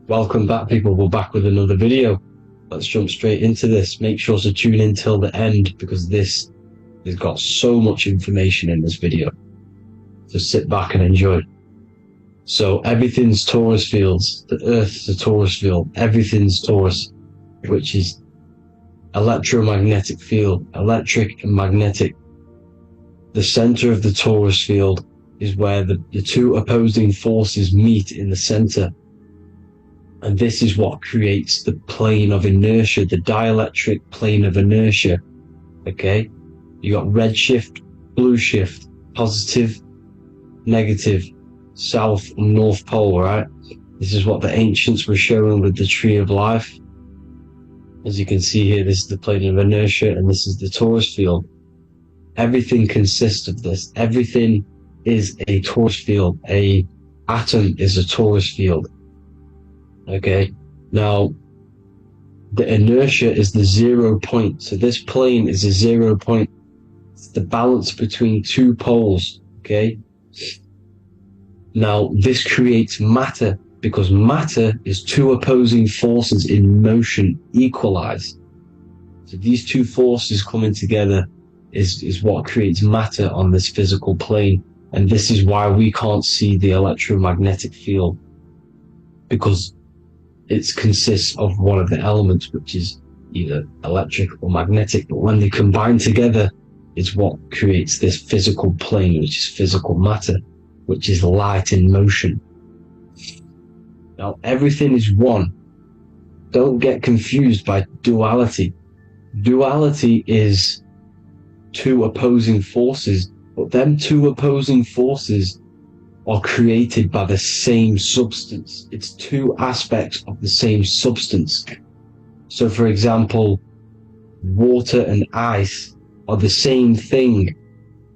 Welcome back, people. We're back with another video. Let's jump straight into this. Make sure to tune in till the end because this has got so much information in this video. So sit back and enjoy. So everything's torus fields. The Earth's a torus field. Everything's torus, which is electromagnetic field, electric and magnetic. The center of the torus field is where the two opposing forces meet in the center. And this is what creates the plane of inertia, the dielectric plane of inertia. Okay? You got red shift, blue shift, positive, negative, south and north pole, right? This is what the ancients were showing with the tree of life. As you can see here, this is the plane of inertia and this is the torus field. Everything consists of this. Everything is a torus field. A atom is a torus field. Okay, now the inertia is the 0 point. So this plane is a 0 point. It's the balance between two poles. Okay, now this creates matter because matter is two opposing forces in motion equalized. So these two forces coming together is what creates matter on this physical plane. And this is why we can't see the electromagnetic field, because it consists of one of the elements, which is either electric or magnetic, but when they combine together, it's what creates this physical plane, which is physical matter, which is light in motion. Now, everything is one. Don't get confused by duality. Duality is two opposing forces, but them two opposing forces are created by the same substance. It's two aspects of the same substance. So for example, water and ice are the same thing,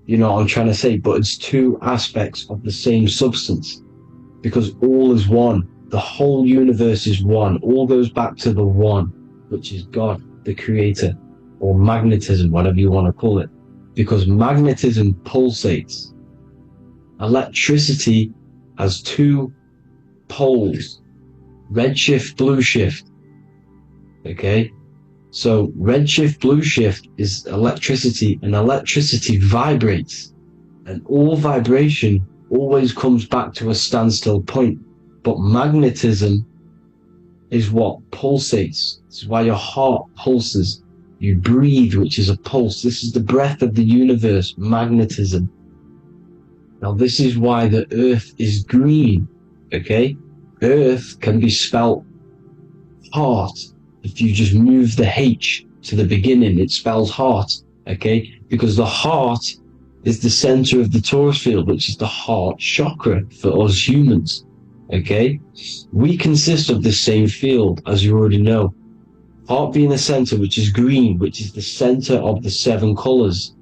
you know what I'm trying to say, but it's two aspects of the same substance because all is one. The whole universe is one. All goes back to the one, which is God, the creator, or magnetism, whatever you want to call it, because magnetism pulsates. Electricity has two poles, red shift, blue shift. Okay, so red shift, blue shift is electricity, and electricity vibrates, and all vibration always comes back to a standstill point. But magnetism is what pulsates. This is why your heart pulses. You breathe, which is a pulse. This is the breath of the universe, magnetism. Now, this is why the earth is green, okay? Earth can be spelt heart. If you just move the H to the beginning, it spells heart, okay? Because the heart is the center of the torus field, which is the heart chakra for us humans, okay? We consist of the same field, as you already know. Heart being the center, which is green, which is the center of the seven colors.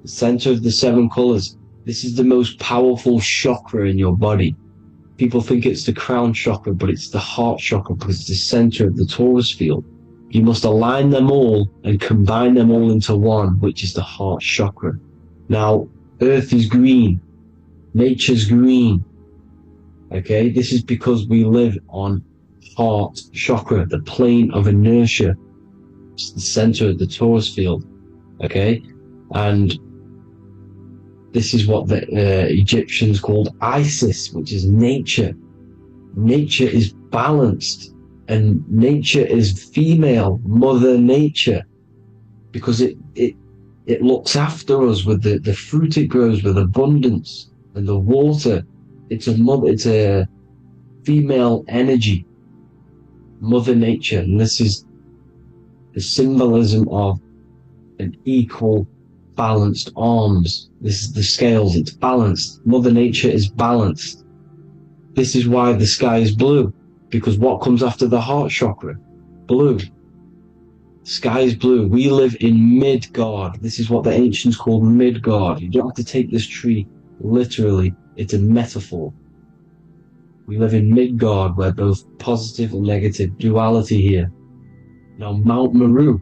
The center of the seven colors. This is the most powerful chakra in your body. People think it's the crown chakra, but it's the heart chakra because it's the center of the torus field. You must align them all and combine them all into one, which is the heart chakra. Now, Earth is green. Nature's green. Okay, this is because we live on heart chakra, the plane of inertia. It's the center of the torus field. Okay, and this is what the Egyptians called Isis, which is nature. Nature is balanced, and nature is female, Mother Nature, because it looks after us with the fruit it grows with abundance, and the water. It's a female energy, Mother Nature, and this is the symbolism of an equal, balanced arms. This is the scales, it's balanced. Mother Nature is balanced. This is why the sky is blue, because what comes after the heart chakra? Blue. Sky is blue. We live in Midgard. This is what the ancients called Midgard. You don't have to take this tree literally. It's a metaphor. We live in Midgard, where both positive and negative duality here. Now, Mount Meru.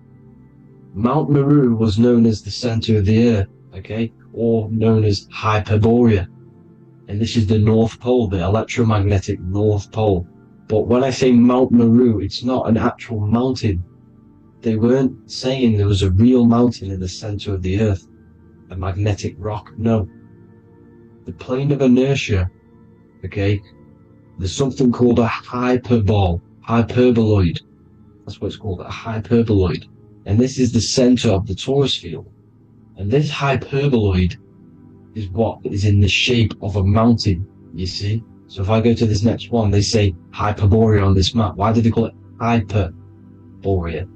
Mount Meru was known as the center of the earth, okay, or known as Hyperborea. And this is the North Pole, the electromagnetic North Pole. But when I say Mount Meru, it's not an actual mountain. They weren't saying there was a real mountain in the center of the earth, a magnetic rock. No. The plane of inertia, okay, there's something called a hyperboloid. That's what it's called, a hyperboloid. And this is the center of the torus field. And this hyperboloid is what is in the shape of a mountain, you see? So if I go to this next one, they say Hyperborea on this map. Why do they call it Hyperborea?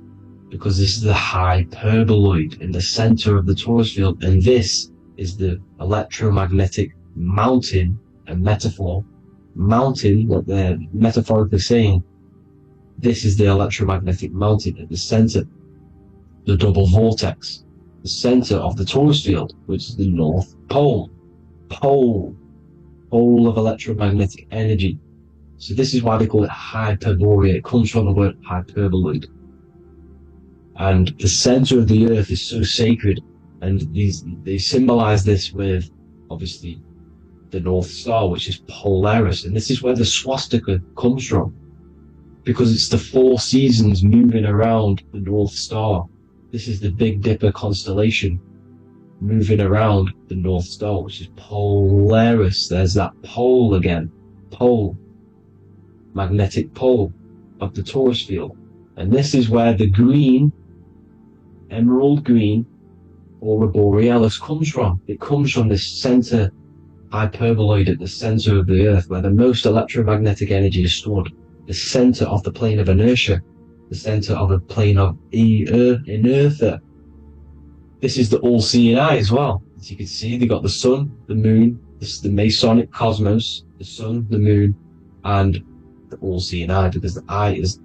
Because this is the hyperboloid in the center of the torus field, and this is the electromagnetic mountain, a metaphor. Mountain, what they're metaphorically saying, this is the electromagnetic mountain at the center, the double vortex, the center of the torus field, which is the North Pole. Pole of electromagnetic energy. So this is why they call it Hyperborea. It comes from the word hyperboloid. And the center of the earth is so sacred, and they symbolize this with, obviously, the North Star, which is Polaris. And this is where the swastika comes from, because it's the 4 seasons moving around the North Star. This is the Big Dipper constellation moving around the North Star, which is Polaris. There's that pole again. Pole. Magnetic pole of the torus field. And this is where the green, emerald green, aurora borealis comes from. It comes from this center hyperboloid at the center of the earth, where the most electromagnetic energy is stored. The center of the plane of inertia. The center of a plane of inertia. This is the all-seeing eye as well. As you can see, they got the sun, the moon, this is the Masonic cosmos, the sun, the moon, and the all-seeing eye, because the eye is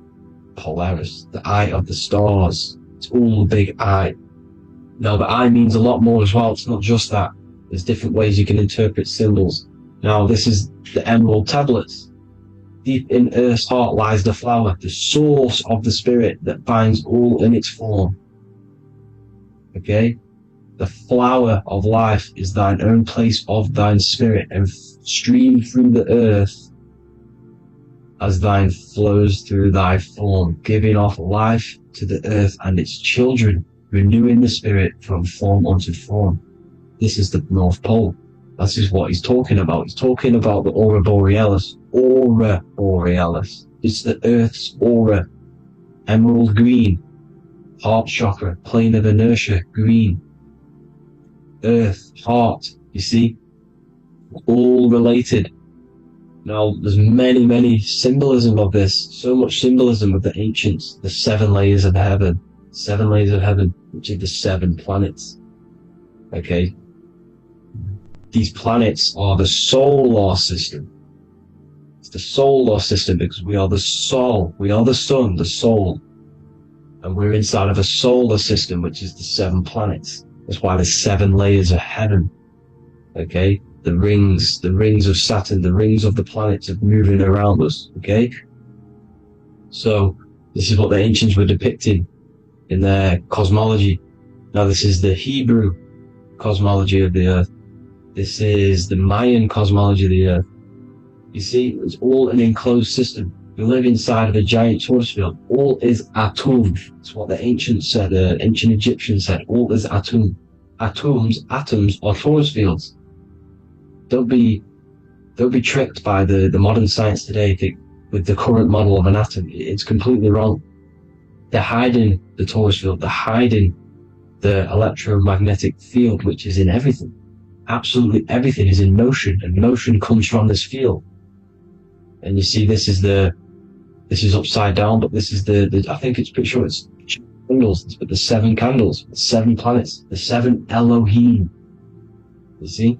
Polaris, the eye of the stars. It's all the big eye. Now, the eye means a lot more as well. It's not just that. There's different ways you can interpret symbols. Now, this is the emerald tablets. Deep in Earth's heart lies the flower, the source of the spirit that binds all in its form. Okay? The flower of life is thine own place of thine spirit, and stream through the earth as thine flows through thy form, giving off life to the earth and its children, renewing the spirit from form unto form. This is the North Pole. This is what he's talking about. He's talking about the aurora borealis. Aurora borealis. It's the earth's aura. Emerald green. Heart chakra. Plane of inertia. Green. Earth. Heart. You see? All related. Now, there's many symbolism of this. So much symbolism of the ancients. The 7 layers of heaven. 7 layers of heaven, which are the 7 planets. Okay? These planets are the solar system. It's the solar system because we are the soul. We are the sun, the soul. And we're inside of a solar system, which is the 7 planets. That's why there's 7 layers of heaven. Okay? The rings of Saturn, the rings of the planets are moving around us. Okay? So, this is what the ancients were depicting in their cosmology. Now, this is the Hebrew cosmology of the earth. This is the Mayan cosmology of the earth. You see, it's all an enclosed system. We live inside of a giant torus field. All is atum. That's what the ancients said, ancient Egyptians said. All is atum. Atoms are torus fields. Don't be tricked by the modern science today with the current model of an atom. It's completely wrong. They're hiding the torus field. They're hiding the electromagnetic field, which is in everything. Absolutely everything is in motion, and motion comes from this field. And you see, this is upside down, but this is I think it's pretty sure it's candles, but the 7 candles, the 7 planets, the 7 Elohim. You see?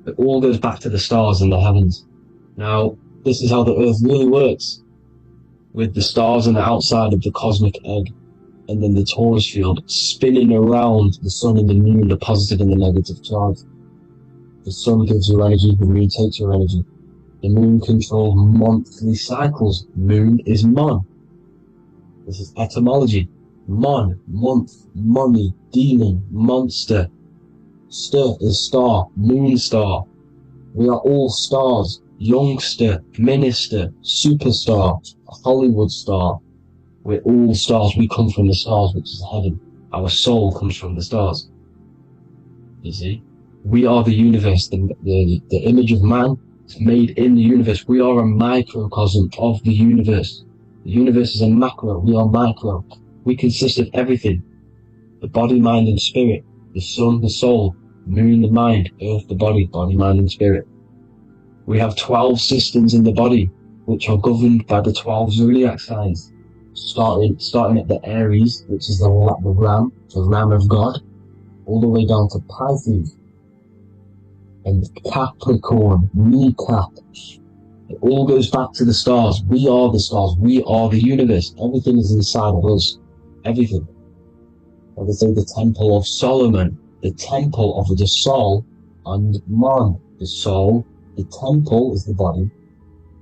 It all goes back to the stars and the heavens. Now, this is how the earth really works, with the stars on the outside of the cosmic egg, and then the torus field spinning around the sun and the moon, the positive and the negative charge. The sun gives you energy, the moon takes your energy. The moon controls monthly cycles. Moon is mon. This is etymology. Mon, month, money, demon, monster. Stir is star, moon star. We are all stars. youngster, minister, superstar, a Hollywood star. We're all stars. We come from the stars, which is heaven. Our soul comes from the stars. You see? We are the universe. The image of man is made in the universe. We are a microcosm of the universe. The universe is a macro. We are micro. We consist of everything. The body, mind, and spirit. The sun, the soul. Moon, the mind. Earth, the body. Body, mind, and spirit. We have 12 systems in the body, which are governed by the 12 zodiac signs. Starting at the Aries, which is the ram of God, all the way down to Pisces and Capricorn, kneecap. It all goes back to the stars. We are the stars. We are the universe. Everything is inside of us. Everything. I would say the Temple of Solomon, the Temple of the Soul, and Mon. The soul, the temple is the body.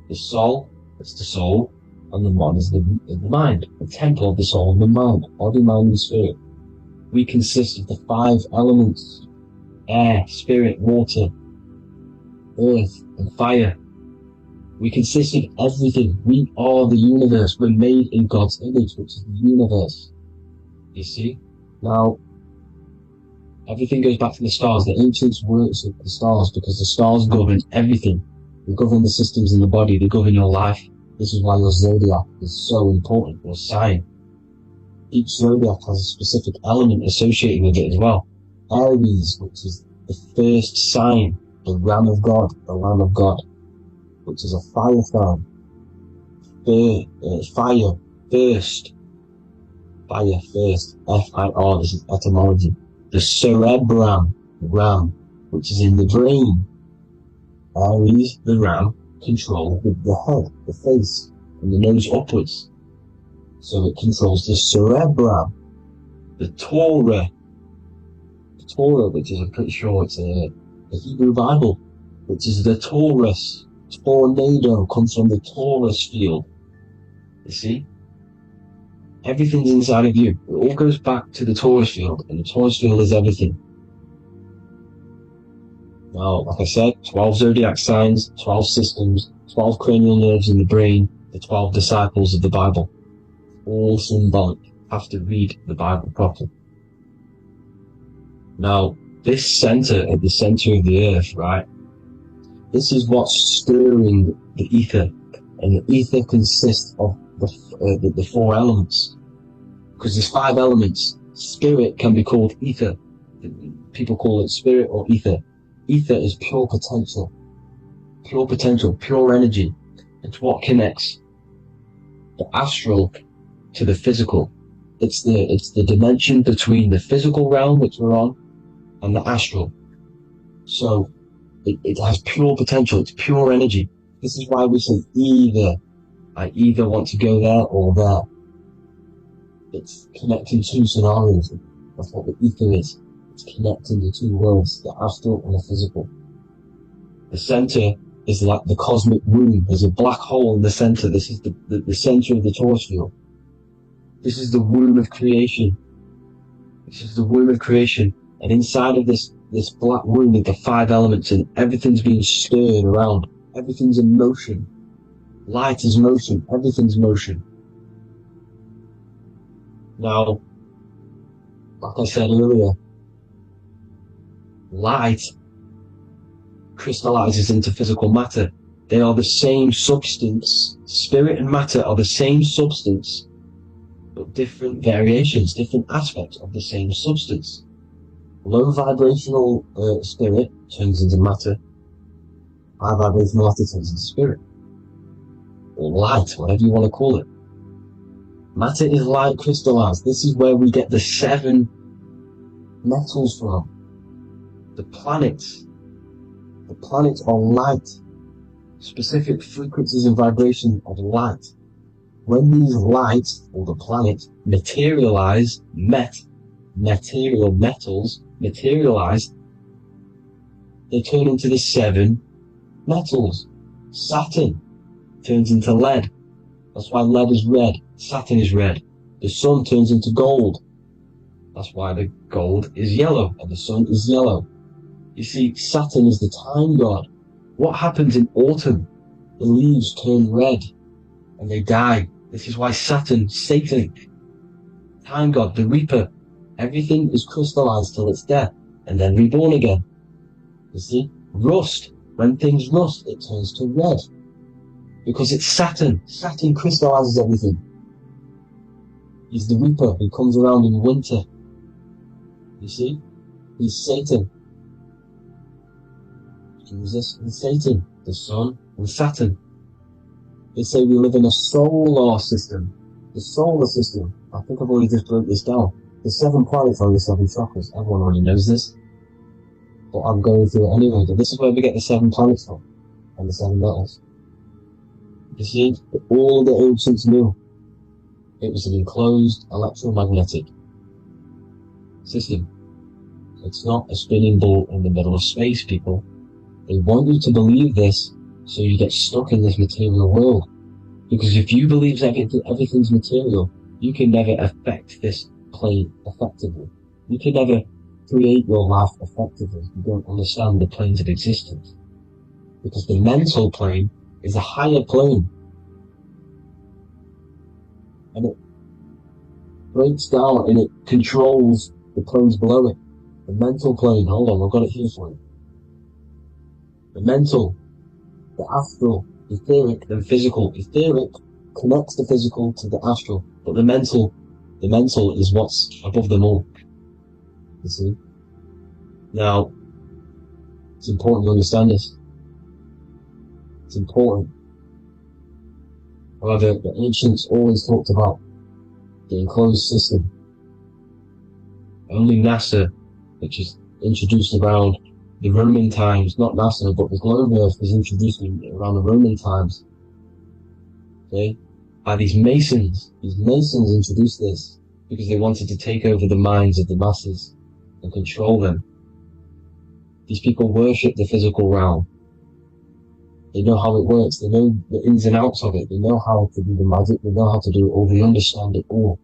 The soul is the soul, and the Mon is the mind. The temple of the soul and the mind. Body, mind, and spirit. We consist of the 5 elements: air, spirit, water, earth, and fire. We consist of everything. We are the universe. We're made in God's image, which is the universe. You see? Now, everything goes back to the stars. The ancients worshipped the stars because the stars govern everything. They govern the systems in the body. They govern your life. This is why your zodiac is so important, your sign. Each zodiac has a specific element associated with it as well. Aries, which is the first sign, the ram of God, the lamb of God, which is a fire sign. Fire, first. Fire, first. F-I-R, this is etymology. The cerebrum, ram, which is in the brain. Aries, the ram, controls the head, the face, and the nose upwards. So it controls the cerebrum. The Torah, which is, I'm pretty sure it's the Hebrew Bible, which is the Taurus. Tornado comes from the Taurus field. You see? Everything's inside of you. It all goes back to the Taurus field, and the Taurus field is everything. Now, like I said, 12 zodiac signs, 12 systems, 12 cranial nerves in the brain, the 12 disciples of the Bible. All symbolic. Have to read the Bible properly. Now, this center, at the center of the earth, right? This is what's stirring the ether. And the ether consists of the 4 elements. Because there's 5 elements. Spirit can be called ether. People call it spirit or ether. Ether is pure potential, pure energy. It's what connects the astral to the physical. It's the dimension between the physical realm, which we're on, and the astral. So it has pure potential. It's pure energy. This is why we say I either want to go there or there. It's connecting 2 scenarios. That's what the ether is. It's connecting the 2 worlds, the astral and the physical. The center is like the cosmic womb. There's a black hole in the center. This is the center of the Taurus field. This is the womb of creation. This is the womb of creation. And inside of this black womb are the 5 elements, and everything's being stirred around. Everything's in motion. Light is motion. Everything's motion. Now, like I said earlier, light crystallizes into physical matter. They are the same substance. Spirit and matter are the same substance, but different variations, different aspects of the same substance. Low vibrational spirit turns into matter. High vibrational matter turns into spirit. Or light, whatever you want to call it. Matter is light crystallized. This is where we get the 7 metals from. The planets are light, specific frequencies and vibrations of light. When these lights, or the planets, materialize, material metals materialize, they turn into the 7 metals. Saturn turns into lead. That's why lead is red. Saturn is red. The sun turns into gold. That's why the gold is yellow and the sun is yellow. You see, Saturn is the time god. What happens in autumn? The leaves turn red and they die. This is why Satan, time god, the reaper, everything is crystallized till it's dead and then reborn again. You see? Rust. When things rust, it turns to red. Because it's Saturn. Saturn crystallizes everything. He's the reaper who comes around in winter. You see? He's Satan. Jesus and Satan, the sun and Saturn. They say we live in a solar system. The solar system. I think I've already just broke this down. The 7 planets are the 7 chakras. Everyone already knows this. But I'm going through it anyway. But this is where we get the 7 planets from. And the 7 metals. You see, all the ancients knew it was an enclosed electromagnetic system. It's not a spinning ball in the middle of space, people. They want you to believe this so you get stuck in this material world. Because if you believe everything's material, you can never affect this plane effectively. You can never create your life effectively if you don't understand the planes of existence. Because the mental plane is a higher plane. And it breaks down and it controls the planes below it. The mental plane, hold on, I've got it here for you. The mental, the astral, etheric, then physical. Etheric connects the physical to the astral, but the mental is what's above them all. You see? Now, it's important to understand this. It's important. However, the ancients always talked about the enclosed system. Only NASA, which is introduced around the Roman times, not NASA, but the globe Earth was introduced around the Roman times. Okay? By these Masons. These Masons introduced this because they wanted to take over the minds of the masses and control them. These people worship the physical realm. They know how it works. They know the ins and outs of it. They know how to do the magic. They know how to do it all. They understand it all.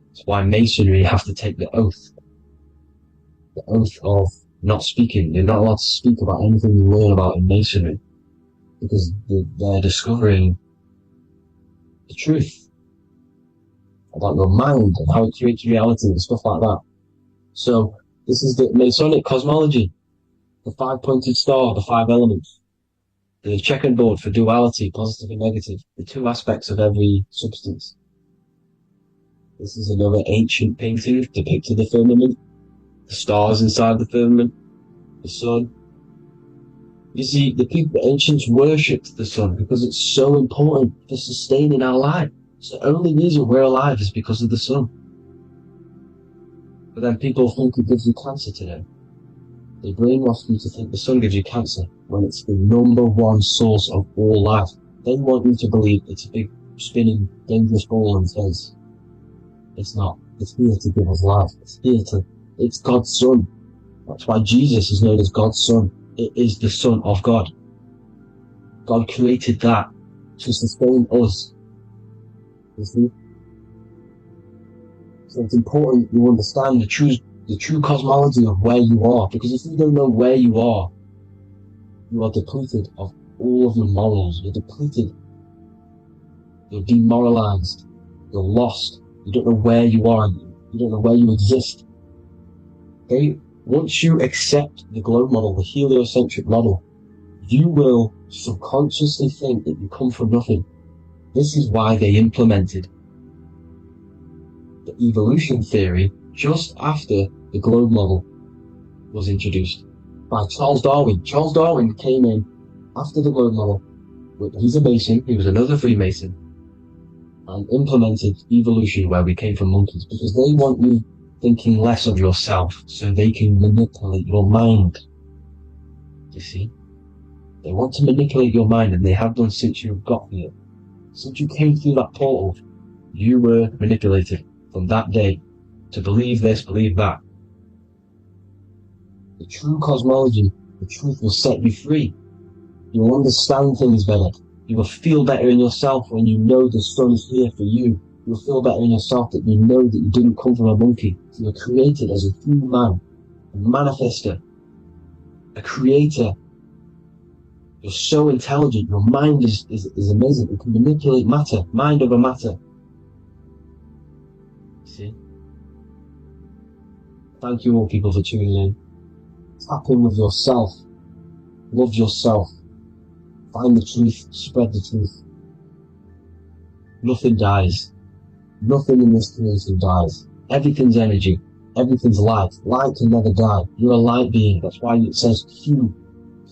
That's why Masonry have to take the oath. The oath of not speaking. They're not allowed to speak about anything you learn about in Masonry. Because they're discovering the truth about your mind and how it creates reality and stuff like that. So, this is the Masonic cosmology. The 5-pointed star, the 5 elements. The checkerboard for duality, positive and negative. The 2 aspects of every substance. This is another ancient painting depicting the firmament. The stars inside the firmament. The sun. You see, the ancients worshipped the sun because it's so important for sustaining our life. It's the only reason we're alive is because of the sun. But then people think it gives you cancer today. They brainwash you to think the sun gives you cancer when it's the #1 source of all life. They want you to believe it's a big, spinning, dangerous ball in space. It's not. It's here to give us life. It's God's Son. That's why Jesus is known as God's Son. It is the Son of God. God created that to sustain us. You see? So it's important you understand the true cosmology of where you are, because if you don't know where you are depleted of all of your morals. You're depleted. You're demoralized. You're lost. You don't know where you are. You don't know where you exist. Okay? Once you accept the globe model, the heliocentric model, you will subconsciously think that you come from nothing. This is why they implemented the evolution theory just after the globe model was introduced by Charles Darwin. Charles Darwin came in after the globe model. He's a Mason, he was another Freemason, and implemented evolution where we came from monkeys, because they want you thinking less of yourself so they can manipulate your mind. You see? They want to manipulate your mind, and they have done since you got here. Since you came through that portal, you were manipulated from that day to believe this, believe that. The true cosmology, the truth will set you free. You will understand things better. You will feel better in yourself when you know the sun is here for you. You'll feel better in yourself that you know that you didn't come from a monkey. You were created as a human, a manifester, a creator. You're so intelligent. Your mind is amazing. It can manipulate matter, mind over matter. See? Thank you all people for tuning in. Tap in with yourself. Love yourself. Find the truth. Spread the truth. Nothing dies. Nothing in this creation dies. Everything's energy. Everything's light. Light can never die. You're a light being. That's why it says Q.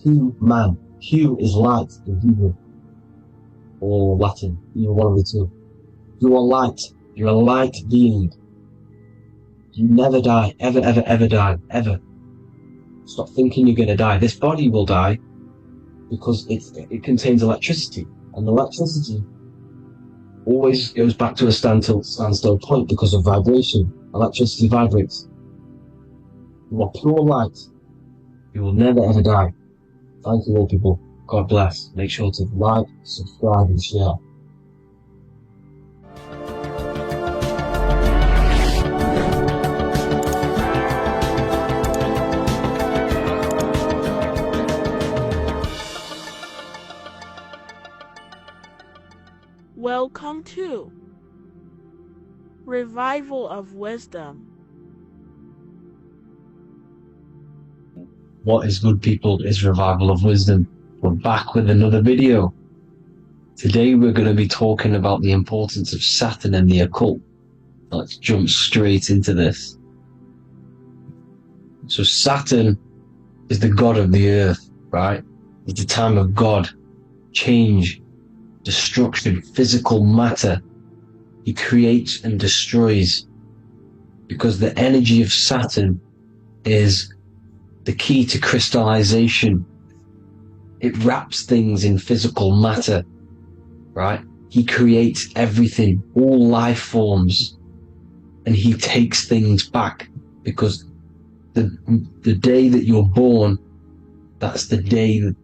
Q man. Q is light in Hebrew. Or Latin. You're one of the two. You are light. You're a light being. You never die. Ever, ever, ever die. Ever. Stop thinking you're going to die. This body will die because it contains electricity. And electricity always goes back to a standstill point because of vibration. Electricity vibrates. You are pure light. You will never ever die. Thank you all people. God bless. Make sure to like, subscribe and share. Welcome to Revival of Wisdom. What is good people is Revival of Wisdom. We're back with another video. Today we're going to be talking about the importance of Saturn and the occult. Let's jump straight into this. So Saturn is the god of the earth, right? It's the time of God, change, destruction, physical matter. He creates and destroys because the energy of Saturn is the key to crystallization. It wraps things in physical matter, right? He creates everything, all life forms, and he takes things back because the day that you're born, that's the day that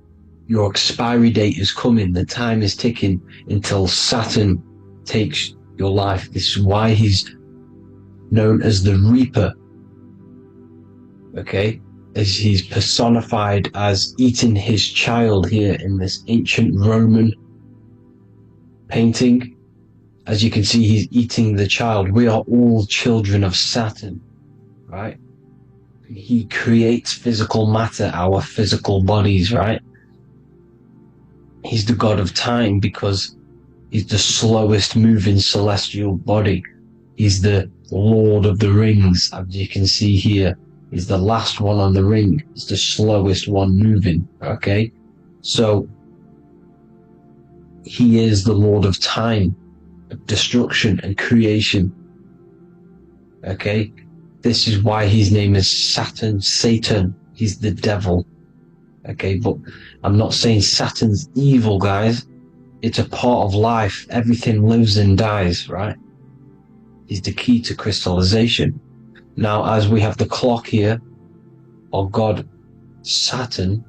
your expiry date is coming. The time is ticking until Saturn takes your life. This is why he's known as the Reaper. Okay? As he's personified as eating his child here in this ancient Roman painting. As you can see, he's eating the child. We are all children of Saturn, right? He creates physical matter, our physical bodies, right? He's the god of time because he's the slowest moving celestial body. He's the Lord of the Rings, as you can see here. He's the last one on the ring. He's the slowest one moving, okay? So, he is the Lord of time, of destruction and creation, okay? This is why his name is Saturn, Satan. He's the devil, okay? But I'm not saying Saturn's evil, guys. It's a part of life. Everything lives and dies, right? He's the key to crystallization. Now, as we have the clock here, our god Saturn,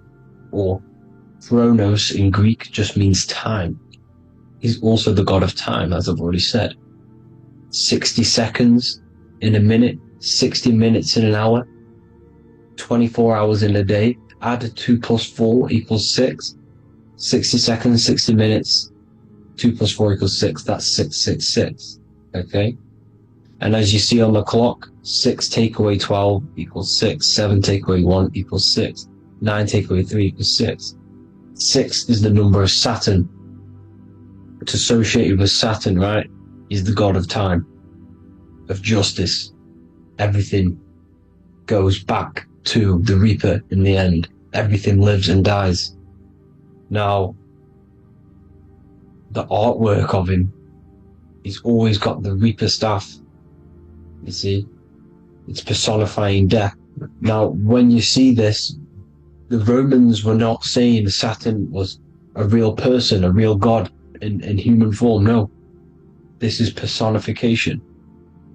or Chronos in Greek, just means time. He's also the god of time, as I've already said. 60 seconds in a minute, 60 minutes in an hour, 24 hours in a day. Add 2 plus 4 equals 6. 60 seconds, 60 minutes, 2 plus 4 equals 6. That's 666. Okay? And as you see on the clock, 6 take away 12 equals 6. 7 take away 1 equals 6. 9 take away 3 equals 6. 6 is the number of Saturn. It's associated with Saturn, right? He's the god of time, of justice. Everything goes back to the Reaper in the end. Everything lives and dies. Now, the artwork of him, he's always got the Reaper staff. You see, it's personifying death. Now, when you see this, the Romans were not saying Saturn was a real person, a real god in human form. No, this is personification.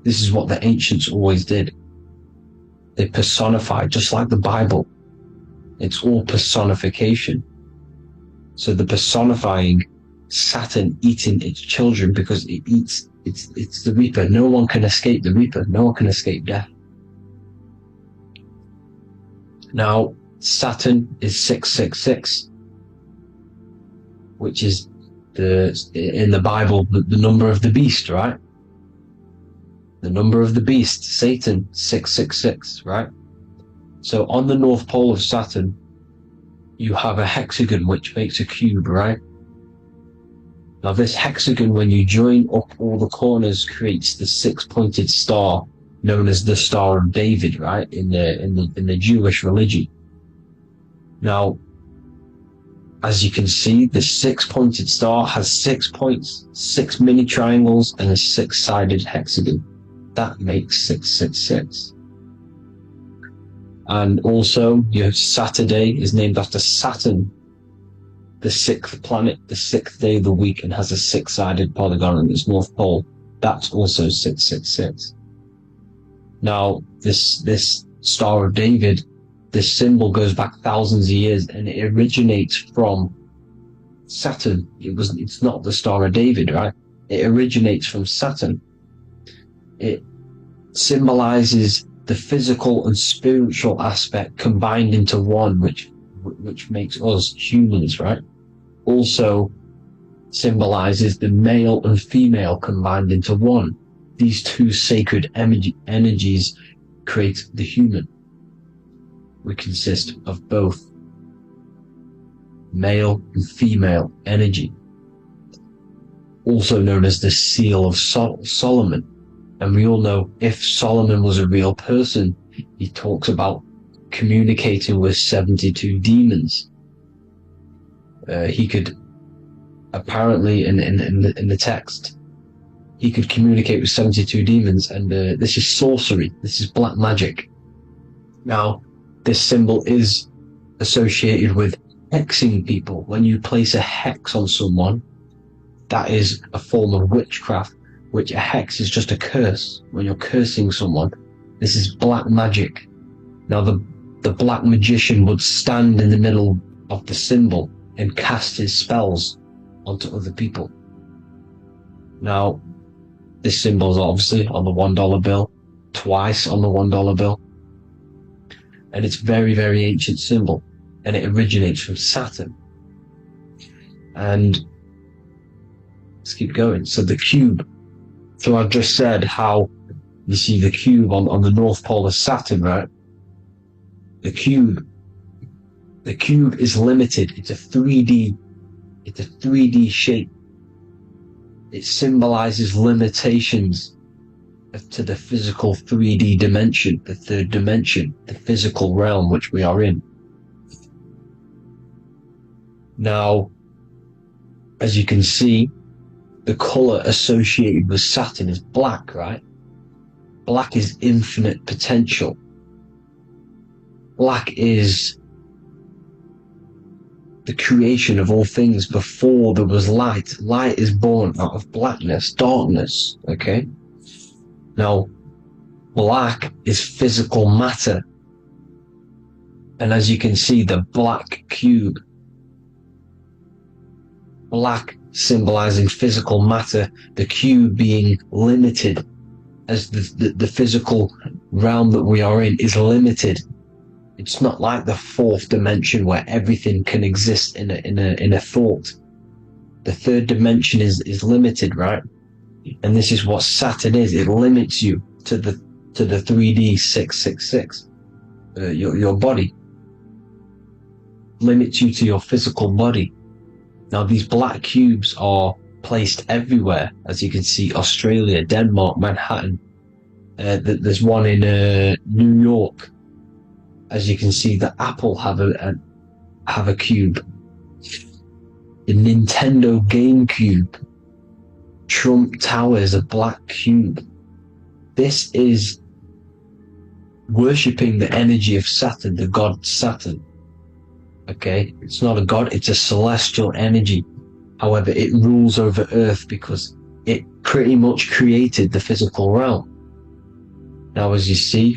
This is what the ancients always did. They personified, just like the Bible. It's all personification. So the personifying Saturn eating its children because it eats, it's the Reaper. No one can escape the Reaper. No one can escape death. Now, Saturn is 666. which is in the Bible, the number of the beast, right? The number of the beast, Satan, 666, right? So on the North Pole of Saturn, you have a hexagon which makes a cube, right? Now this hexagon, when you join up all the corners, creates the six-pointed star known as the Star of David, right? In the Jewish religion. Now, as you can see, the six-pointed star has 6 points, 6 mini triangles, and a 6-sided hexagon. That makes 666. And also, you have Saturday is named after Saturn, the 6th planet, the 6th day of the week, and has a 6-sided polygon on its north pole. That's also 666. Now, this Star of David, this symbol goes back thousands of years, and it originates from Saturn. It's not the Star of David, right? It originates from Saturn. It symbolizes the physical and spiritual aspect combined into one, which makes us humans, right? Also symbolizes the male and female combined into one. These two sacred energies create the human. We consist of both male and female energy, also known as the Seal of Solomon. And we all know if Solomon was a real person, he talks about communicating with 72 demons. He could apparently in the text, he could communicate with 72 demons, and this is sorcery. This is black magic. Now, this symbol is associated with hexing people. When you place a hex on someone, that is a form of witchcraft, which a hex is just a curse. When you're cursing someone, this is black magic. Now, the black magician would stand in the middle of the symbol and cast his spells onto other people. Now, this symbol is obviously on the $1 bill, twice on the $1 bill. And it's very, very ancient symbol, and it originates from Saturn. And let's keep going. So the cube. So I've just said how you see the cube on the North Pole of Saturn, right? The cube is limited. It's a 3D shape. It symbolizes limitations to the physical 3D dimension, the third dimension, the physical realm which we are in. Now, as you can see, the color associated with Saturn is black, right? Black is infinite potential. Black is the creation of all things. Before there was light. Light is born out of blackness, darkness, okay? Now, black is physical matter. And as you can see, the black cube, black symbolizing physical matter, the cube being limited, as the physical realm that we are in is limited. It's not like the fourth dimension where everything can exist in a thought. The third dimension is limited, right? And this is what Saturn is. It limits you to the 3D 666. Your body limits you to your physical body. Now, these black cubes are placed everywhere. As you can see, Australia, Denmark, Manhattan. There's one in New York. As you can see, the Apple have a cube. The Nintendo GameCube. Trump Tower is a black cube. This is worshipping the energy of Saturn, the god Saturn. Okay, it's not a god, it's a celestial energy. However, it rules over Earth because it pretty much created the physical realm. Now, as you see,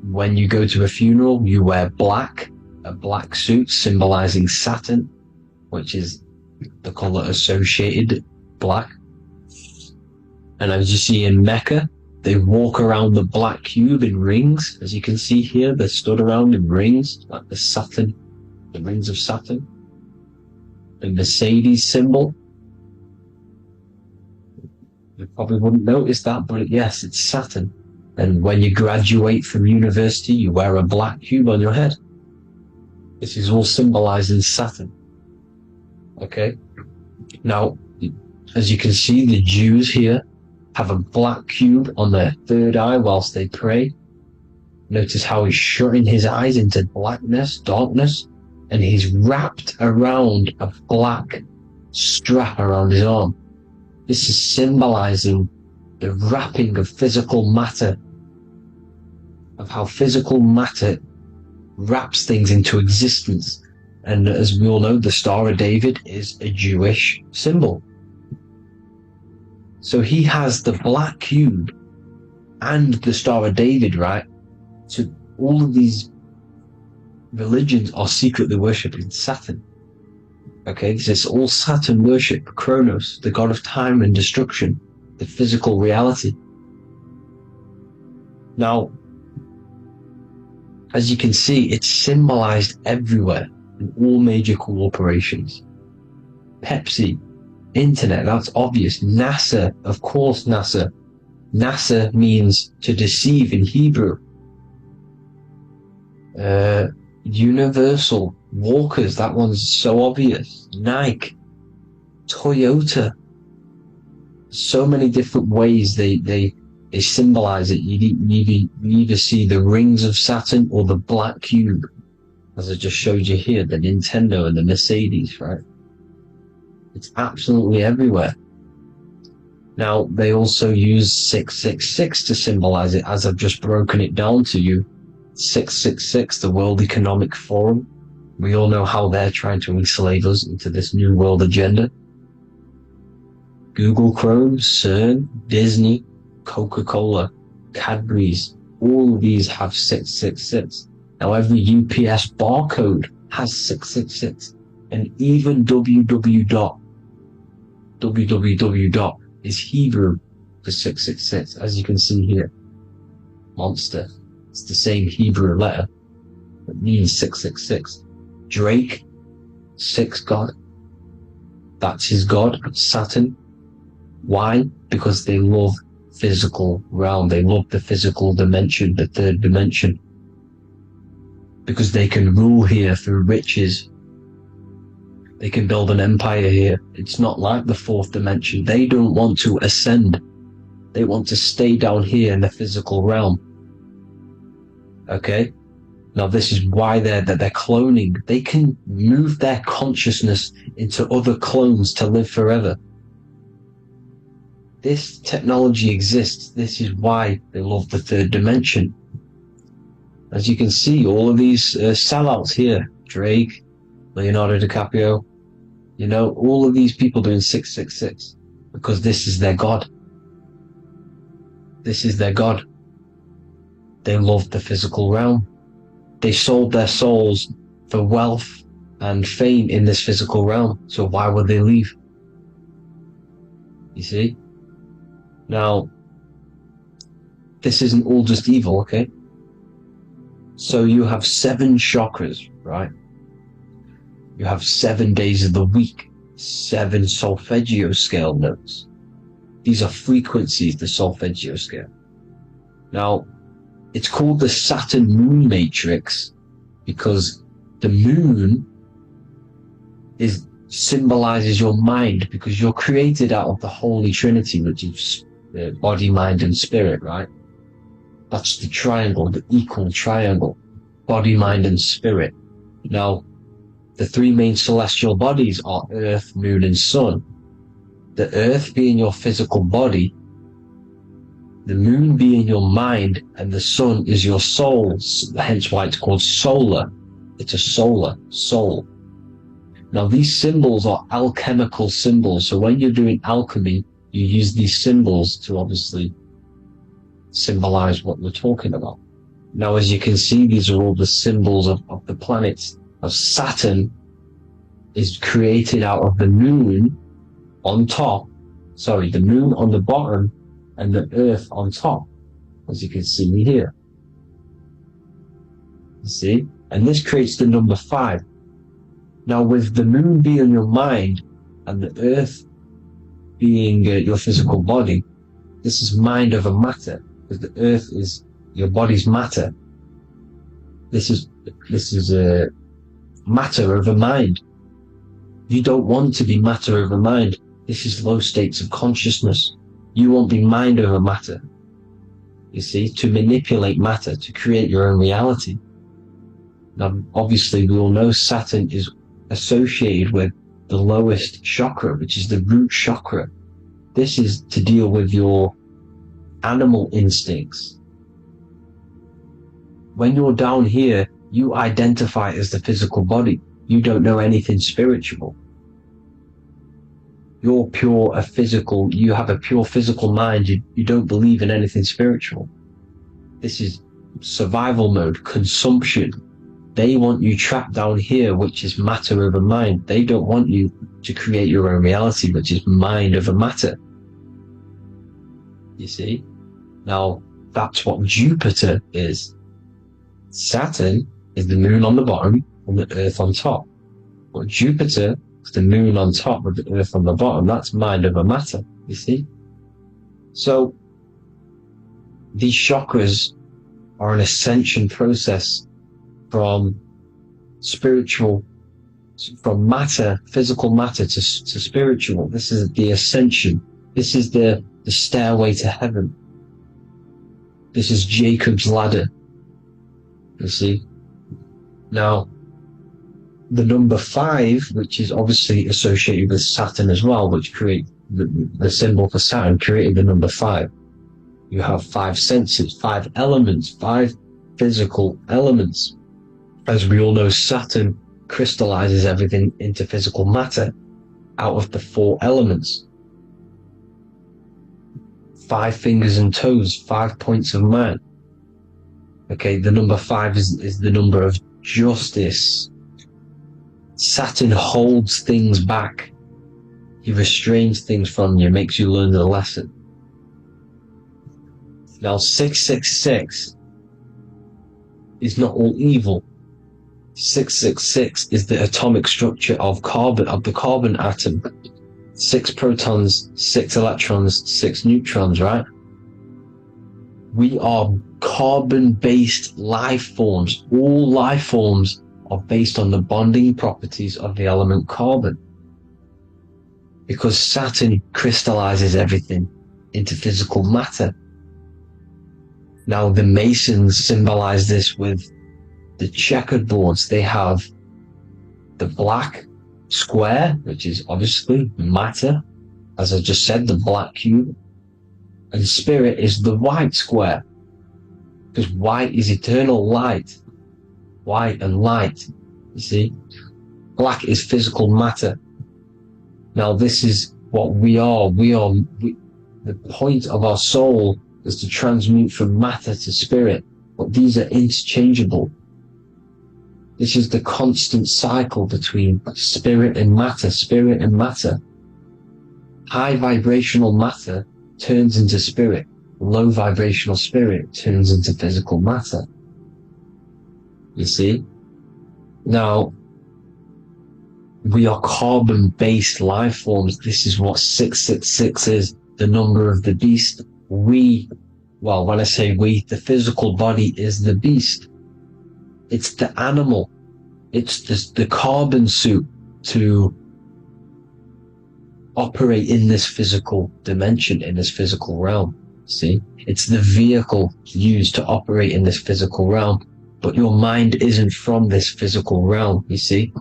when you go to a funeral, you wear black, a black suit symbolizing Saturn, which is the color associated, black. And as you see in Mecca, they walk around the black cube in rings. As you can see here, they're stood around in rings, like the rings of Saturn. the Mercedes symbol. You probably wouldn't notice that, but yes, it's Saturn. And when you graduate from university, you wear a black cube on your head. This is all symbolizing Saturn. Okay? Now, as you can see, the Jews here have a black cube on their third eye whilst they pray. Notice how he's shutting his eyes into blackness, darkness, and he's wrapped around a black strap around his arm. This is symbolizing the wrapping of physical matter, of how physical matter wraps things into existence. And as we all know, the Star of David is a Jewish symbol. So he has the black cube and the Star of David, right? So all of these religions are secretly worshipping Saturn. Okay, this is all Saturn worship, Kronos, the god of time and destruction, the physical reality. Now, as you can see, it's symbolized everywhere in all major corporations. Pepsi, internet, that's obvious. NASA, of course, NASA. NASA means to deceive in Hebrew. Universal, Walkers, that one's so obvious. Nike, Toyota. So many different ways they symbolize it. You either see the rings of Saturn or the black cube, as I just showed you here, the Nintendo and the Mercedes, right? It's absolutely everywhere. Now, they also use 666 to symbolize it, as I've just broken it down to you. 666, the World Economic Forum. We all know how they're trying to enslave us into this new world agenda. Google Chrome, CERN, Disney, Coca-Cola, Cadbury's, all of these have 666. Now every UPS barcode has 666. And even www. Is Hebrew for 666, as you can see here. Monster. It's the same Hebrew letter that means 666. Drake, 6 God. That's his god, Saturn. Why? Because they love physical realm. They love the physical dimension, the third dimension. Because they can rule here through riches. They can build an empire here. It's not like the fourth dimension. They don't want to ascend. They want to stay down here in the physical realm. Okay? Now this is why they're cloning. They can move their consciousness into other clones to live forever. This technology exists. This is why they love the third dimension. As you can see, all of these sellouts here, Drake, Leonardo DiCaprio, you know, all of these people doing 666 because this is their god. This is their god. They love the physical realm. They sold their souls for wealth and fame in this physical realm. So why would they leave? You see? Now, this isn't all just evil, okay? So you have 7 chakras, right? You have 7 days of the week, 7 solfeggio scale notes. These are frequencies, the solfeggio scale. Now, it's called the Saturn Moon Matrix because the moon symbolizes your mind, because you're created out of the Holy Trinity, which is body, mind, and spirit, right? That's the triangle, the equal triangle, body, mind, and spirit. Now, the 3 main celestial bodies are Earth, Moon, and Sun. The Earth being your physical body, the Moon being your mind, and the Sun is your soul, hence why it's called solar. It's a solar, soul. Now these symbols are alchemical symbols, so when you're doing alchemy, you use these symbols to obviously symbolize what we're talking about. Now as you can see, these are all the symbols of the planets. Saturn is created out of the moon on top, the moon on the bottom and the earth on top, as you can see here. You see? And this creates the number 5. Now, with the moon being your mind and the earth being your physical body, this is mind over matter, because the earth is your body's matter. This is a matter over mind. You don't want to be matter over mind. This is low states of consciousness. You won't be mind over matter. You see, to manipulate matter, to create your own reality. Now, obviously, we all know Saturn is associated with the lowest chakra, which is the root chakra. This is to deal with your animal instincts. When you're down here, you identify as the physical body. You don't know anything spiritual. You're pure a physical, you have a pure physical mind. You don't believe in anything spiritual. This is survival mode, consumption. They want you trapped down here, which is matter over mind. They don't want you to create your own reality, which is mind over matter. You see? Now, that's what Jupiter is. Saturn is the moon on the bottom and the earth on top. But Jupiter is the moon on top with the earth on the bottom. That's mind over matter, you see? So, these chakras are an ascension process from spiritual, from matter, physical matter to spiritual. This is the ascension. This is the stairway to heaven. This is Jacob's ladder. You see? Now, the number 5, which is obviously associated with Saturn as well, which create the symbol for Saturn, created the number 5. You have 5 senses, 5 elements, 5 physical elements. As we all know, Saturn crystallizes everything into physical matter out of the 4 elements. 5 fingers and toes, 5 points of man. Okay, the number 5 is the number of justice. Saturn holds things back. He restrains things from you, makes you learn the lesson. Now, 666 is not all evil. 666 is the atomic structure of the carbon atom. 6 protons, 6 electrons, 6 neutrons, right? We are carbon-based life forms. All life forms are based on the bonding properties of the element carbon. Because Saturn crystallizes everything into physical matter. Now, the Masons symbolize this with the checkered boards. They have the black square, which is obviously matter, as I just said, the black cube, and spirit is the white square, because white is eternal light. White and light, you see. Black is physical matter. Now, this is what we are. The point of our soul is to transmute from matter to spirit, but these are interchangeable. This is the constant cycle between spirit and matter, spirit and matter. High vibrational matter turns into spirit. Low vibrational spirit turns into physical matter. You see? Now, we are carbon-based life forms. This is what 666 is, the number of the beast. Well, when I say we, the physical body is the beast. It's the animal. It's the carbon suit to operate in this physical dimension, in this physical realm. See? It's the vehicle used to operate in this physical realm. But your mind isn't from this physical realm, you see?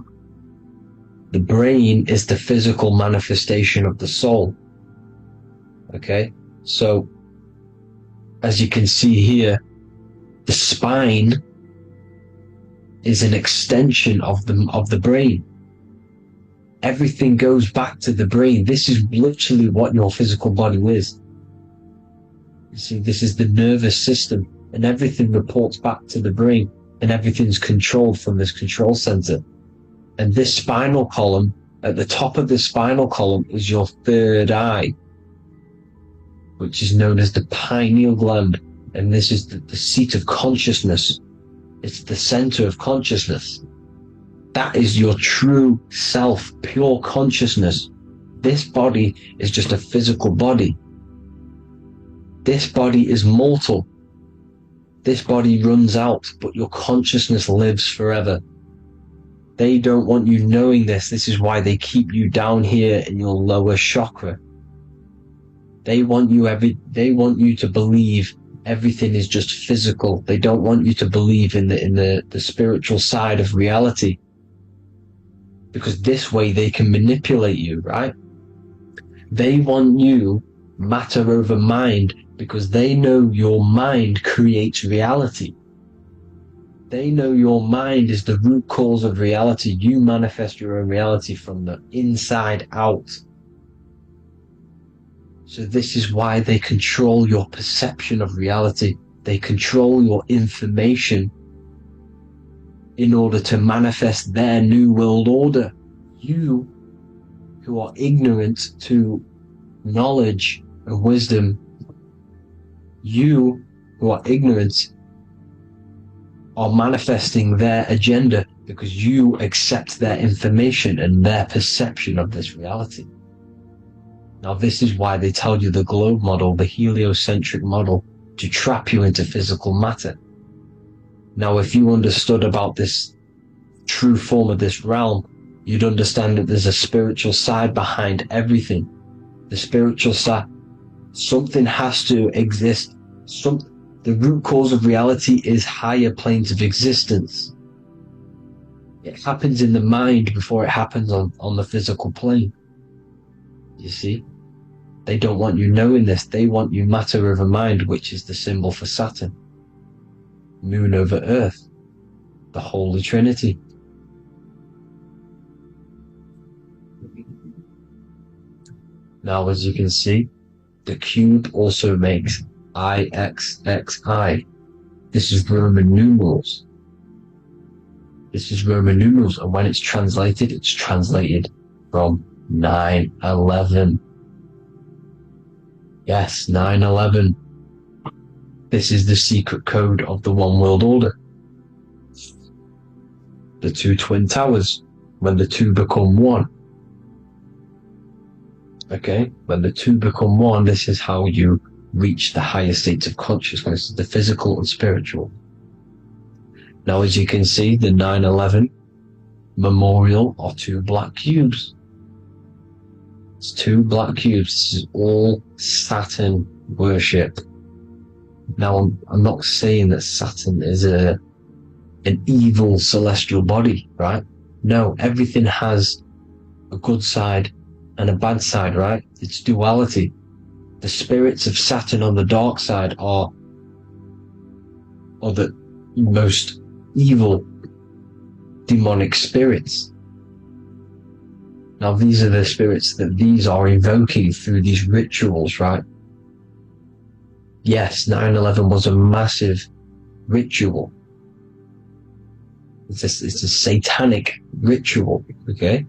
The brain is the physical manifestation of the soul. Okay? So, as you can see here, the spine is an extension of the brain. Everything goes back to the brain. This is literally what your physical body is. You see, this is the nervous system, and everything reports back to the brain, and everything's controlled from this control center. And this spinal column, at the top of the spinal column, is your third eye, which is known as the pineal gland. And this is the seat of consciousness. It's the center of consciousness. That is your true self, pure consciousness. This body is just a physical body. This body is mortal. This body runs out, but your consciousness lives forever. They don't want you knowing this. This is why they keep you down here in your lower chakra. They want you to believe everything is just physical. They don't want you to believe in the spiritual side of reality. Because this way they can manipulate you, right? They want you matter over mind because they know your mind creates reality. They know your mind is the root cause of reality. You manifest your own reality from the inside out. So this is why they control your perception of reality. They control your information in order to manifest their new world order. You, who are ignorant to knowledge and wisdom, you who are ignorant are manifesting their agenda because you accept their information and their perception of this reality. Now, this is why they tell you the globe model, the heliocentric model, to trap you into physical matter. Now, if you understood about this true form of this realm, you'd understand that there's a spiritual side behind everything. The spiritual side, something has to exist. The root cause of reality is higher planes of existence. It happens in the mind before it happens on the physical plane. You see? They don't want you knowing this. They want you matter over mind, which is the symbol for Saturn. Moon over Earth. The Holy Trinity. Now, as you can see, the cube also makes IXXI. This is Roman numerals. This is Roman numerals, and when it's translated from 9/11. Yes, 9/11. This is the secret code of the One World Order. The two twin towers, when the two become one. Okay, when the two become one, this is how you reach the higher states of consciousness, the physical and spiritual. Now, as you can see, the 9/11 memorial are two black cubes. It's two black cubes. This is all Saturn worship. Now, I'm not saying that Saturn is an evil celestial body, right? No, everything has a good side and a bad side, right? It's duality. The spirits of Saturn on the dark side are the most evil demonic spirits. Now, these are the spirits that these are invoking through these rituals, right? Yes, 9/11 was a massive ritual. It's a satanic ritual, okay?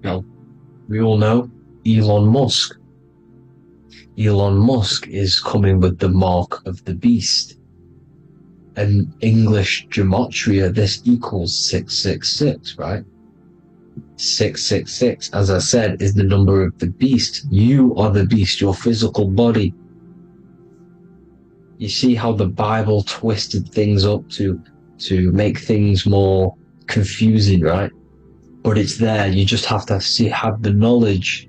Now, we all know Elon Musk. Elon Musk is coming with the mark of the beast. In English gematria, this equals 666, right? 666, as I said, is the number of the beast. You are the beast, your physical body. You see how the Bible twisted things up to make things more confusing, right? But it's there. You just have to have the knowledge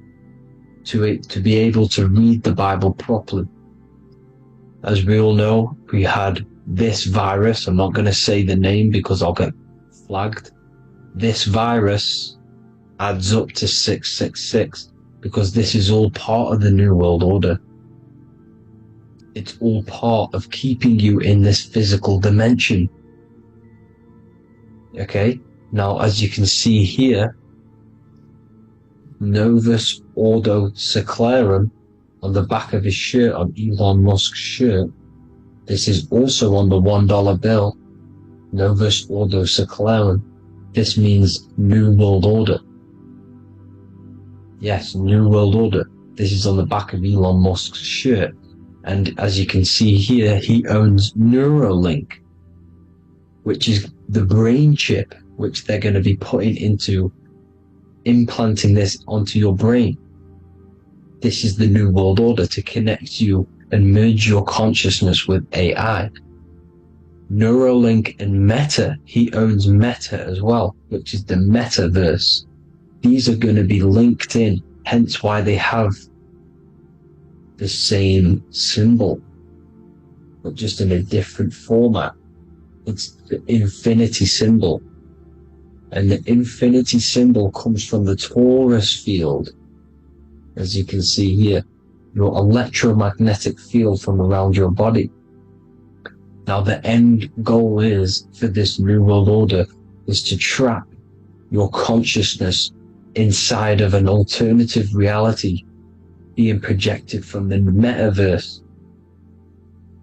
to be able to read the Bible properly. As we all know, we had this virus. I'm not going to say the name because I'll get flagged. This virus adds up to 666 because this is all part of the New World Order. It's all part of keeping you in this physical dimension. Okay? Now, as you can see here, Novus Ordo Seclorum on the back of his shirt, on Elon Musk's shirt. This is also on the $1 bill. Novus Ordo Seclorum. This means New World Order. Yes, New World Order. This is on the back of Elon Musk's shirt. And as you can see here, he owns Neuralink. which is the brain chip, which they're going to be putting into, implanting this onto your brain. This is the New World Order, to connect you and merge your consciousness with AI. Neuralink and Meta, he owns Meta as well, which is the metaverse. These are going to be linked in, hence why they have the same symbol, but just in a different format. It's the infinity symbol. And the infinity symbol comes from the torus field, as you can see here, your electromagnetic field from around your body. Now, the end goal is, for this New World Order, is to trap your consciousness inside of an alternative reality being projected from the metaverse.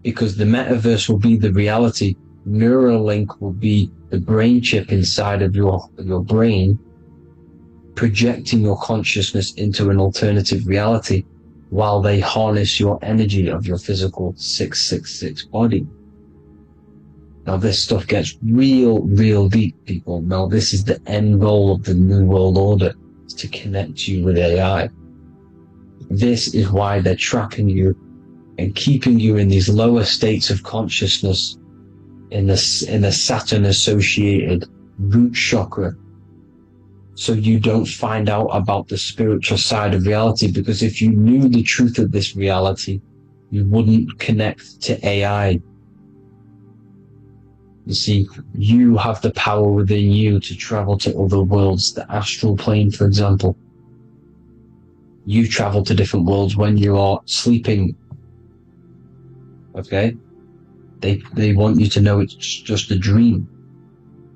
Because the metaverse will be the reality, Neuralink will be the brain chip inside of your brain, projecting your consciousness into an alternative reality while they harness your energy of your physical 666 body. Now, this stuff gets real deep, people. Now, this is the end goal of the New World Order, is to connect you with AI. This is why they're trapping you and keeping you in these lower states of consciousness in the Saturn-associated root chakra, so you don't find out about the spiritual side of reality. Because if you knew the truth of this reality, you wouldn't connect to AI. You see, you have the power within you to travel to other worlds, the astral plane, for example. You travel to different worlds when you are sleeping. Okay? They want you to know it's just a dream.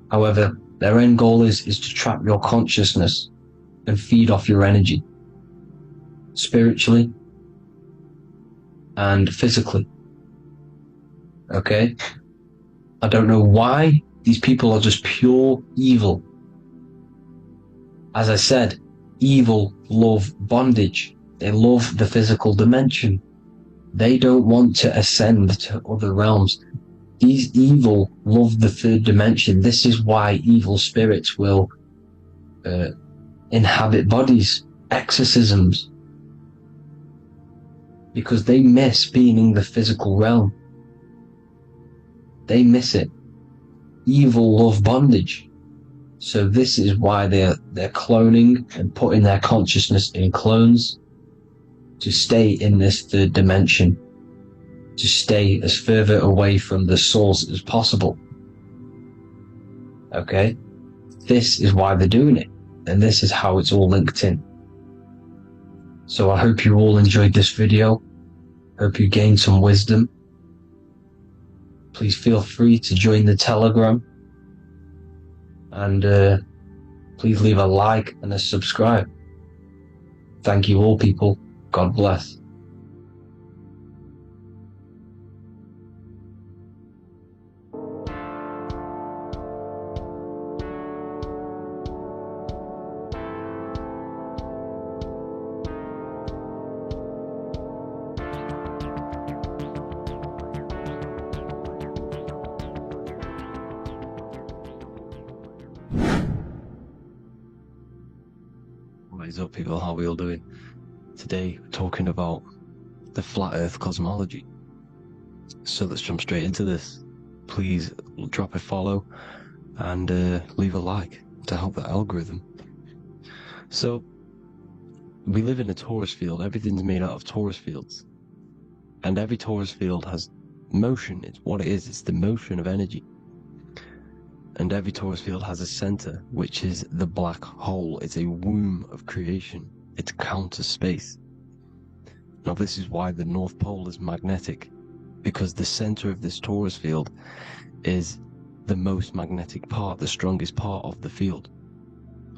However, their end goal is to trap your consciousness and feed off your energy, spiritually and physically. Okay? I don't know why. These people are just pure evil. As I said, evil love bondage. They love the physical dimension. They don't want to ascend to other realms. These evil love the third dimension. This is why evil spirits will inhabit bodies, exorcisms, because they miss being in the physical realm. They miss it. Evil love bondage. So this is why they're cloning and putting their consciousness in clones, to stay in this third dimension, to stay as further away from the source as possible. Okay? This is why they're doing it, and this is how it's all linked in. So I hope you all enjoyed this video. Hope you gained some wisdom. Please feel free to join the Telegram, and please leave a like and a subscribe. Thank you all, people. God bless. What is up, people? How are we all doing? Today we're talking about the flat earth cosmology. So let's jump straight into this. Please drop a follow and leave a like to help the algorithm. So we live in a torus field. Everything's made out of torus fields, and every torus field has motion. It's what it is. It's the motion of energy. And every torus field has a center, which is the black hole. It's a womb of creation. It's counter space. Now, this is why the North Pole is magnetic, because the center of this torus field is the most magnetic part, the strongest part of the field.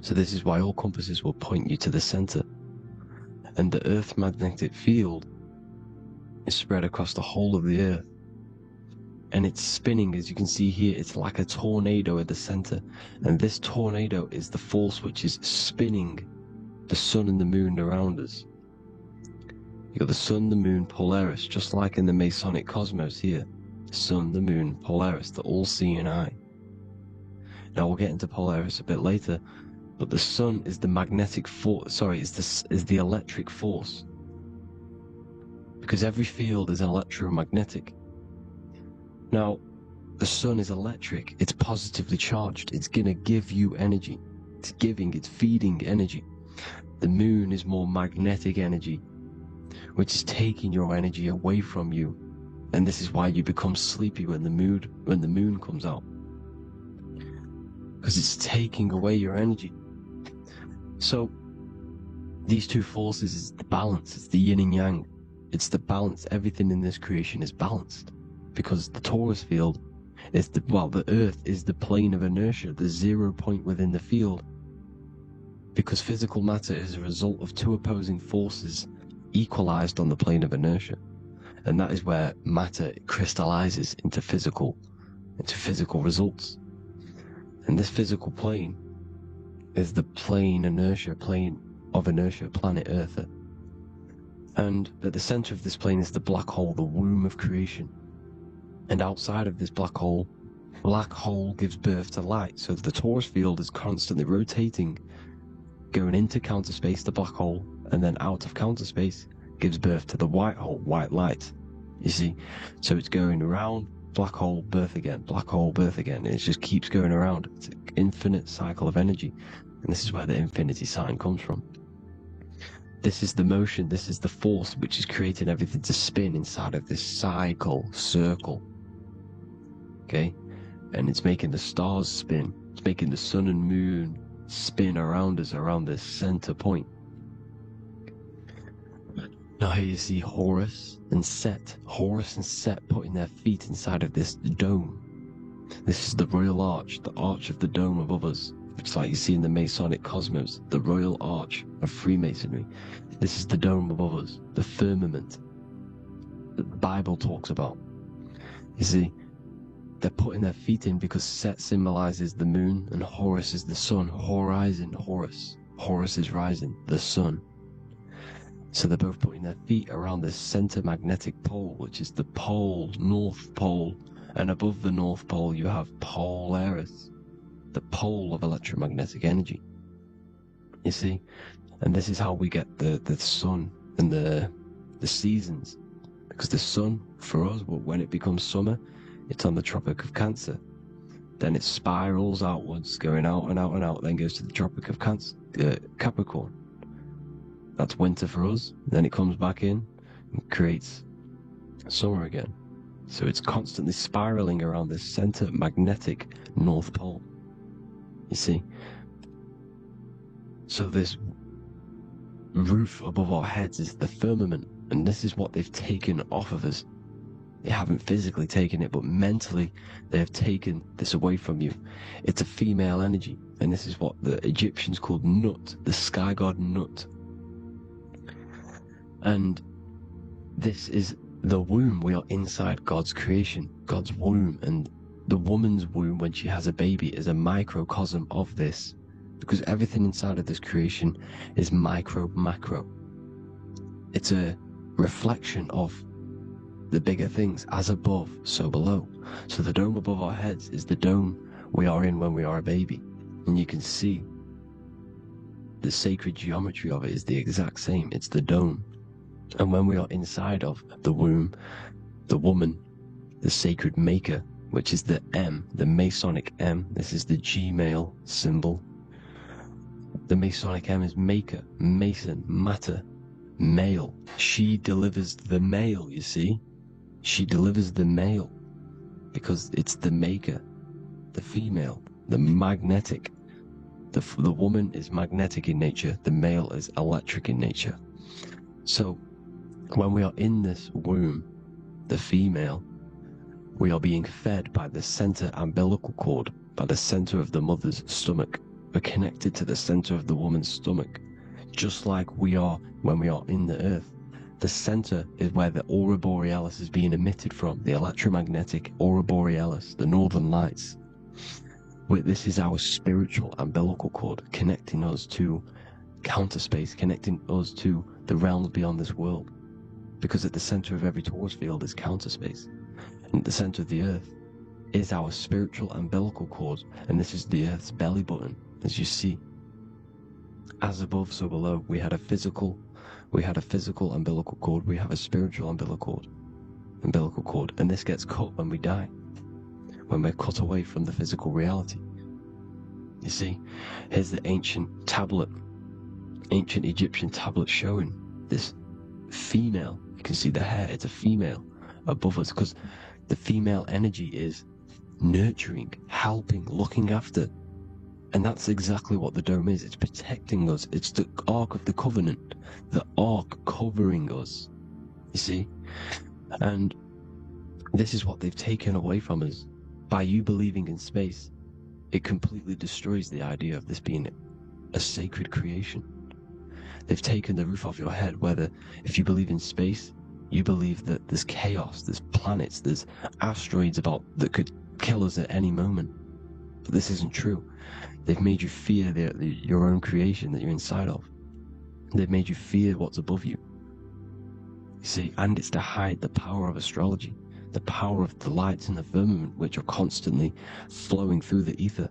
So this is why all compasses will point you to the center. And the Earth's magnetic field is spread across the whole of the Earth. And it's spinning, as you can see here. It's like a tornado at the center, and this tornado is the force which is spinning the sun and the moon around us. You got the sun, the moon, Polaris, just like in the Masonic cosmos here. The sun, the moon, Polaris, the all-seeing eye. Now we'll get into Polaris a bit later, but the sun is the magnetic force. Sorry, is the electric force, because every field is electromagnetic. Now, the sun is electric. It's positively charged. It's gonna give you energy. It's feeding energy. The moon is more magnetic energy, which is taking your energy away from you. And this is why you become sleepy when the moon comes out, because it's taking away your energy. So these two forces is the balance. It's the yin and yang. It's the balance. Everything in this creation is balanced, because the torus field is the earth is the plane of inertia, the 0 point within the field, because physical matter is a result of two opposing forces equalized on the plane of inertia. And that is where matter crystallizes into physical results. And this physical plane is the plane of inertia, planet Earth. And at the center of this plane is the black hole, the womb of creation. And outside of this black hole gives birth to light. So the torus field is constantly rotating, going into counter space, the black hole, and then out of counter space gives birth to the white hole, white light. You see? So it's going around, black hole, birth again, black hole, birth again. And it just keeps going around. It's an infinite cycle of energy. And this is where the infinity sign comes from. This is the motion, this is the force which is creating everything to spin inside of this circle. Okay? And it's making the stars spin. It's making the sun and moon spin around us, around this center point. Now here you see Horus and Set putting their feet inside of this dome. This is the royal arch, the arch of the dome above us. It's like you see in the Masonic cosmos, the royal arch of Freemasonry. This is the dome above us, the firmament that the Bible talks about. You see, they're putting their feet in because Set symbolizes the moon and Horus is the sun. Horizon, Horus. Horus is rising, the sun. So they're both putting their feet around this center magnetic pole, which is the pole, North Pole. And above the North Pole, you have Polaris, the pole of electromagnetic energy. You see? And this is how we get the sun and the seasons. Because the sun, for us, when it becomes summer, it's on the Tropic of Cancer. Then it spirals outwards, going out and out and out, then goes to the Tropic of Capricorn. That's winter for us. Then it comes back in and creates summer again. So it's constantly spiraling around this center magnetic North Pole. You see? So this roof above our heads is the firmament, and this is what they've taken off of us. They haven't physically taken it, but mentally they have taken this away from you. It's a female energy, and this is what the Egyptians called Nut, the sky god Nut. And this is the womb. We are inside God's creation, God's womb, and the woman's womb when she has a baby is a microcosm of this, because everything inside of this creation is macro. It's a reflection of the bigger things, as above, so below. So the dome above our heads is the dome we are in when we are a baby, and you can see the sacred geometry of it is the exact same. It's the dome. And when we are inside of the womb, the woman, the sacred maker, which is the M, the Masonic M, this is the Gmail symbol. The Masonic M is maker, mason, matter, male. She delivers the male, you see? She delivers the male because it's the maker, the female, the magnetic. The woman is magnetic in nature, the male is electric in nature. So when we are in this womb, the female, we are being fed by the center umbilical cord, by the center of the mother's stomach. We're connected to the center of the woman's stomach, just like we are when we are in the earth. The center is where the aurora borealis is being emitted from, the electromagnetic aurora borealis, the northern lights. This is our spiritual umbilical cord, connecting us to counter space, connecting us to the realms beyond this world. Because at the center of every torus field is counter space. And at the center of the earth is our spiritual umbilical cord, and this is the Earth's belly button, as you see. As above, so below. We had a physical umbilical cord. We have a spiritual umbilical cord, and this gets cut when we die, when we're cut away from the physical reality. You see, here's the ancient Egyptian tablet showing this female. You can see the hair, it's a female above us, because the female energy is nurturing, helping, looking after. And that's exactly what the dome is. It's protecting us. It's the Ark of the Covenant, the Ark covering us, you see. And this is what they've taken away from us. By you believing in space, it completely destroys the idea of this being a sacred creation. They've taken the roof off your head, whether if you believe in space, you believe that there's chaos, there's planets, there's asteroids that could kill us at any moment. But this isn't true. They've made you fear your own creation that you're inside of. They've made you fear what's above you. You see, and it's to hide the power of astrology, the power of the lights in the firmament, which are constantly flowing through the ether.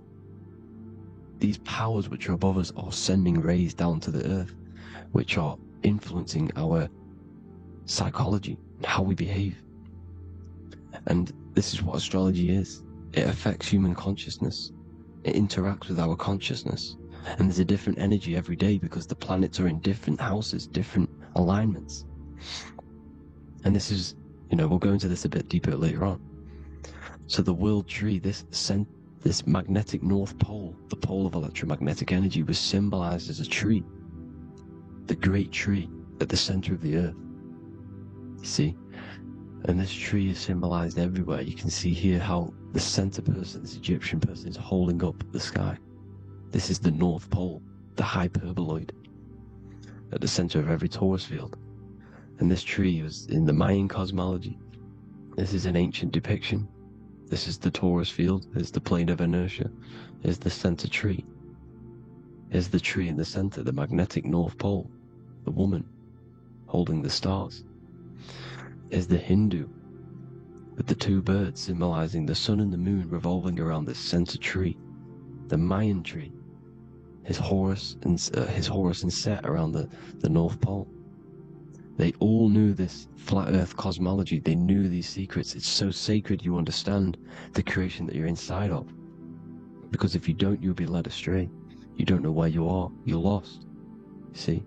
These powers which are above us are sending rays down to the earth, which are influencing our psychology and how we behave. And this is what astrology is. It affects human consciousness. It interacts with our consciousness. And there's a different energy every day because the planets are in different houses, different alignments. And this is, we'll go into this a bit deeper later on. So the world tree, this magnetic north pole, the pole of electromagnetic energy, was symbolized as a tree, the great tree at the center of the earth. You see? And this tree is symbolized everywhere. You can see here how the center person, this Egyptian person, is holding up the sky. This is the North Pole, the hyperboloid, at the center of every torus field. And this tree was in the Mayan cosmology. This is an ancient depiction. This is the torus field. There's the plane of inertia. There's the center tree. Here's the tree in the center, the magnetic North Pole, the woman holding the stars. Is the Hindu, with the two birds symbolizing the sun and the moon revolving around this center tree. The Mayan tree, his Horus and Set around the North Pole. They all knew this flat earth cosmology. They knew these secrets. It's so sacred you understand the creation that you're inside of. Because if you don't, you'll be led astray. You don't know where you are. You're lost. You see?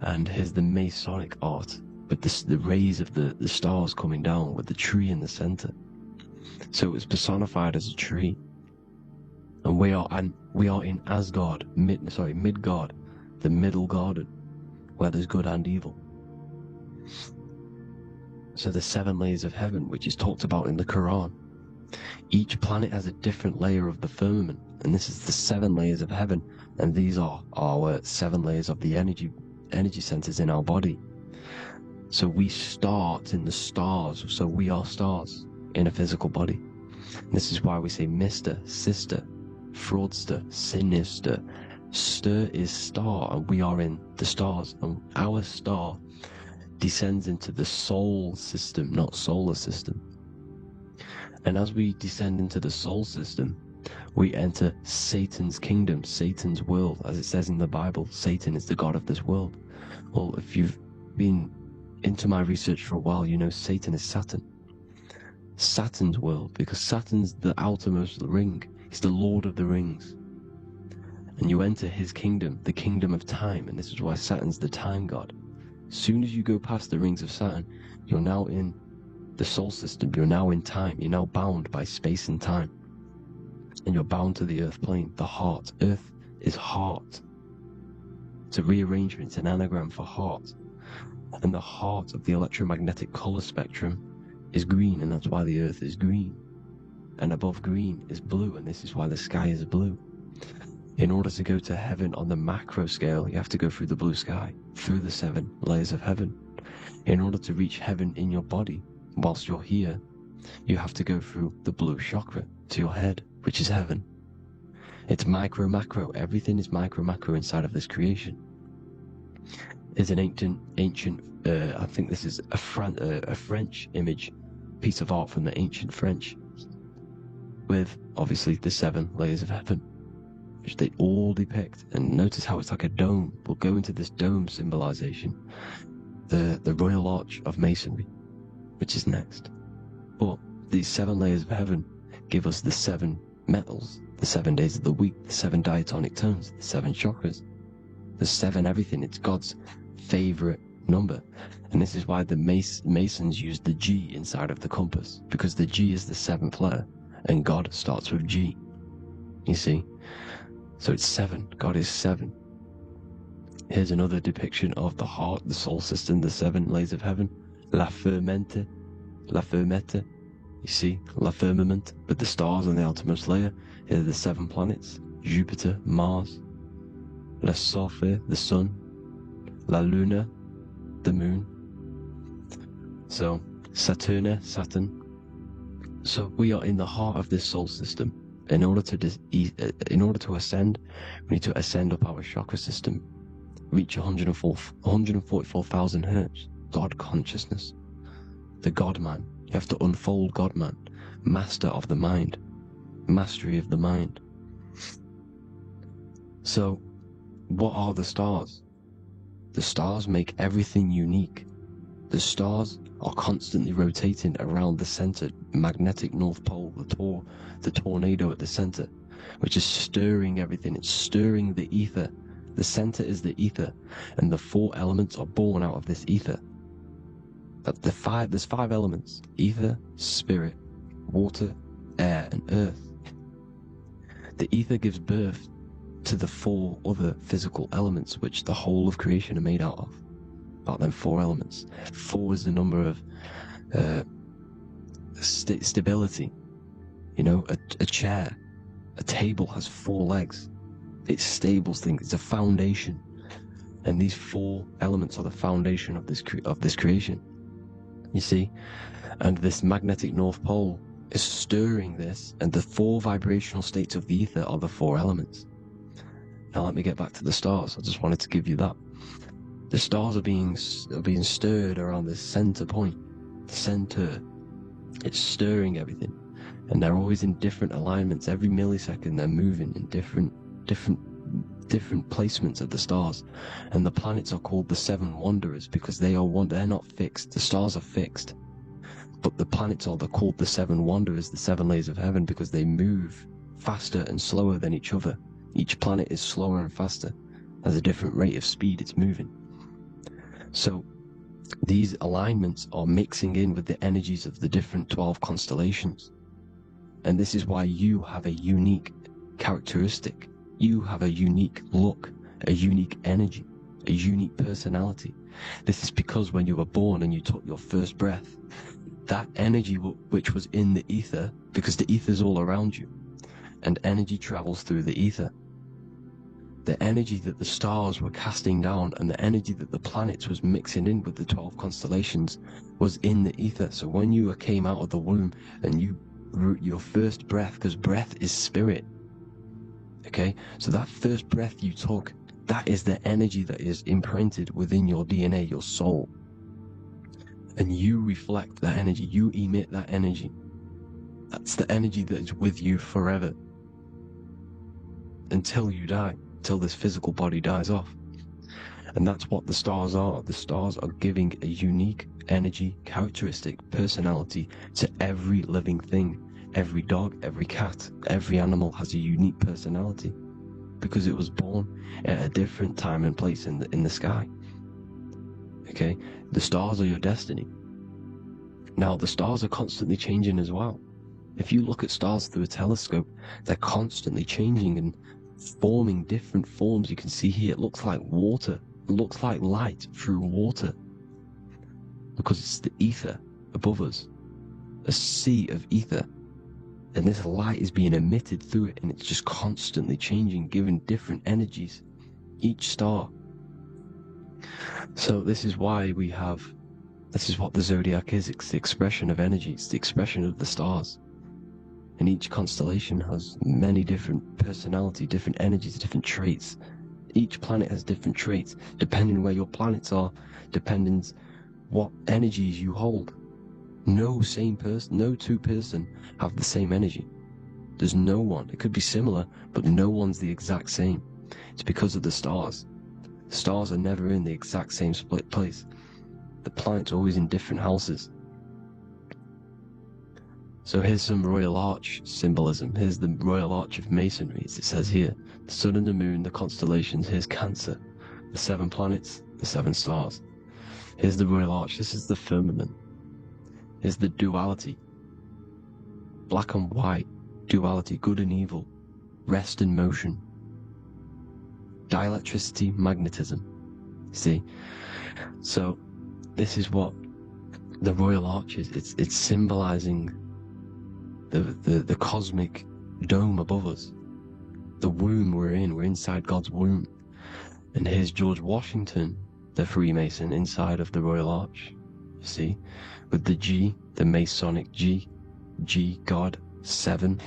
And here's the Masonic art, with the rays of the stars coming down, with the tree in the center. So it was personified as a tree. And we are in Asgard, Midgard, the middle garden, where there's good and evil. So the 7 layers of heaven, which is talked about in the Quran. Each planet has a different layer of the firmament, and this is the 7 layers of heaven, and these are our 7 layers of the energy centers in our body. So we start in the stars, so we are stars in a physical body. And this is why we say mister, sister, fraudster, sinister. Stir is star, and we are in the stars, and our star descends into the soul system, not solar system. And as we descend into the soul system, we enter Satan's kingdom, Satan's world. As it says in the Bible, Satan is the god of this world. Well, if you've been into my research for a while, you know Satan is Saturn. Saturn's world, because Saturn's the outermost ring. He's the Lord of the Rings. And you enter his kingdom, the kingdom of time, and this is why Saturn's the time god. As soon as you go past the rings of Saturn, you're now in the soul system, you're now in time, you're now bound by space and time. And you're bound to the earth plane, the heart. Earth is heart. It's a rearrangement, it's an anagram for heart. And the heart of the electromagnetic color spectrum is green, and that's why the earth is green. And above green is blue, and this is why the sky is blue. In order to go to heaven on the macro scale, you have to go through the blue sky, through the 7 layers of heaven. In order to reach heaven in your body, whilst you're here, you have to go through the blue chakra to your head, which is heaven. It's micro, macro. Everything is micro, macro inside of this creation. It's an ancient, I think this is a French image, piece of art from the ancient French. with obviously the 7 layers of heaven, which they all depict. And notice how it's like a dome. We'll go into this dome symbolization, the royal arch of masonry, which is next. But these 7 layers of heaven give us the 7 metals, the 7 days of the week, the 7 diatonic tones, the 7 chakras, the 7 everything. It's God's favorite number. And this is why the Masons use the G inside of the compass, because the G is the 7th letter and God starts with G. You see? So it's 7. God is 7. Here's another depiction of the heart, the soul system, the 7 layers of heaven. La fermenta, you see, la firmament, with the stars on the outermost layer. Here are the 7 planets: Jupiter, Mars, la Sophie, the sun, la Luna, the moon. So Saturn. So we are in the heart of this soul system. In order to ascend, we need to ascend up our chakra system, reach 144,000 hertz, God consciousness, the God man. You have to unfold God man, master of the mind, mastery of the mind. So what are the stars? The stars make everything unique. The stars are constantly rotating around the center, magnetic North Pole, the tornado at the center, which is stirring everything. It's stirring the ether. The center is the ether, and the 4 elements are born out of this ether. There's 5 elements: ether, spirit, water, air, and earth. The ether gives birth to the 4 other physical elements, which the whole of creation are made out of. About them 4 elements. 4 is the number of stability. You know, a chair, a table has 4 legs. It stables things. It's a foundation, and these 4 elements are the foundation of this creation. You see, and this magnetic North Pole is stirring this, and the 4 vibrational states of the ether are the 4 elements. Now let me get back to the stars. I just wanted to give you that. The stars are being stirred around this center point, the center. It's stirring everything, and they're always in different alignments. Every millisecond, they're moving in different placements of the stars. And the planets are called the 7 wanderers because they're not fixed. The stars are fixed, but the planets are called the 7 wanderers, the 7 layers of heaven, because they move faster and slower than each other. Each planet is slower and faster, has a different rate of speed it's moving. So these alignments are mixing in with the energies of the different 12 constellations. And this is why you have a unique characteristic. You have a unique look, a unique energy, a unique personality. This is because when you were born and you took your first breath, that energy which was in the ether, because the ether is all around you, and energy travels through the ether. The energy that the stars were casting down and the energy that the planets was mixing in with the 12 constellations was in the ether. So when you came out of the womb and your first breath, because breath is spirit, okay? So that first breath you took, that is the energy that is imprinted within your DNA, your soul. And you reflect that energy, you emit that energy. That's the energy that is with you forever, until you die, till this physical body dies off. And that's what the stars are. The stars are giving a unique energy, characteristic, personality to every living thing. Every dog, every cat, every animal has a unique personality because it was born at a different time and place in the sky. Okay, the stars are your destiny. Now the stars are constantly changing as well. If you look at stars through a telescope, they're constantly changing and forming different forms. You can see here, it looks like water. It looks like light through water because it's the ether above us, a sea of ether. And this light is being emitted through it, and it's just constantly changing, giving different energies, each star. So this is why this is what the zodiac is. It's the expression of energy. It's the expression of the stars. And each constellation has many different personality, different energies, different traits. Each planet has different traits, depending where your planets are, depending what energies you hold. No two person have the same energy. There's no one. It could be similar, but no one's the exact same. It's because of the stars. The stars are never in the exact same split place. The planets are always in different houses. So here's some Royal Arch symbolism. Here's the Royal Arch of Masonry, as it says here. The sun and the moon, the constellations. Here's Cancer, the 7 planets, the 7 stars. Here's the Royal Arch. This is the firmament. Here's the duality. Black and white, duality, good and evil, rest and motion, dielectricity, magnetism. See? So this is what the Royal Arch is. It's symbolizing the cosmic dome above us. The womb we're in. We're inside God's womb. And here's George Washington, the Freemason, inside of the Royal Arch. You see? With the G, the Masonic G, God, 7.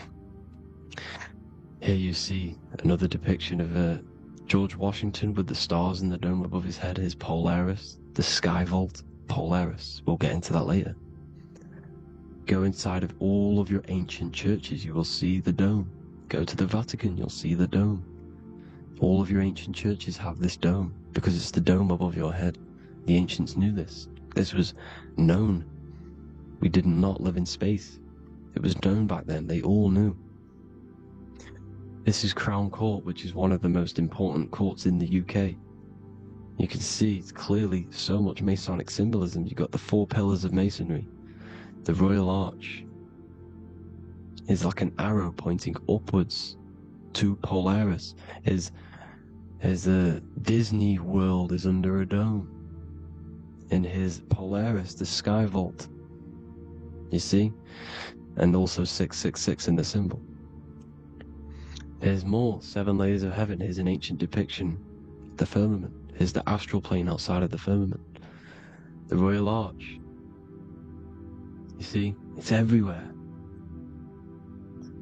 Here you see another depiction of George Washington with the stars in the dome above his head, his Polaris, the sky vault, Polaris. We'll get into that later. Go inside of all of your ancient churches, you will see the dome. Go to the Vatican, you'll see the dome. All of your ancient churches have this dome because it's the dome above your head. The ancients knew this. This was known. We did not live in space. It was known back then. They all knew. This is Crown Court, which is one of the most important courts in the UK. You can see it's clearly so much Masonic symbolism. You've got the 4 pillars of Masonry. The Royal Arch is like an arrow pointing upwards to Polaris. As the Disney World is under a dome. And his Polaris, the sky vault. You see? And also 666 in the symbol. Here's more 7 layers of heaven. Here's an ancient depiction. The firmament. Here's the astral plane outside of the firmament. The Royal Arch. You see? It's everywhere.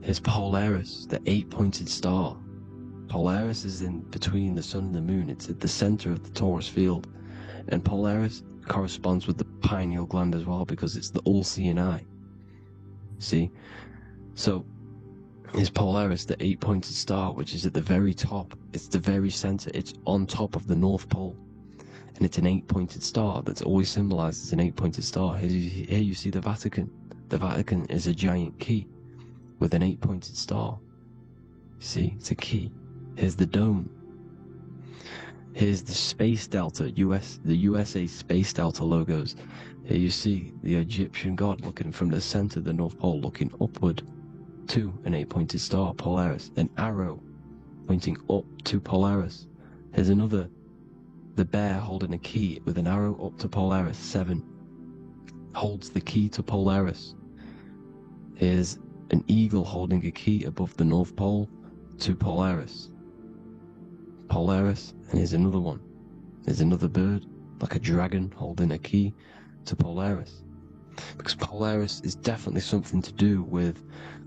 Here's Polaris, the 8-pointed star. Polaris is in between the sun and the moon. It's at the center of the Taurus field. And Polaris corresponds with the pineal gland as well because it's the all-seeing eye. See? So, is Polaris, the 8-pointed star, which is at the very top. It's the very center. It's on top of the North Pole. And it's an 8-pointed star that's always symbolized as an 8-pointed star. Here you see the Vatican. The Vatican is a giant key with an 8-pointed star. See, it's a key. Here's the dome. Here's the Space Delta, the USA Space Delta logos. Here you see the Egyptian god looking from the center of the North Pole, looking upward to an 8-pointed star, Polaris. An arrow pointing up to Polaris. Here's another, the bear holding a key with an arrow up to Polaris, 7. Holds the key to Polaris. Here's an eagle holding a key above the North Pole to Polaris. Polaris, and here's another one. There's another bird, like a dragon, holding a key to Polaris. Because Polaris is definitely something to do with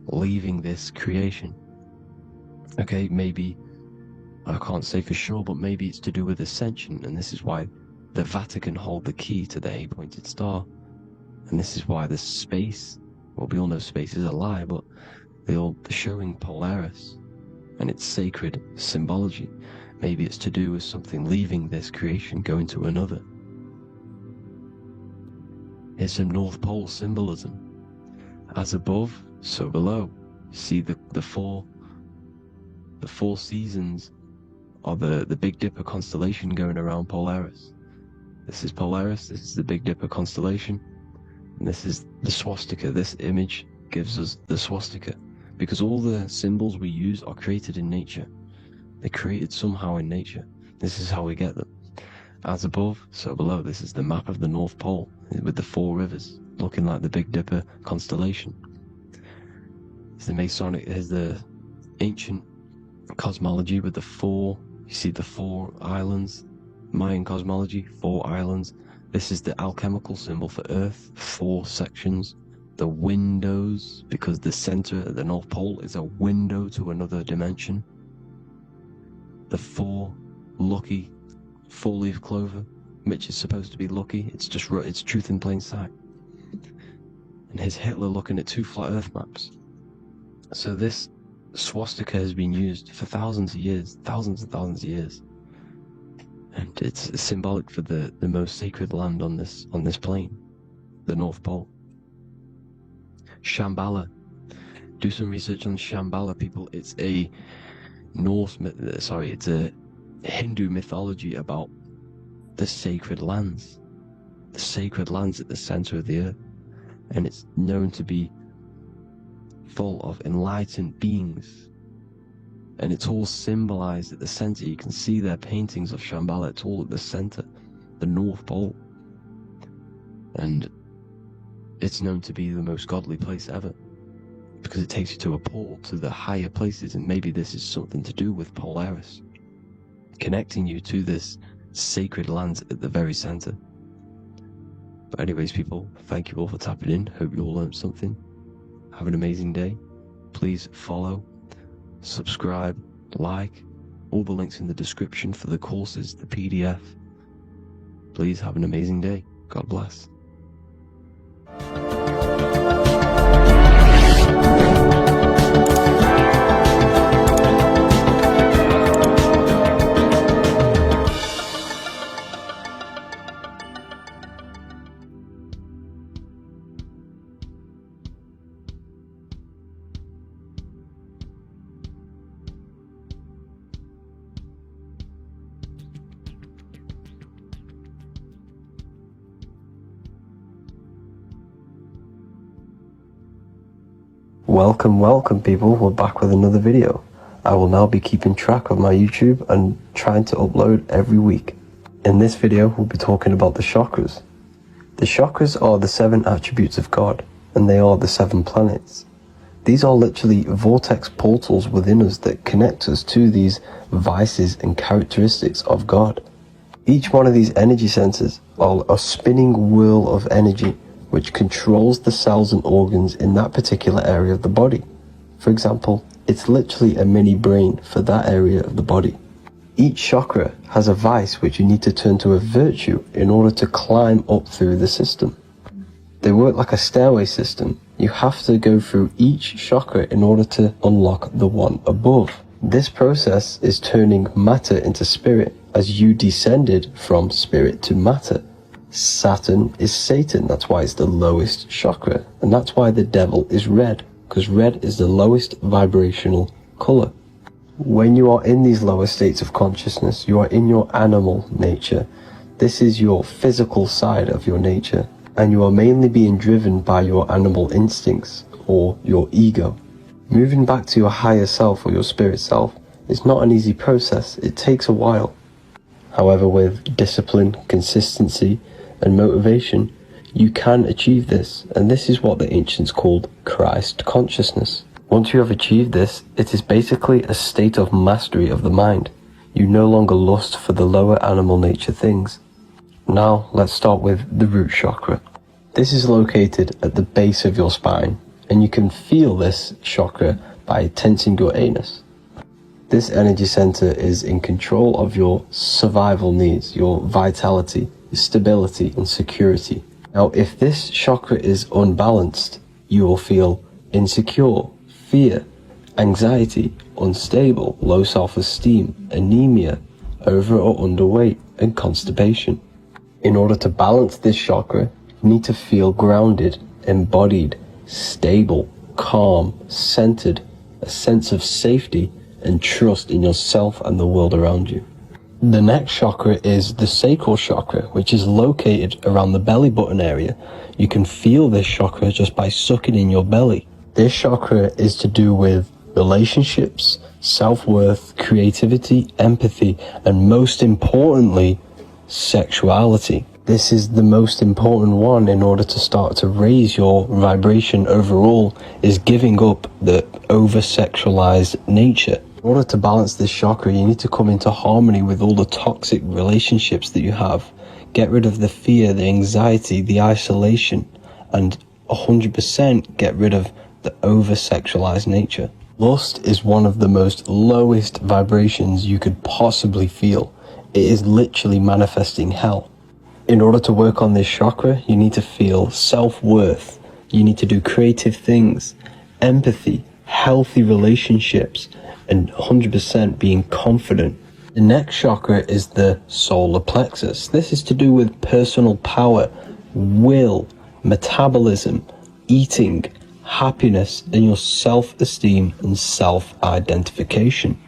leaving this creation. Okay, maybe, I can't say for sure, but maybe it's to do with ascension, and this is why the Vatican hold the key to the 8-pointed star. And this is why the space, well, we all know space is a lie, but they're showing Polaris and its sacred symbology. Maybe it's to do with something leaving this creation, going to another. Here's some North Pole symbolism. As above, so below. See the four seasons of the Big Dipper constellation going around Polaris. This is Polaris, this is the Big Dipper constellation, and this is the swastika. This image gives us the swastika, because all the symbols we use are created in nature. They're created somehow in nature. This is how we get them. As above, so below. This is the map of the North Pole with the 4 rivers, looking like the Big Dipper constellation. It's the Masonic, here's the ancient cosmology with the 4, you see the 4 islands, Mayan cosmology, 4 islands. This is the alchemical symbol for Earth, 4 sections. The windows, because the center of the North Pole is a window to another dimension. The 4 lucky 4-leaf clover, which is supposed to be lucky. It's just, it's truth in plain sight. And here's Hitler looking at 2 flat Earth maps. So this swastika has been used for thousands of years, thousands and thousands of years. And it's symbolic for the most sacred land on this plane, the North Pole. Shambhala. Do some research on Shambhala, people. It's a it's a Hindu mythology about the sacred lands at the center of the earth, and it's known to be full of enlightened beings, and it's all symbolized at the center. You can see their paintings of Shambhala. It's all at the center, the North Pole, and it's known to be the most godly place ever, because it takes you to a portal to the higher places. And maybe this is something to do with Polaris, connecting you to this sacred land at the very center. But anyways, people, thank you all for tapping in. Hope you all learned something. Have an amazing day. Please follow, subscribe, like, all the links in the description for the courses, the PDF. Please have an amazing day. God bless. Welcome people, we're back with another video. I will now be keeping track of my YouTube and trying to upload every week. In this video, we'll be talking about the chakras. The chakras are the 7 attributes of God, and they are the 7 planets. These are literally vortex portals within us that connect us to these vices and characteristics of God. Each one of these energy centers are a spinning wheel of energy which controls the cells and organs in that particular area of the body. For example, it's literally a mini brain for that area of the body. Each chakra has a vice which you need to turn to a virtue in order to climb up through the system. They work like a stairway system. You have to go through each chakra in order to unlock the one above. This process is turning matter into spirit, as you descended from spirit to matter. Saturn is Satan, that's why it's the lowest chakra, and that's why the devil is red, because red is the lowest vibrational color. When you are in these lower states of consciousness, you are in your animal nature. This is your physical side of your nature, and you are mainly being driven by your animal instincts or your ego. Moving back to your higher self or your spirit self is not an easy process. It takes a while. However, with discipline, consistency, and motivation, you can achieve this, and this is what the ancients called Christ consciousness. Once you have achieved this, it is basically a state of mastery of the mind. You no longer lust for the lower animal nature things. Now let's start with the root chakra. This is located at the base of your spine, and you can feel this chakra by tensing your anus. This energy center is in control of your survival needs, your vitality, stability and security. Now, if this chakra is unbalanced, you will feel insecure, fear, anxiety, unstable, low self-esteem, anemia, over or underweight, and constipation. In order to balance this chakra, you need to feel grounded, embodied, stable, calm, centered, a sense of safety and trust in yourself and the world around you. The next chakra is the sacral chakra, which is located around the belly button area. You can feel this chakra just by sucking in your belly. This chakra is to do with relationships, self-worth, creativity, empathy, and most importantly, sexuality. This is the most important one in order to start to raise your vibration overall, is giving up the over-sexualized nature. In order to balance this chakra, you need to come into harmony with all the toxic relationships that you have. Get rid of the fear, the anxiety, the isolation, and 100% get rid of the over-sexualized nature. Lust is one of the most lowest vibrations you could possibly feel. It is literally manifesting hell. In order to work on this chakra, you need to feel self-worth. You need to do creative things, empathy, healthy relationships, and 100% being confident. The next chakra is the solar plexus. This is to do with personal power, will, metabolism, eating, happiness, and your self-esteem and self-identification.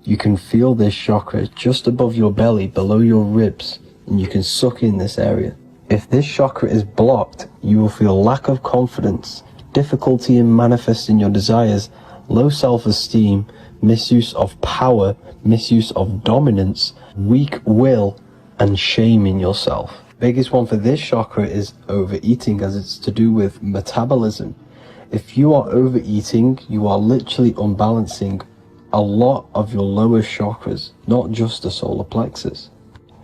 You can feel this chakra just above your belly, below your ribs, and you can suck in this area. If this chakra is blocked, you will feel lack of confidence, difficulty in manifesting your desires, low self-esteem, misuse of power, misuse of dominance, weak will, and shame in yourself. Biggest one for this chakra is overeating, as it's to do with metabolism. If you are overeating, you are literally unbalancing a lot of your lower chakras, not just the solar plexus.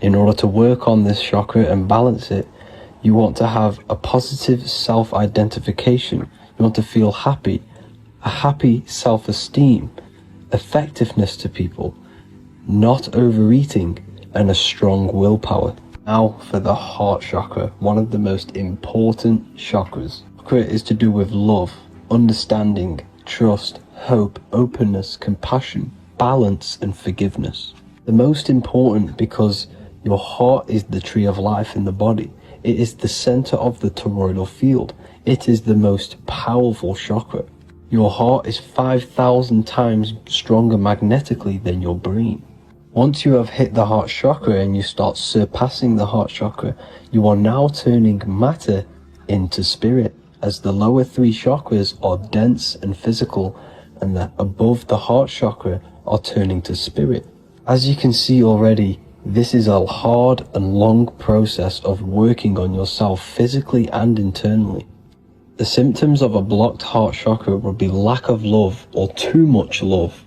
In order to work on this chakra and balance it, you want to have a positive self-identification. You want to feel happy, a happy self-esteem, effectiveness to people, not overeating, and a strong willpower. Now for the heart chakra, one of the most important chakras. Chakra is to do with love, understanding, trust, hope, openness, compassion, balance, and forgiveness. The most important because your heart is the tree of life in the body. It is the center of the toroidal field. It is the most powerful chakra. Your heart is 5,000 times stronger magnetically than your brain. Once you have hit the heart chakra and you start surpassing the heart chakra, you are now turning matter into spirit, as the lower three chakras are dense and physical, and the above the heart chakra are turning to spirit. As you can see already, this is a hard and long process of working on yourself physically and internally. The symptoms of a blocked heart chakra would be lack of love or too much love,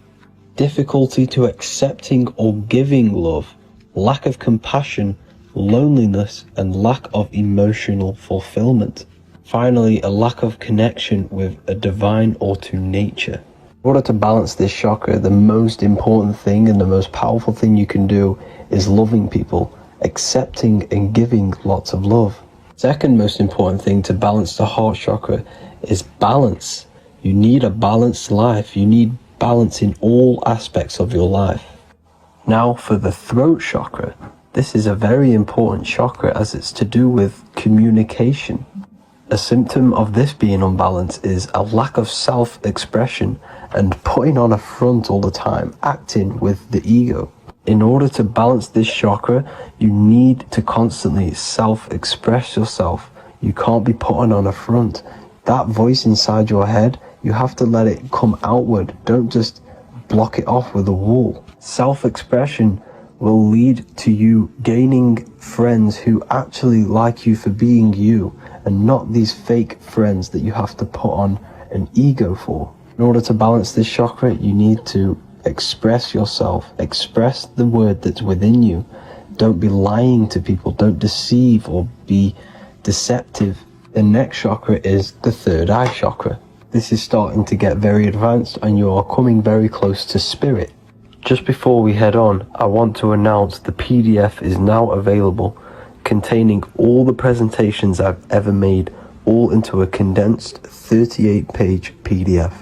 difficulty to accepting or giving love, lack of compassion, loneliness, and lack of emotional fulfillment. Finally, a lack of connection with a divine or to nature. In order to balance this chakra, the most important thing and the most powerful thing you can do is loving people, accepting and giving lots of love. Second most important thing to balance the heart chakra is balance. You need a balanced life. You need balance in all aspects of your life. Now for the throat chakra. This is a very important chakra as it's to do with communication. A symptom of this being unbalanced is a lack of self-expression and putting on a front all the time, acting with the ego. In order to balance this chakra, you need to constantly self-express yourself. You can't be putting on a front. That voice inside your head, you have to let it come outward. Don't just block it off with a wall. Self-expression will lead to you gaining friends who actually like you for being you, and not these fake friends that you have to put on an ego for. In order to balance this chakra, you need to express yourself, express the word that's within you. Don't be lying to people, don't deceive or be deceptive. The next chakra is the third eye chakra. This is starting to get very advanced and you are coming very close to spirit. Just before we head on, I want to announce the PDF is now available, containing all the presentations I've ever made, all into a condensed 38-page PDF.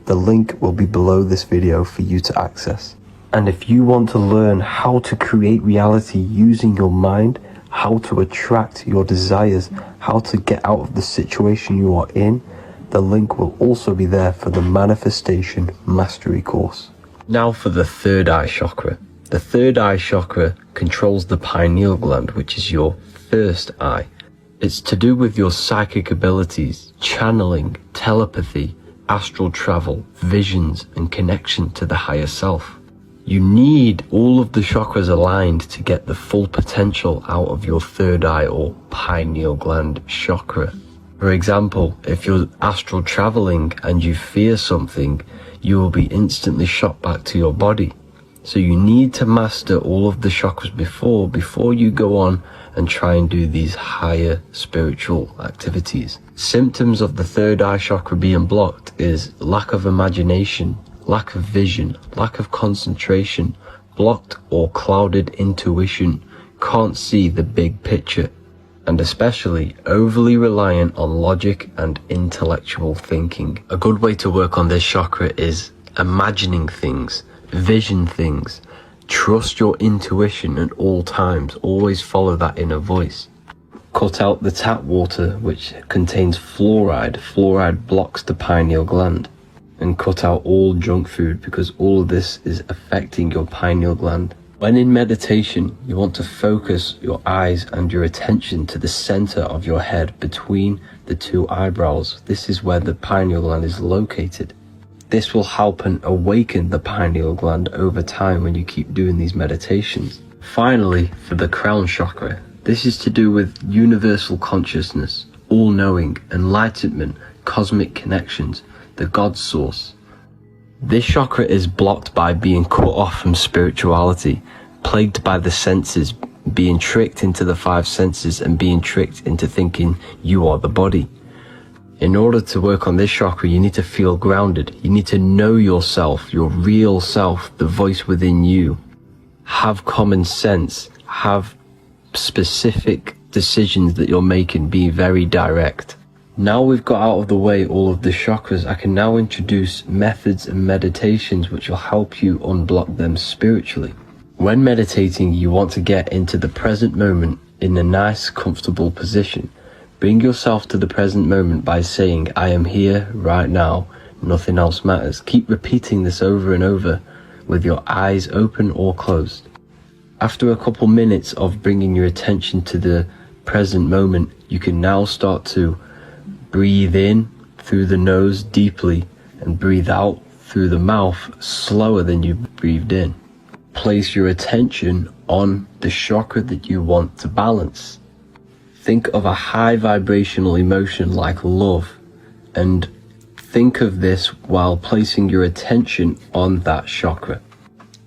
The link will be below this video for you to access. And if you want to learn how to create reality using your mind, how to attract your desires, how to get out of the situation you are in, the link will also be there for the Manifestation Mastery course. Now for the third eye chakra. The third eye chakra controls the pineal gland, which is your first eye. It's to do with your psychic abilities, channeling, telepathy, astral travel, visions, and connection to the higher self. You need all of the chakras aligned to get the full potential out of your third eye or pineal gland chakra. For example, if you're astral traveling and you fear something, you will be instantly shot back to your body. So you need to master all of the chakras before you go on and try and do these higher spiritual activities. Symptoms of the third eye chakra being blocked is lack of imagination, lack of vision, lack of concentration, blocked or clouded intuition, can't see the big picture. and especially overly reliant on logic and intellectual thinking. A good way to work on this chakra is imagining things, vision things. Trust your intuition at all times. Always follow that inner voice. Cut out the tap water which contains fluoride. Fluoride blocks the pineal gland. And cut out all junk food because all of this is affecting your pineal gland. When in meditation, you want to focus your eyes and your attention to the center of your head between the two eyebrows. This is where the pineal gland is located. This will help and awaken the pineal gland over time when you keep doing these meditations. Finally, for the crown chakra, this is to do with universal consciousness, all-knowing, enlightenment, cosmic connections, the God source. This chakra is blocked by being cut off from spirituality, plagued by the senses, being tricked into the five senses and being tricked into thinking you are the body. In order to work on this chakra, you need to feel grounded. You need to know yourself, your real self, the voice within you. Have common sense, have specific decisions that you're making, be very direct. Now we've got out of the way all of the chakras, I can now introduce methods and meditations which will help you unblock them spiritually. When meditating, you want to get into the present moment in a nice, comfortable position. Bring yourself to the present moment by saying, I am here right now, nothing else matters. Keep repeating this over and over with your eyes open or closed. After a couple minutes of bringing your attention to the present moment, you can now start to breathe in through the nose deeply and breathe out through the mouth slower than you breathed in. Place your attention on the chakra that you want to balance. Think of a high vibrational emotion like love and think of this while placing your attention on that chakra.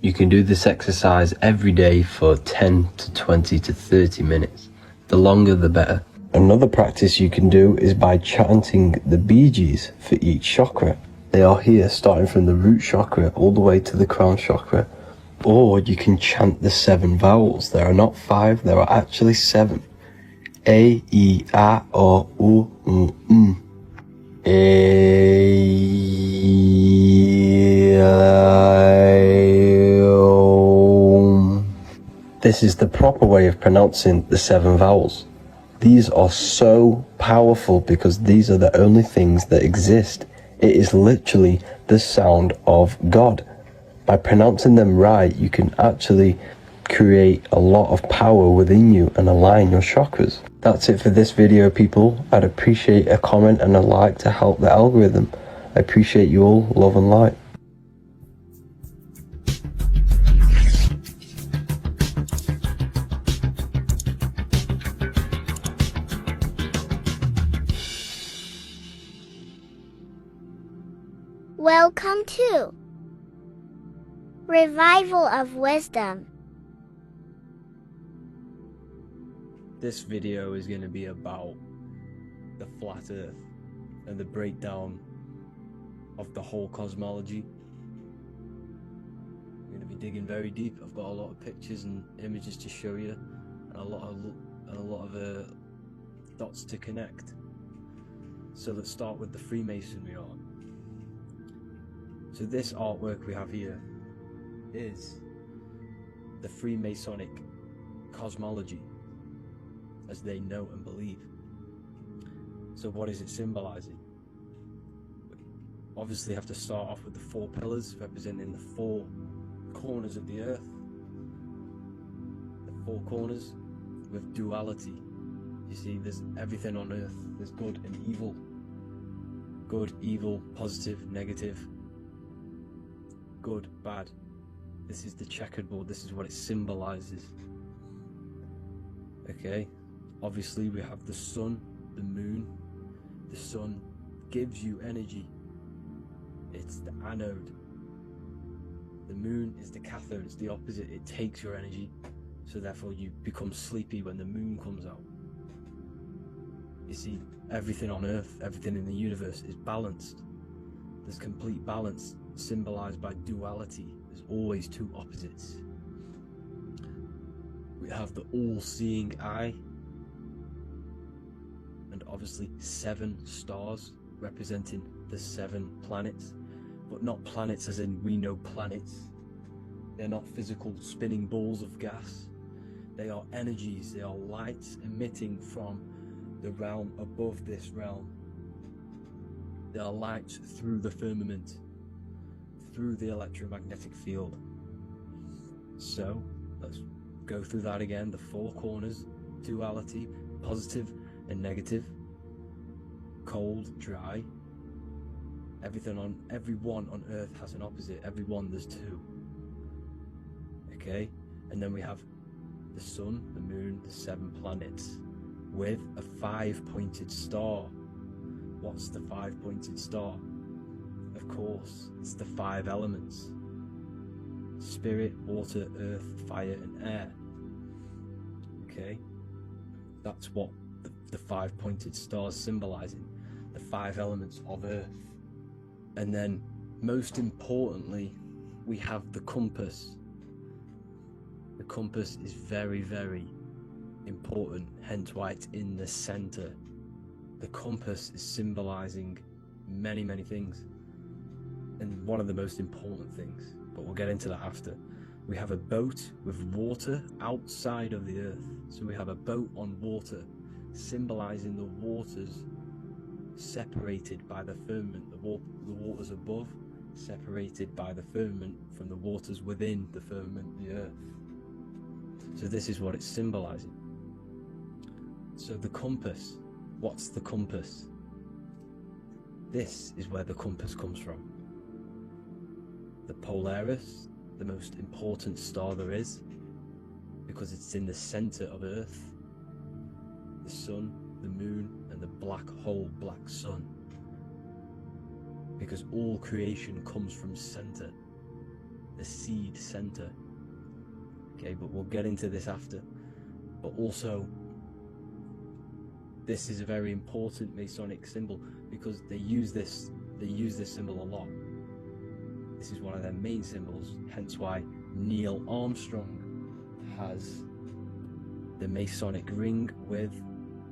You can do this exercise every day for 10 to 20 to 30 minutes. The longer the better. Another practice you can do is by chanting the Bee Gees for each chakra. They are here starting from the root chakra all the way to the crown chakra. Or you can chant the 7 vowels. There are not 5, there are actually 7. A, E, A, O, U, M. A, I, O. This is the proper way of pronouncing the 7 vowels. These are so powerful because these are the only things that exist. It is literally the sound of God. By pronouncing them right, you can actually create a lot of power within you and align your chakras. That's it for this video, people. I'd appreciate a comment and a like to help the algorithm. I appreciate you all. Love and light. Welcome to Revival of Wisdom. This video is going to be about the flat earth and the breakdown of the whole cosmology. I'm going to be digging very deep. I've got a lot of pictures and images to show you and a lot of dots to connect. So let's start with the Freemasonry art. So this artwork we have here is the Freemasonic cosmology as they know and believe. So what is it symbolizing? Obviously have to start off with the 4 pillars representing the 4 corners of the earth. The 4 corners with duality. You see, there's everything on earth. There's good and evil. Good, evil, positive, negative. Good, bad. This is the checkered board. This is what it symbolizes. Okay, obviously we have the sun, the moon. The sun gives you energy. It's the anode. The moon is the cathode. It's the opposite. It takes your energy, so therefore you become sleepy when the moon comes out. You see, everything on earth, everything in the universe is balanced. There's complete balance, symbolized by duality. There's always 2 opposites. We have the all-seeing eye, obviously 7 stars representing the 7 planets, but not planets as in we know planets. They're not physical spinning balls of gas. They are energies, they are lights emitting from the realm above this realm. They are lights through the firmament, through the electromagnetic field. So, let's go through that again. The 4 corners, duality, positive and negative, cold, dry. Everyone on Earth has an opposite. Everyone, there's 2. Okay? And then we have the sun, the moon, the 7 planets, with a 5-pointed star. What's the 5-pointed star? Of course, it's the 5 elements: spirit, water, earth, fire, and air. Okay? That's what the 5-pointed star is symbolizing, the 5 elements of Earth. And then, most importantly, we have the compass. The compass is very, very important, hence why it's in the center. The compass is symbolizing many, many things, and one of the most important things, but we'll get into that after. We have a boat with water outside of the Earth. So we have a boat on water, symbolizing the waters separated by the firmament, the waters above, separated by the firmament from the waters within the firmament, the Earth. So this is what it's symbolizing. So the compass, what's the compass? This is where the compass comes from. The Polaris, the most important star there is, because it's in the center of Earth, the sun, the moon, and the black hole, black sun. Because all creation comes from center, the seed center. Okay, but we'll get into this after. But also, this is a very important Masonic symbol because they use this symbol a lot. This is one of their main symbols, hence why Neil Armstrong has the Masonic ring with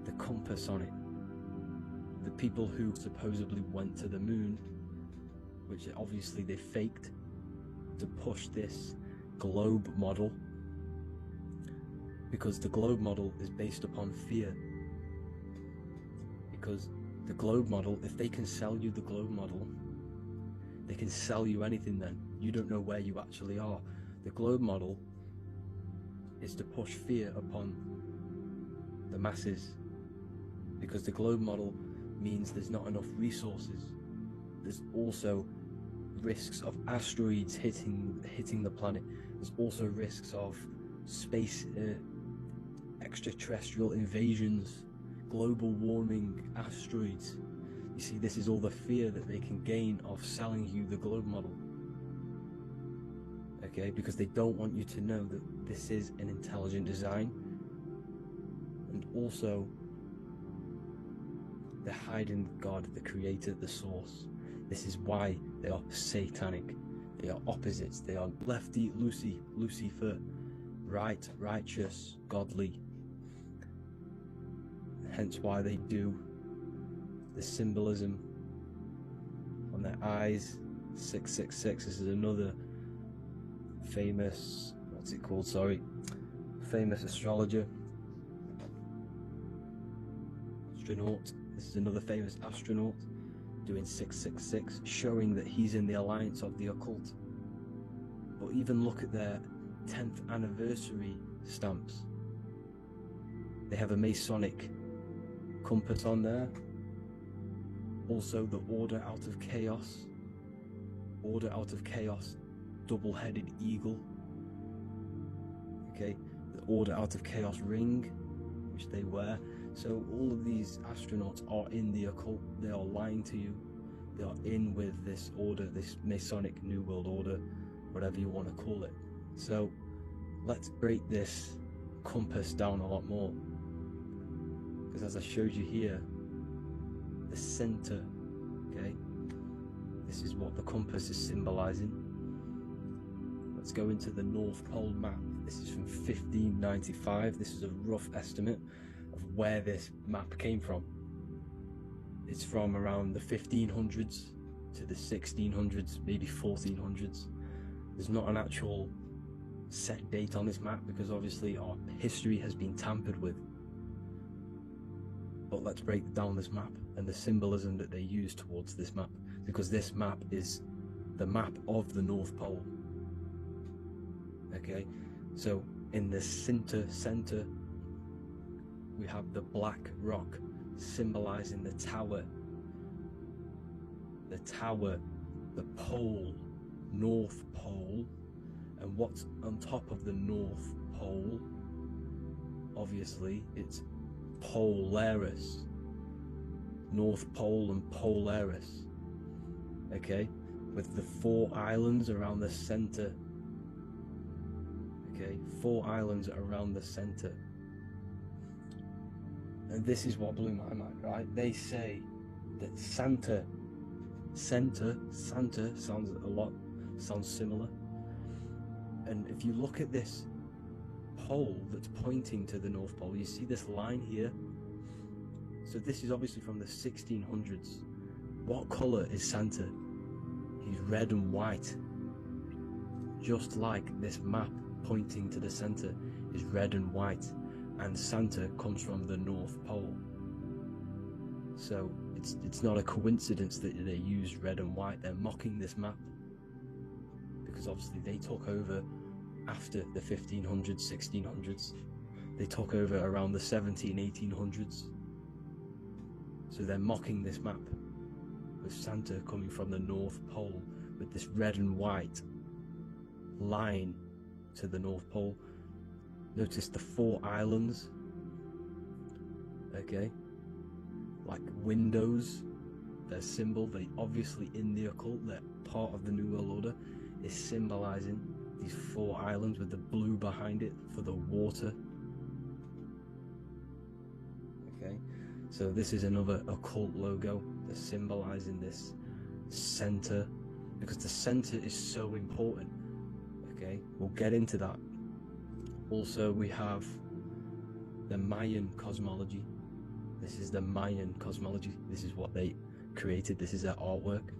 the compass on it. The people who supposedly went to the moon, which obviously they faked to push this globe model, because the globe model is based upon fear. Because the globe model, if they can sell you the globe model, they can sell you anything then. You don't know where you actually are. The globe model is to push fear upon the masses, because the globe model means there's not enough resources. There's also risks of asteroids hitting the planet. There's also risks of space extraterrestrial invasions, global warming, asteroids. You see, this is all the fear that they can gain of selling you the globe model. Okay, because they don't want you to know that this is an intelligent design. And also, they're hiding God, the creator, the source. This is why they are satanic. They are opposites. They are lefty, Lucifer, right, righteous, godly. Hence why they do the symbolism on their eyes. 666. This is another famous, famous astrologer, astronaut. This is another famous astronaut doing 666, showing that he's in the alliance of the occult. But even look at their 10th anniversary stamps. They have a Masonic compass on there. Also the Order Out of Chaos. Order Out of Chaos, double-headed eagle. Okay, the Order Out of Chaos ring, which they wear. So all of these astronauts are in the occult. They are lying to you. They are in with this order, this Masonic New World Order, whatever you want to call it. So let's break this compass down a lot more. Because as I showed you here, the center, okay, this is what the compass is symbolizing. Let's go into the North Pole map. This is from 1595. This is a rough estimate of where this map came from. It's from around the 1500s to the 1600s, maybe 1400s. There's not an actual set date on this map because obviously our history has been tampered with. But let's break down this map and the symbolism that they use towards this map, because this map is the map of the North Pole. Okay, so in the center we have the black rock symbolizing the tower, the pole, North Pole. And what's on top of the North Pole? Obviously it's Polaris, North Pole and Polaris. Okay, with the 4 islands around the center. Okay, 4 islands around the center. And this is what blew my mind, right? They say that Santa sounds similar. And if you look at this pole that's pointing to the North Pole, you see this line here. So this is obviously from the 1600s. What color is Santa? He's red and white. Just like this map pointing to the center is red and white, and Santa comes from the North Pole. So it's not a coincidence that they use red and white. They're mocking this map because obviously they took over after the 1500s, 1600s. They took over around the 1800s. So they're mocking this map with Santa coming from the North Pole with this red and white line to the North Pole. Notice the 4 islands, okay, like windows, their symbol. They obviously in the occult, they're part of the New World Order, is symbolizing these 4 islands with the blue behind it for the water. Okay, so this is another occult logo. They're symbolizing this center because the center is so important. Okay, we'll get into that. Also, we have the Mayan cosmology. This is the Mayan cosmology. This is what they created. This is their artwork,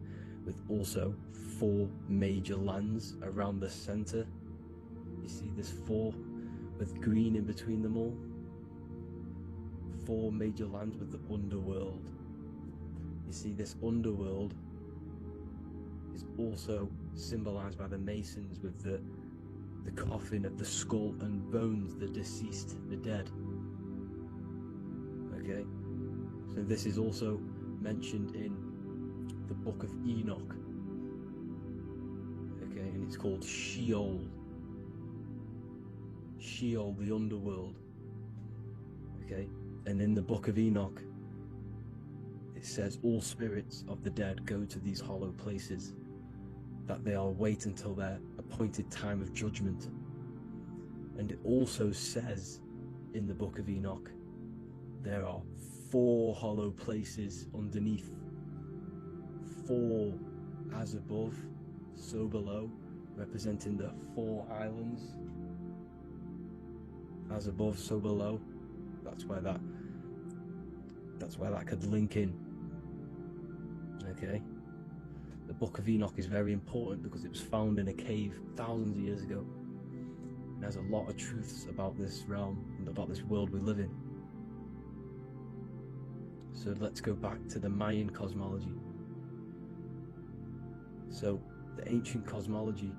with also 4 major lands around the center. You see this 4 with green in between them all. 4 major lands with the underworld. You see this underworld is also symbolized by the Masons with the coffin of the skull and bones, the deceased, the dead. Okay, so this is also mentioned in the Book of Enoch. Okay, and it's called Sheol. Sheol, the underworld. Okay, and in the Book of Enoch, it says all spirits of the dead go to these hollow places, that they will wait until their appointed time of judgment. And it also says in the Book of Enoch, there are 4 hollow places underneath. 4 as above, so below, representing the 4 islands. As above, so below. That's where that could link in. Okay. The Book of Enoch is very important because it was found in a cave thousands of years ago. And there's a lot of truths about this realm and about this world we live in. So let's go back to the Mayan cosmology. So the ancient cosmology,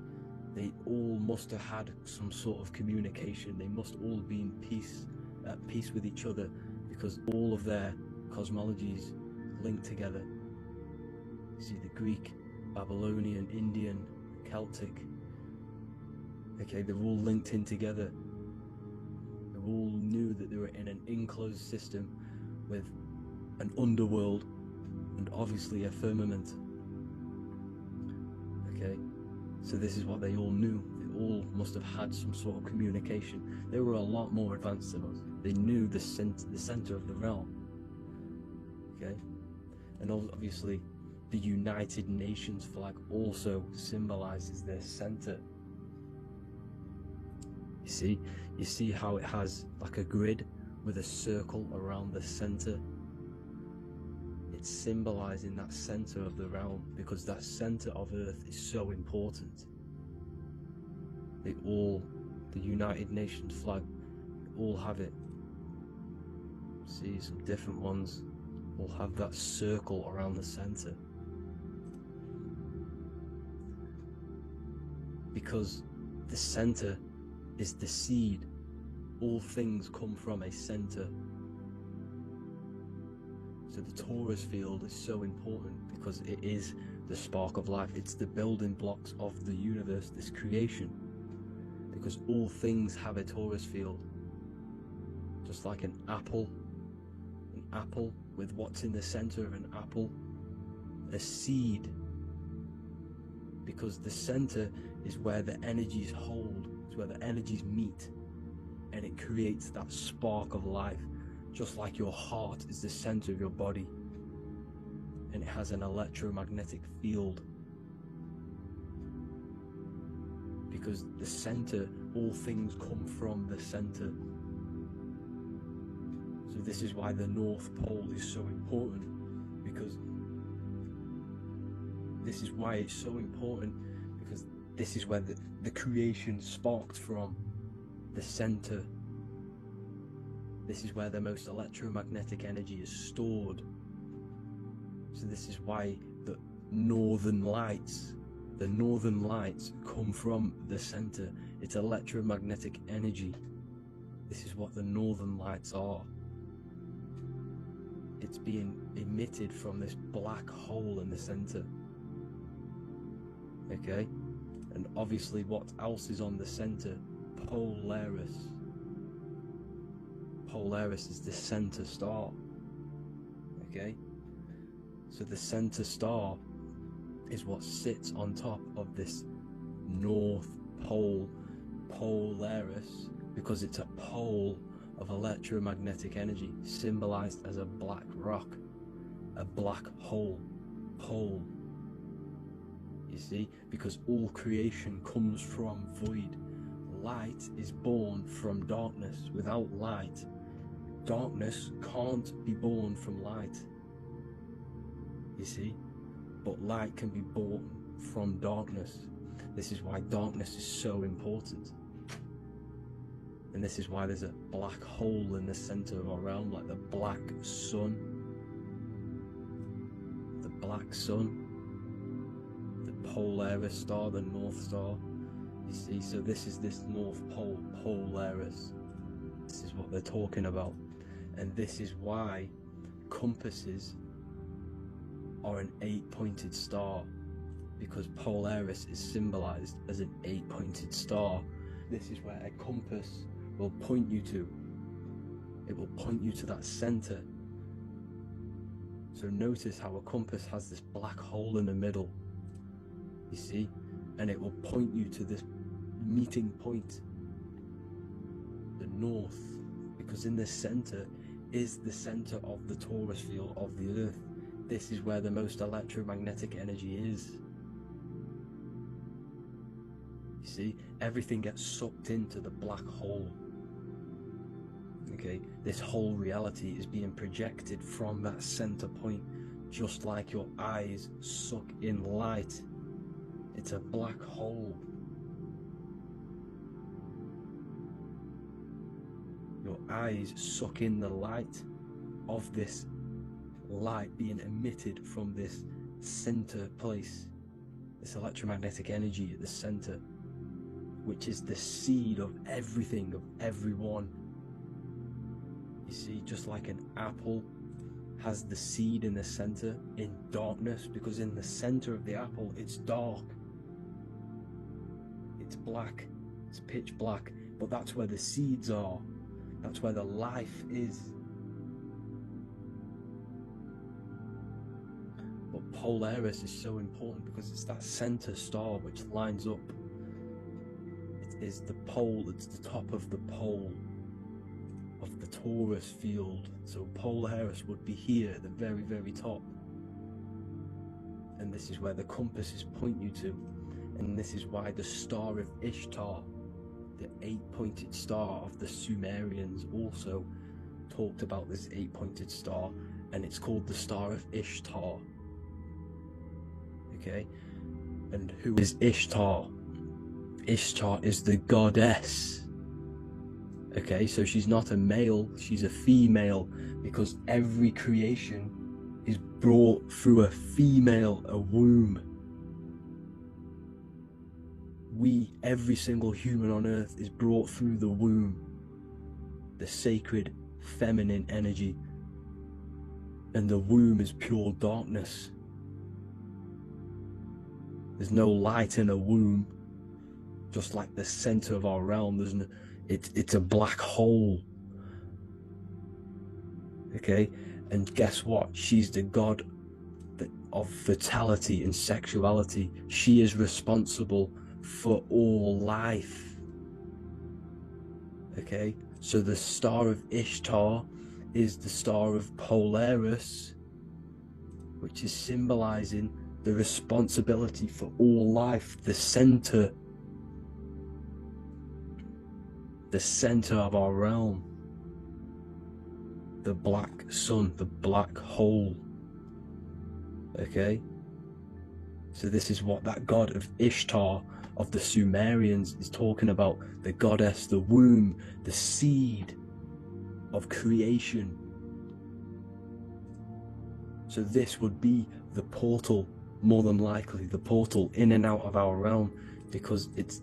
they all must have had some sort of communication. They must all be at peace with each other, because all of their cosmologies link together. You see the Greek, Babylonian, Indian, Celtic. Okay, they're all linked in together. They all knew that they were in an enclosed system with an underworld and obviously a firmament. Okay, so this is what they all knew. They all must have had some sort of communication. They were a lot more advanced than us. They knew the center of the realm. Okay, and obviously the United Nations flag also symbolizes their center. You see how it has like a grid with a circle around the center. It it's symbolizing that center of the realm, because that center of Earth is so important. The United Nations flag, all have it. See, some different ones will have that circle around the center. Because the center is the seed. All things come from a center. So the torus field is so important because it is the spark of life. It's the building blocks of the universe, this creation. Because all things have a torus field. Just like an apple with what's in the center of an apple, a seed. Because the center is where the energies hold, it's where the energies meet, and it creates that spark of life. Just like your heart is the center of your body, and it has an electromagnetic field. Because the center, all things come from the center. So this is why the North Pole is so important, because this is why it's so important, because this is where the creation sparked from, the center. This is where the most electromagnetic energy is stored. So this is why the northern lights come from the center. It's electromagnetic energy. This is what the northern lights are. It's being emitted from this black hole in the center. Okay? And obviously what else is on the center? Polaris. Polaris is the center star. Okay? So the center star is what sits on top of this North Pole, Polaris, because it's a pole of electromagnetic energy, symbolized as a black rock, a black hole, pole. You see, because all creation comes from void. Light is born from darkness. Without light, darkness can't be born from light. You see, but light can be born from darkness. This is why darkness is so important. And this is why there's a black hole in the center of our realm, like the black sun. The black sun, the Polaris star, the North Star. You see, so this is this North Pole, Polaris. This is what they're talking about. And this is why compasses are an 8-pointed star, because Polaris is symbolized as an 8-pointed star. This is where a compass will point you to. It will point you to that center. So notice how a compass has this black hole in the middle, you see, and it will point you to this meeting point, the north, because in the center is the center of the torus field of the earth. This is where the most electromagnetic energy is. You see, everything gets sucked into the black hole. Okay, this whole reality is being projected from that center point, just like your eyes suck in light. It's a black hole. Your eyes suck in the light of this light being emitted from this center place, this electromagnetic energy at the center, which is the seed of everything, of everyone. You see, just like an apple has the seed in the center in darkness, because in the center of the apple it's dark, it's black, it's pitch black, but that's where the seeds are, that's where the life is. But Polaris is so important because it's that center star which lines up. It is the pole, it's the top of the pole of the torus field. So Polaris would be here at the very, very top. And this is where the compasses point you to. And this is why the Star of Ishtar, the 8-pointed star of the Sumerians, also talked about this 8-pointed star. and it's called the Star of Ishtar. Okay, and who is Ishtar? Ishtar is the goddess. Okay, so she's not a male, she's a female, because every creation is brought through a female, a womb. Every single human on earth is brought through the womb, the sacred feminine energy, and the womb is pure darkness. There's no light in a womb, just like the center of our realm. It's a black hole. Okay, and guess what? She's the god of fertility and sexuality. She is responsible for all life. Okay, so the Star of Ishtar is the Star of Polaris, which is symbolizing the responsibility for all life, the center of our realm, the black sun, the black hole. Okay, so this is what that god of Ishtar of the Sumerians is talking about, the goddess, the womb, the seed of creation. So this would be the portal, more than likely the portal in and out of our realm, because it's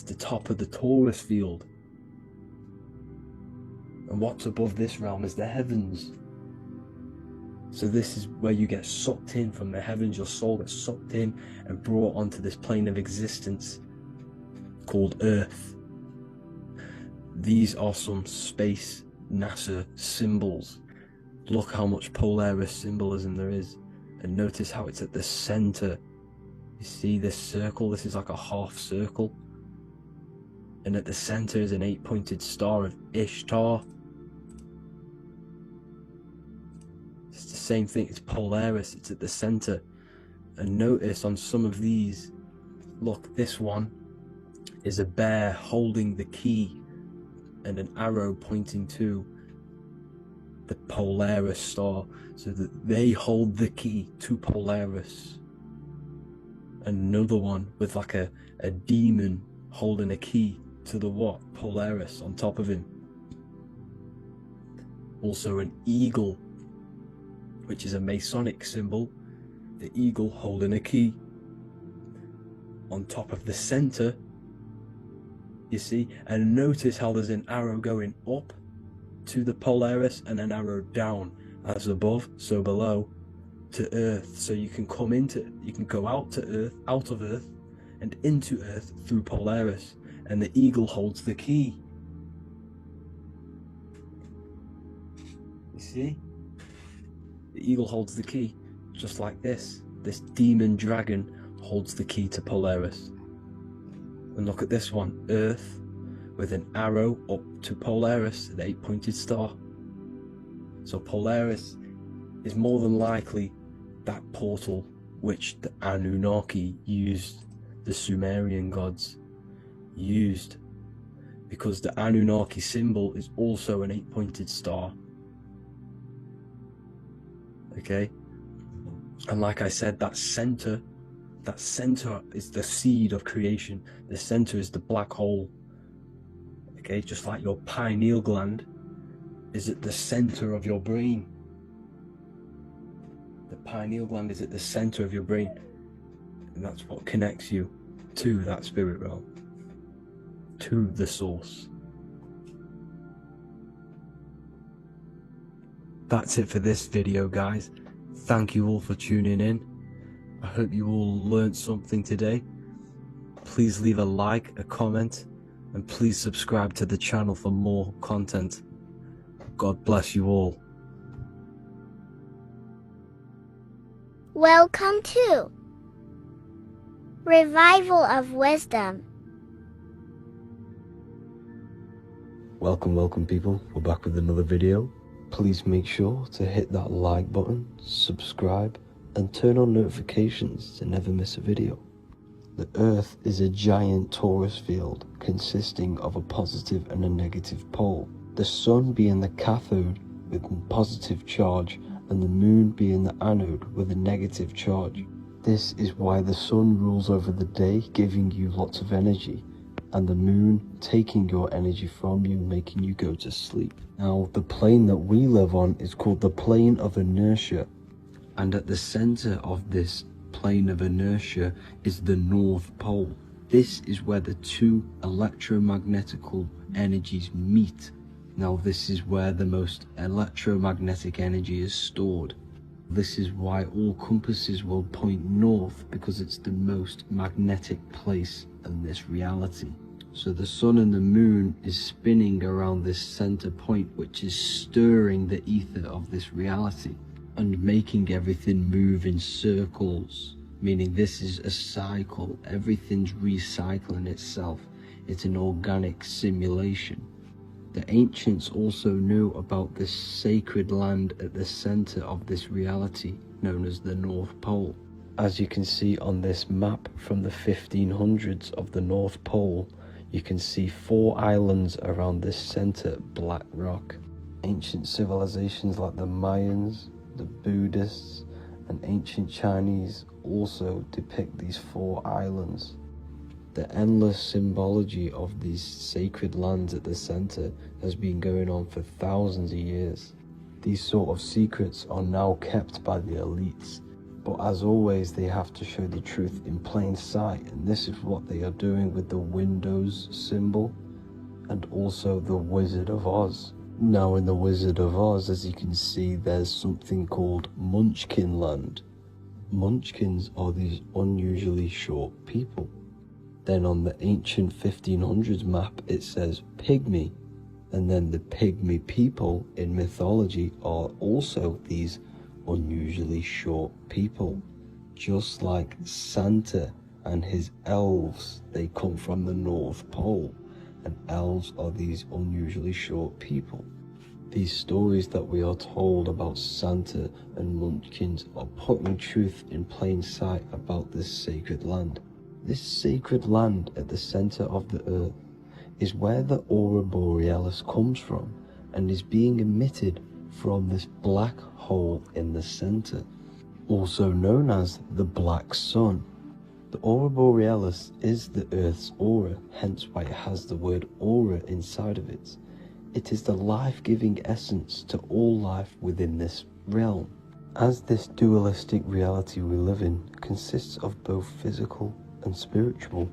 the top of the Taurus field, and what's above this realm is the heavens. So this is where you get sucked in from the heavens. Your soul gets sucked in and brought onto this plane of existence called Earth. These are some space NASA symbols. Look how much Polaris symbolism there is, and notice how it's at the center. You see this circle? This is like a half circle, and at the center is an 8-pointed star of Ishtar. It's the same thing, it's Polaris, it's at the center. And notice on some of these, look, this one is a bear holding the key and an arrow pointing to the Polaris star, so that they hold the key to Polaris. Another one with like a demon holding a key to the what? Polaris on top of him. Also an eagle, which is a Masonic symbol, the eagle holding a key. On top of the center, you see, and notice how there's an arrow going up to the Polaris and an arrow down, as above, so below, to Earth. So you can go out of Earth, and into Earth through Polaris, and the eagle holds the key. You see? The eagle holds the key, just like this. This demon dragon holds the key to Polaris. And look at this one, Earth, with an arrow up to Polaris, an 8-pointed star. So Polaris is more than likely that portal which the Anunnaki used, the Sumerian gods used, because the Anunnaki symbol is also an 8-pointed star. Okay, and like I said, that center is the seed of creation. The center is the black hole. Okay, just like your pineal gland is at the center of your brain. The pineal gland is at the center of your brain, and that's what connects you to that spirit realm, to the source. That's it for this video, guys. Thank you all for tuning in. I hope you all learned something today. Please leave a like, a comment, and please subscribe to the channel for more content. God bless you all. Welcome to Revival of Wisdom. Welcome people, we're back with another video. Please make sure to hit that like button, subscribe, and turn on notifications to never miss a video. The Earth is a giant torus field consisting of a positive and a negative pole. The Sun being the cathode with positive charge and the moon being the anode with a negative charge. This is why the sun rules over the day, giving you lots of energy, and the moon taking your energy from you, making you go to sleep. Now, the plane that we live on is called the plane of inertia, and at the center of this plane of inertia is the North Pole. This is where the two electromagnetical energies meet. Now, this is where the most electromagnetic energy is stored. This is why all compasses will point north, because it's the most magnetic place in this reality. So the sun and the moon is spinning around this center point, which is stirring the ether of this reality and making everything move in circles, meaning this is a cycle. Everything's recycling itself. It's an organic simulation. The ancients also knew about this sacred land at the center of this reality, known as the North Pole. As you can see on this map from the 1500s of the North Pole, you can see 4 islands around this center black rock. Ancient civilizations like the Mayans, the Buddhists, and ancient Chinese also depict these 4 islands. The endless symbology of these sacred lands at the center has been going on for thousands of years. These sort of secrets are now kept by the elites, but as always they have to show the truth in plain sight, and this is what they are doing with the Windows symbol and also the Wizard of Oz. Now in the Wizard of Oz, as you can see, there's something called Munchkin Land. Munchkins are these unusually short people. Then on the ancient 1500s map it says Pygmy, and then the Pygmy people in mythology are also these unusually short people. Just like Santa and his elves, they come from the North Pole, and elves are these unusually short people. These stories that we are told about Santa and Munchkins are putting truth in plain sight about this sacred land. This sacred land at the center of the earth is where the aurora borealis comes from and is being emitted from this black hole in the center, also known as the black sun. The aurora borealis is the earth's aura, hence why it has the word aura inside of it. It is the life-giving essence to all life within this realm. As this dualistic reality we live in consists of both physical and spiritual,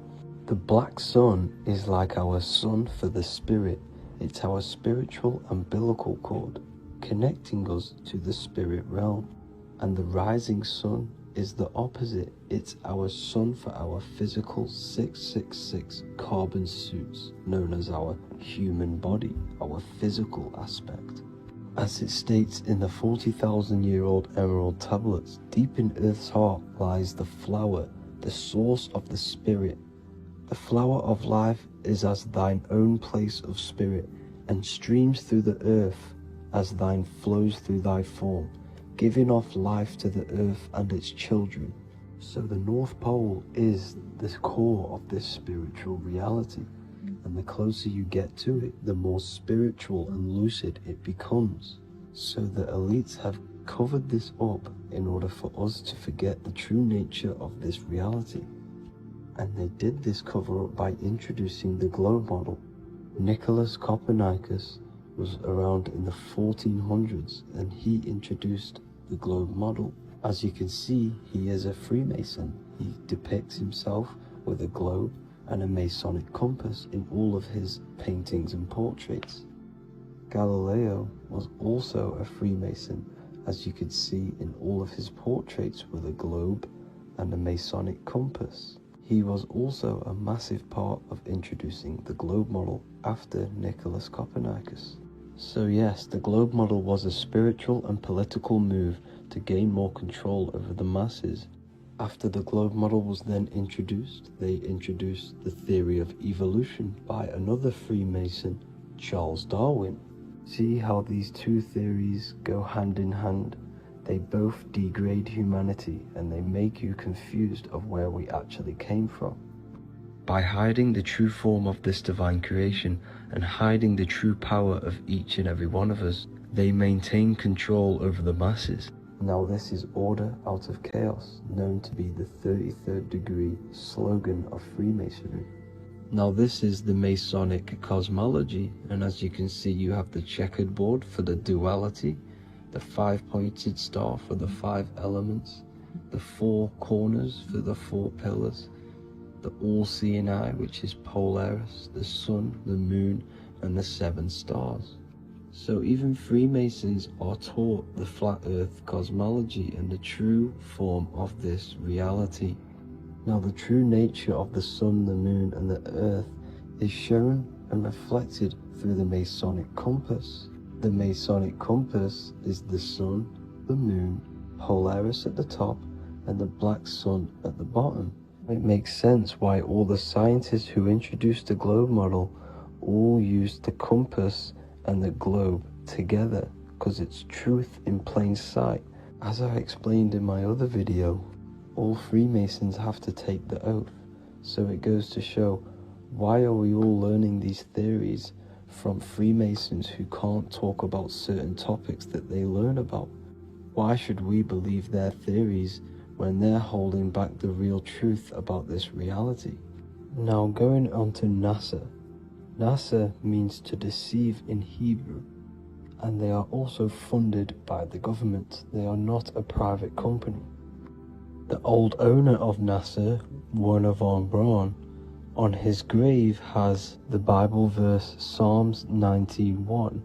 the black sun is like our sun for the spirit. It's our spiritual umbilical cord, connecting us to the spirit realm. And the rising sun is the opposite. It's our sun for our physical 666 carbon suits, known as our human body, our physical aspect. As it states in the 40,000-year-old emerald tablets, deep in Earth's heart lies the flower, the source of the spirit. The flower of life is as thine own place of spirit, and streams through the earth as thine flows through thy form, giving off life to the earth and its children. So the North Pole is the core of this spiritual reality, and the closer you get to it, the more spiritual and lucid it becomes. So the elites have covered this up in order for us to forget the true nature of this reality. And they did this cover up by introducing the globe model. Nicholas Copernicus was around in the 1400s, and he introduced the globe model. As you can see, he is a Freemason. He depicts himself with a globe and a Masonic compass in all of his paintings and portraits. Galileo was also a Freemason, as you could see in all of his portraits with a globe and a Masonic compass. He was also a massive part of introducing the globe model after Nicholas Copernicus. So yes, the globe model was a spiritual and political move to gain more control over the masses. After the globe model was then introduced, they introduced the theory of evolution by another Freemason, Charles Darwin. See how these two theories go hand in hand? They both degrade humanity, and they make you confused of where we actually came from. By hiding the true form of this divine creation and hiding the true power of each and every one of us, they maintain control over the masses. Now this is order out of chaos, known to be the 33rd degree slogan of Freemasonry. Now this is the Masonic cosmology, and as you can see, you have the checkered board for the duality, the 5-pointed star for the 5 elements, the 4 corners for the 4 pillars, the all-seeing eye, which is Polaris, the sun, the moon, and the 7 stars. So even Freemasons are taught the flat earth cosmology and the true form of this reality. Now the true nature of the sun, the moon, and the earth is shown and reflected through the Masonic compass. The Masonic compass is the sun, the moon, Polaris at the top, and the black sun at the bottom. It makes sense why all the scientists who introduced the globe model all used the compass and the globe together, because it's truth in plain sight. As I explained in my other video, all Freemasons have to take the oath, so it goes to show, why are we all learning these theories from Freemasons who can't talk about certain topics that they learn about? Why should we believe their theories when they're holding back the real truth about this reality? Now going on to NASA. NASA means to deceive in Hebrew, and they are also funded by the government. They are not a private company. The old owner of NASA, Werner von Braun, on his grave has the Bible verse Psalms 91.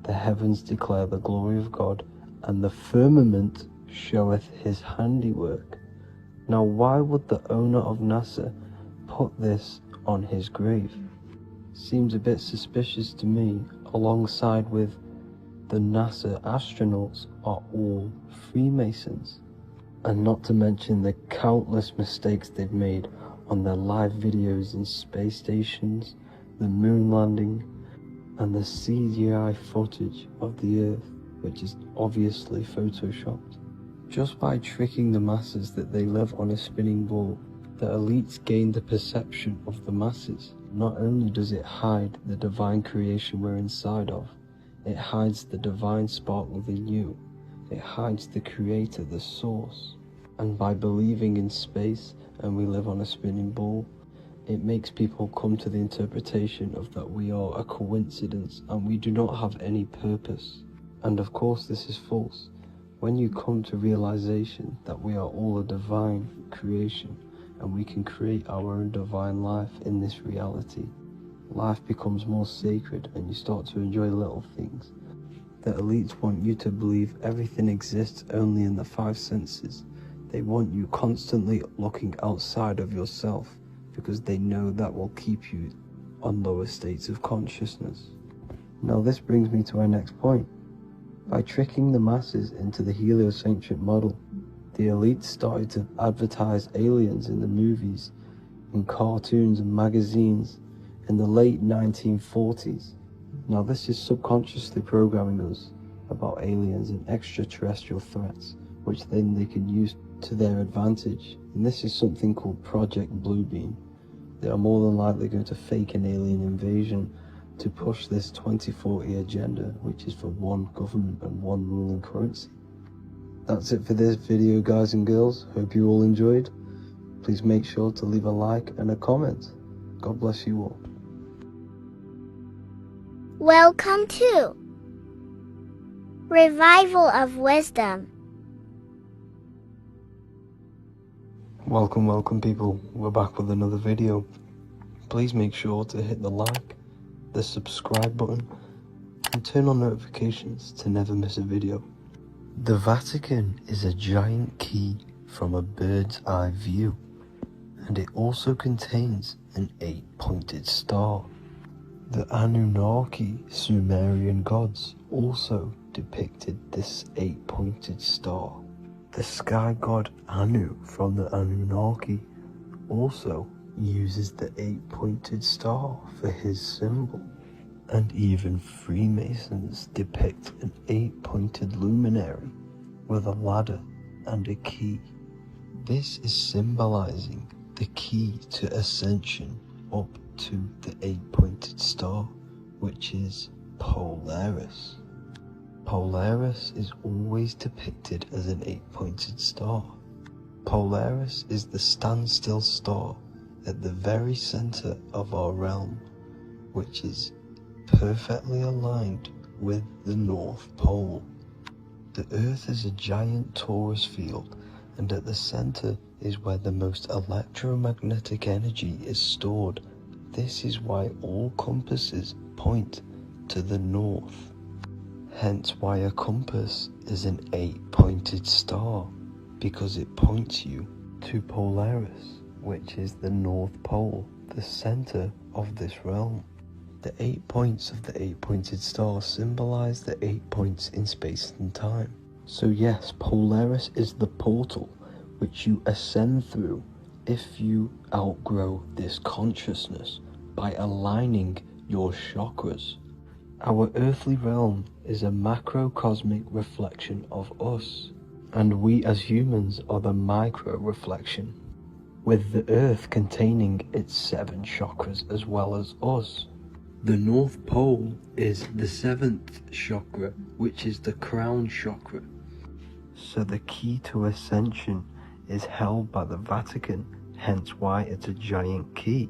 The heavens declare the glory of God, and the firmament showeth his handiwork. Now why would the owner of NASA put this on his grave? Seems a bit suspicious to me, alongside with the NASA astronauts are all Freemasons. And not to mention the countless mistakes they've made on their live videos in space stations, the moon landing, and the CGI footage of the Earth, which is obviously photoshopped. Just by tricking the masses that they live on a spinning ball, the elites gain the perception of the masses. Not only does it hide the divine creation we're inside of, it hides the divine spark within you. It hides the creator, the source. And by believing in space and we live on a spinning ball, it makes people come to the interpretation of that we are a coincidence and we do not have any purpose. And of course this is false. When you come to realization that we are all a divine creation and we can create our own divine life in this reality, life becomes more sacred and you start to enjoy little things. The elites want you to believe everything exists only in the 5 senses. They want you constantly looking outside of yourself because they know that will keep you on lower states of consciousness. Now this brings me to our next point. By tricking the masses into the heliocentric model, the elites started to advertise aliens in the movies, in cartoons and magazines in the late 1940s. Now this is subconsciously programming us about aliens and extraterrestrial threats, which then they can use to their advantage. And this is something called Project Bluebeam. They are more than likely going to fake an alien invasion to push this 2040 agenda, which is for one government and one ruling currency. That's it for this video, guys and girls. Hope you all enjoyed. Please make sure to leave a like and a comment. God bless you all. Welcome to Revival of Wisdom. Welcome people. We're back with another video. Please make sure to hit the like, the subscribe button, and turn on notifications to never miss a video. The Vatican is a giant key from a bird's eye view, and it also contains an 8-pointed star. The Anunnaki Sumerian gods also depicted this 8-pointed star. The sky god Anu from the Anunnaki also uses the 8-pointed star for his symbol. And even Freemasons depict an 8-pointed luminary with a ladder and a key. This is symbolizing the key to ascension up to the 8-pointed star, which is Polaris. Polaris is always depicted as an 8-pointed star. Polaris is the standstill star at the very center of our realm, which is perfectly aligned with the North Pole. The Earth is a giant torus field, and at the center is where the most electromagnetic energy is stored. This is why all compasses point to the north. Hence why a compass is an 8-pointed star, because it points you to Polaris, which is the North Pole, the center of this realm. The 8 points of the 8-pointed star symbolize the 8 points in space and time. So yes, Polaris is the portal which you ascend through if you outgrow this consciousness by aligning your chakras. Our earthly realm is a macrocosmic reflection of us, and we as humans are the micro reflection, with the earth containing its 7 chakras as well as us. The North Pole is the 7th chakra, which is the crown chakra. So the key to ascension is held by the Vatican, hence why it's a giant key,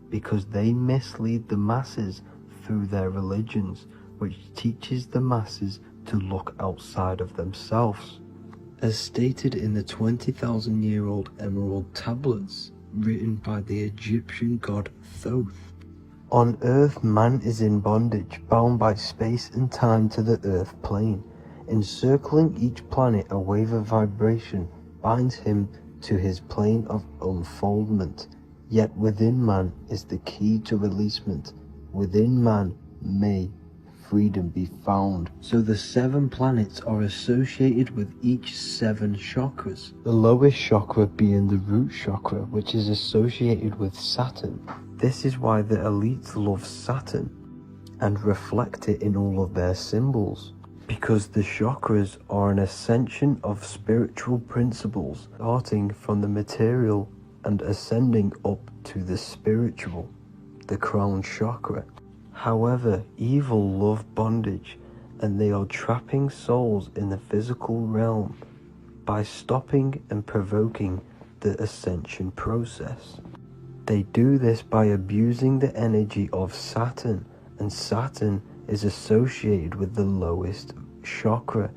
because they mislead the masses through their religions, which teaches the masses to look outside of themselves. As stated in the 20,000-year-old emerald tablets written by the Egyptian god Thoth. On Earth, man is in bondage, bound by space and time to the Earth plane. Encircling each planet, a wave of vibration binds him to his plane of unfoldment. Yet within man is the key to releasement. Within man may freedom be found. So the 7 planets are associated with each 7 chakras. The lowest chakra being the root chakra, which is associated with Saturn. This is why the elites love Saturn and reflect it in all of their symbols, because the chakras are an ascension of spiritual principles, starting from the material and ascending up to the spiritual, the crown chakra. However, evil love bondage, and they are trapping souls in the physical realm by stopping and provoking the ascension process. They do this by abusing the energy of Saturn, and Saturn is associated with the lowest chakra.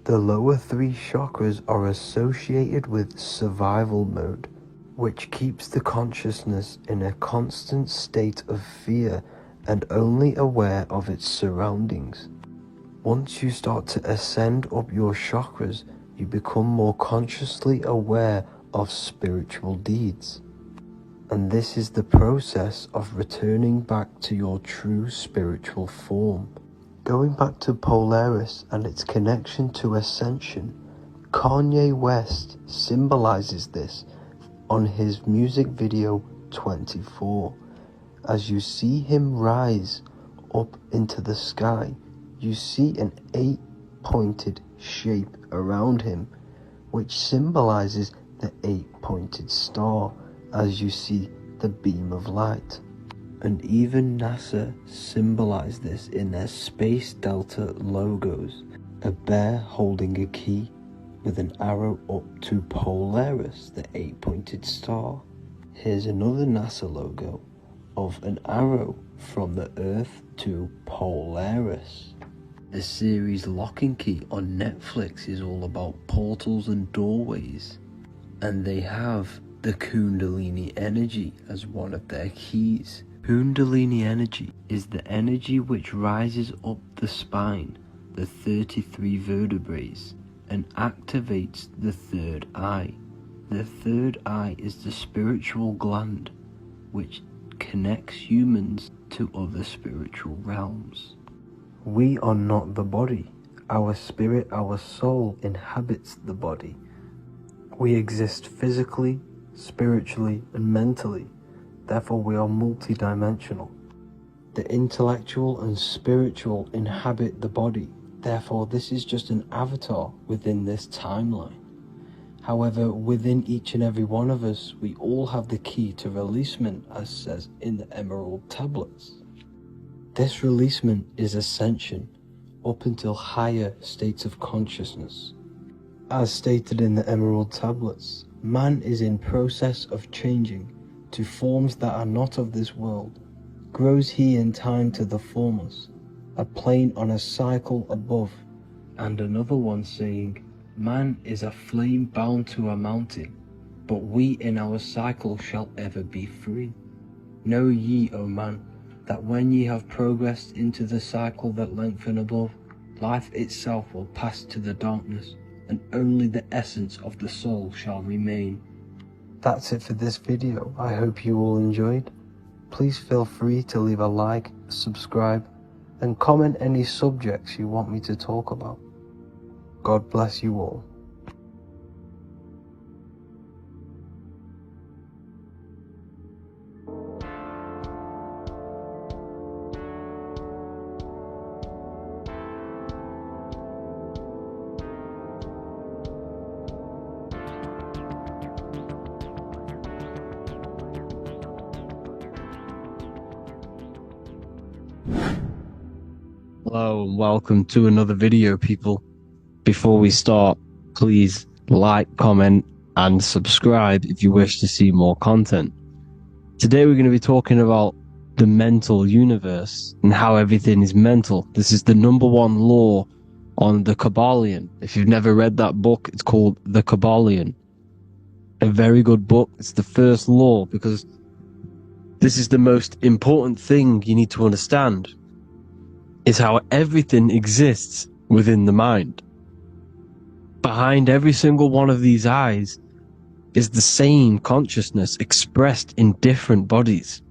The lower 3 chakras are associated with survival mode, which keeps the consciousness in a constant state of fear and only aware of its surroundings. Once you start to ascend up your chakras, you become more consciously aware of spiritual deeds. And this is the process of returning back to your true spiritual form. Going back to Polaris and its connection to ascension, Kanye West symbolizes this on his music video 24. As you see him rise up into the sky, you see an 8-pointed shape around him, which symbolizes the 8-pointed star, as you see the beam of light. And even NASA symbolize this in their Space Delta logos, a bear holding a key with an arrow up to Polaris, the 8-pointed star. Here's another NASA logo of an arrow from the Earth to Polaris. The series Lock and Key on Netflix is all about portals and doorways, and they have the Kundalini energy as one of their keys. Kundalini energy is the energy which rises up the spine, the 33 vertebrae, and activates the third eye. The third eye is the spiritual gland which connects humans to other spiritual realms. We are not the body. Our spirit, our soul inhabits the body. We exist physically, spiritually, and mentally. Therefore, we are multidimensional. The intellectual and spiritual inhabit the body. Therefore, this is just an avatar within this timeline. However, within each and every one of us, we all have the key to releasement, as says in the Emerald Tablets. This releasement is ascension up until higher states of consciousness. As stated in the Emerald Tablets, man is in process of changing to forms that are not of this world. Grows he in time to the formless, a plane on a cycle above. And another one saying, man is a flame bound to a mountain, but we in our cycle shall ever be free. Know ye, O man, that when ye have progressed into the cycle that lengthen above, life itself will pass to the darkness, and only the essence of the soul shall remain. That's it for this video. I hope you all enjoyed. Please feel free to leave a like, subscribe, and comment any subjects you want me to talk about. God bless you all. Hello and welcome to another video, people. Before we start, please like, comment and subscribe if you wish to see more content. Today we're going to be talking about the mental universe and how everything is mental. This is the #1 law on the Kabbalion. If you've never read that book, it's called The Kabbalion. A very good book. It's the first law because this is the most important thing you need to understand, is how everything exists within the mind. Behind every single one of these eyes is the same consciousness expressed in different bodies.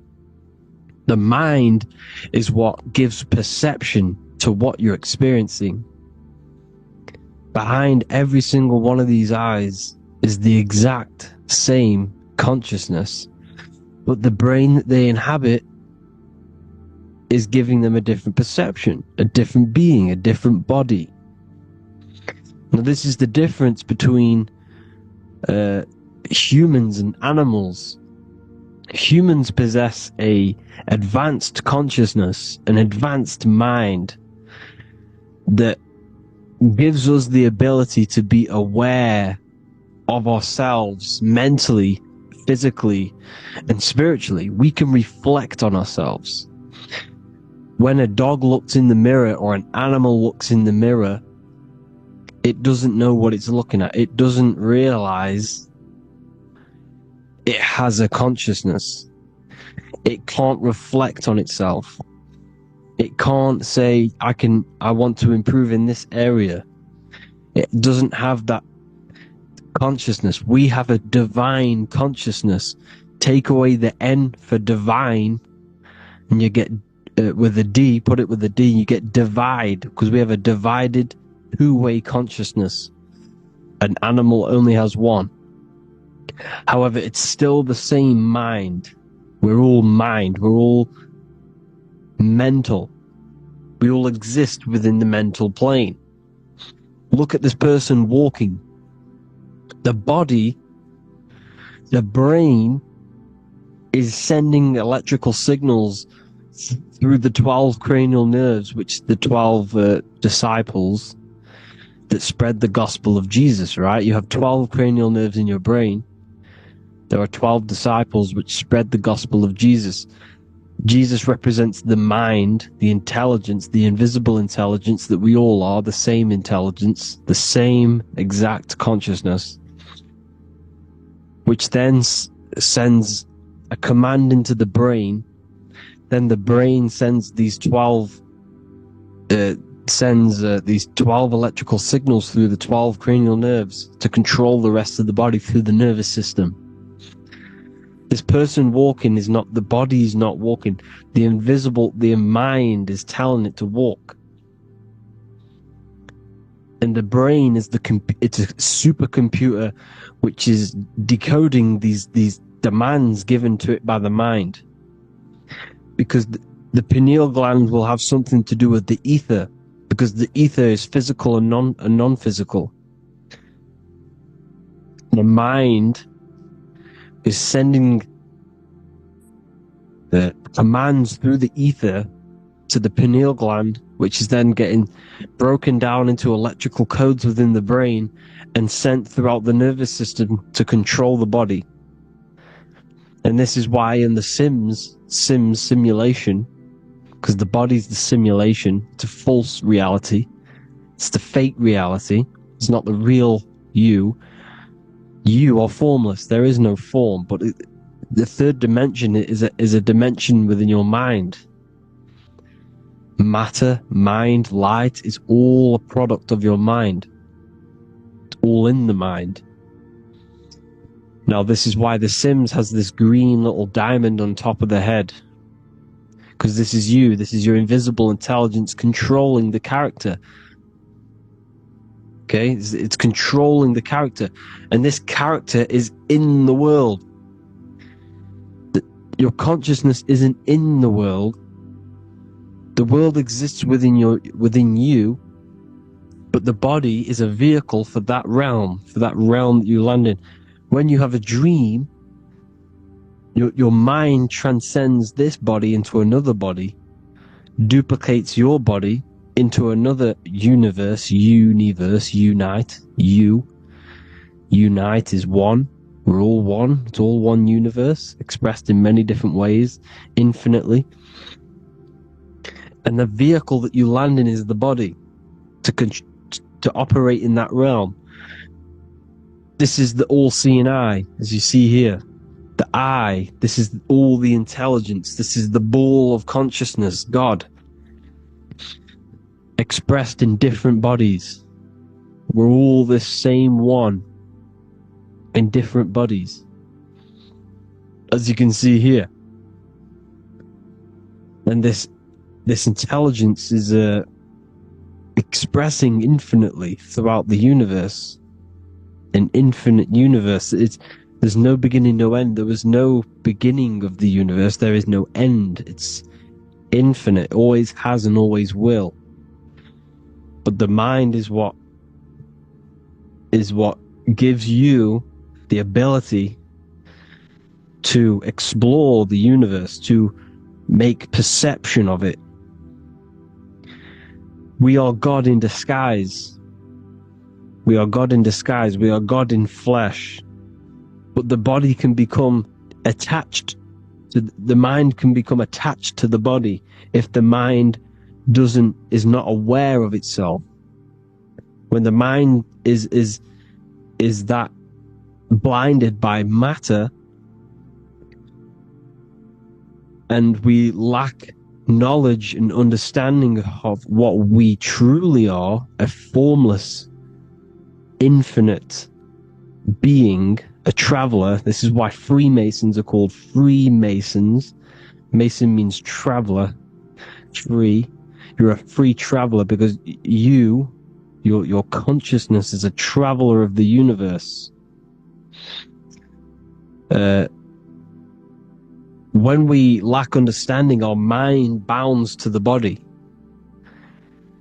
The mind is what gives perception to what you're experiencing. Behind every single one of these eyes is the exact same consciousness, but the brain that they inhabit is giving them a different perception, a different being, a different body. Now, this is the difference between humans and animals. Humans possess a advanced consciousness, an advanced mind that gives us the ability to be aware of ourselves mentally, physically, and spiritually. We can reflect on ourselves. When a dog looks in the mirror or an animal looks in the mirror, it doesn't know what it's looking at. It doesn't realize it has a consciousness. It can't reflect on itself. It can't say, I want to improve in this area. It doesn't have that consciousness. We have a divine consciousness. Take away the N for divine, and you get with a D, put it with a D, you get divide, because we have a divided two-way consciousness. An animal only has one. However, it's still the same mind. We're all mind. We're all mental. We all exist within the mental plane. Look at this person walking. The body, the brain, is sending electrical signals through the 12 cranial nerves, which the 12 disciples that spread the gospel of Jesus, right? You have 12 cranial nerves in your brain. There are 12 disciples which spread the gospel of Jesus. Jesus represents the mind, the intelligence, the invisible intelligence that we all are, the same intelligence, the same exact consciousness, which then sends a command into the brain. Then the brain sends these 12 electrical signals through the 12 cranial nerves to control the rest of the body through the nervous system. This person walking is not, the body is not walking. The mind is telling it to walk. And the brain is it's a supercomputer which is decoding these demands given to it by the mind. Because the pineal gland will have something to do with the ether, because the ether is physical and non-physical. The mind is sending the commands through the ether to the pineal gland, which is then getting broken down into electrical codes within the brain and sent throughout the nervous system to control the body. And this is why in the Sims simulation, because the body's the simulation, it's a false reality, it's the fake reality, it's not the real you. You are formless, there is no form, but the third dimension is a dimension within your mind. Matter, mind, light is all a product of your mind. It's all in the mind. Now, this is why The Sims has this green little diamond on top of the head. Because this is you, this is your invisible intelligence controlling the character. Okay, it's controlling the character. And this character is in the world. Your consciousness isn't in the world. The world exists within you, but the body is a vehicle for that realm that you land in. When you have a dream, your mind transcends this body into another body, duplicates your body into another universe, unite, unite is one. We're all one. It's all one universe, expressed in many different ways, infinitely. And the vehicle that you land in is the body to operate in that realm. This is the all-seeing eye, as you see here. The I, this is all the intelligence. This is the ball of consciousness, God, expressed in different bodies. We're all this same one in different bodies, as you can see here. And this intelligence is expressing infinitely throughout the universe. An infinite universe. There's no beginning, no end. There was no beginning of the universe. There is no end. It's infinite. Always has and always will. But the mind is what gives you the ability to explore the universe, to make perception of it. We are God in disguise. We are God in disguise. We are God in flesh. But the body can become attached to the mind can become attached to the body if the mind is not aware of itself. When the mind is that blinded by matter, and we lack knowledge and understanding of what we truly are, a formless, infinite being, a traveler. This is why Freemasons are called Freemasons. Mason means traveler. Free. You're a free traveler because your consciousness is a traveler of the universe. When we lack understanding, our mind bounds to the body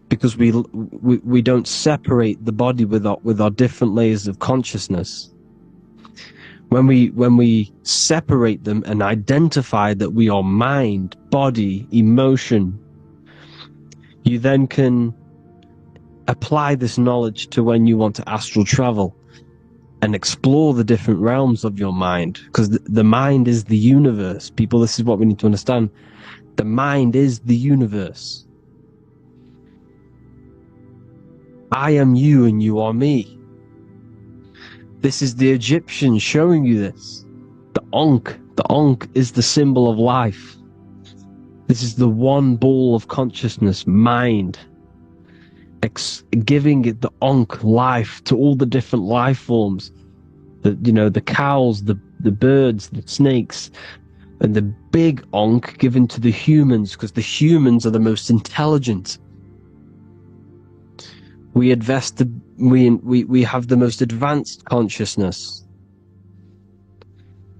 because we don't separate the body with our different layers of consciousness. When we separate them and identify that we are mind, body, emotion, you then can apply this knowledge to when you want to astral travel and explore the different realms of your mind, because the mind is the universe. People, this is what we need to understand. The mind is the universe. I am you and you are me. This is the Egyptians showing you this. The Ankh is the symbol of life. This is the one ball of consciousness, mind, giving it the Ankh life to all the different life forms. The cows, the birds, the snakes, and the big Ankh given to the humans, because the humans are the most intelligent. We have the most advanced consciousness.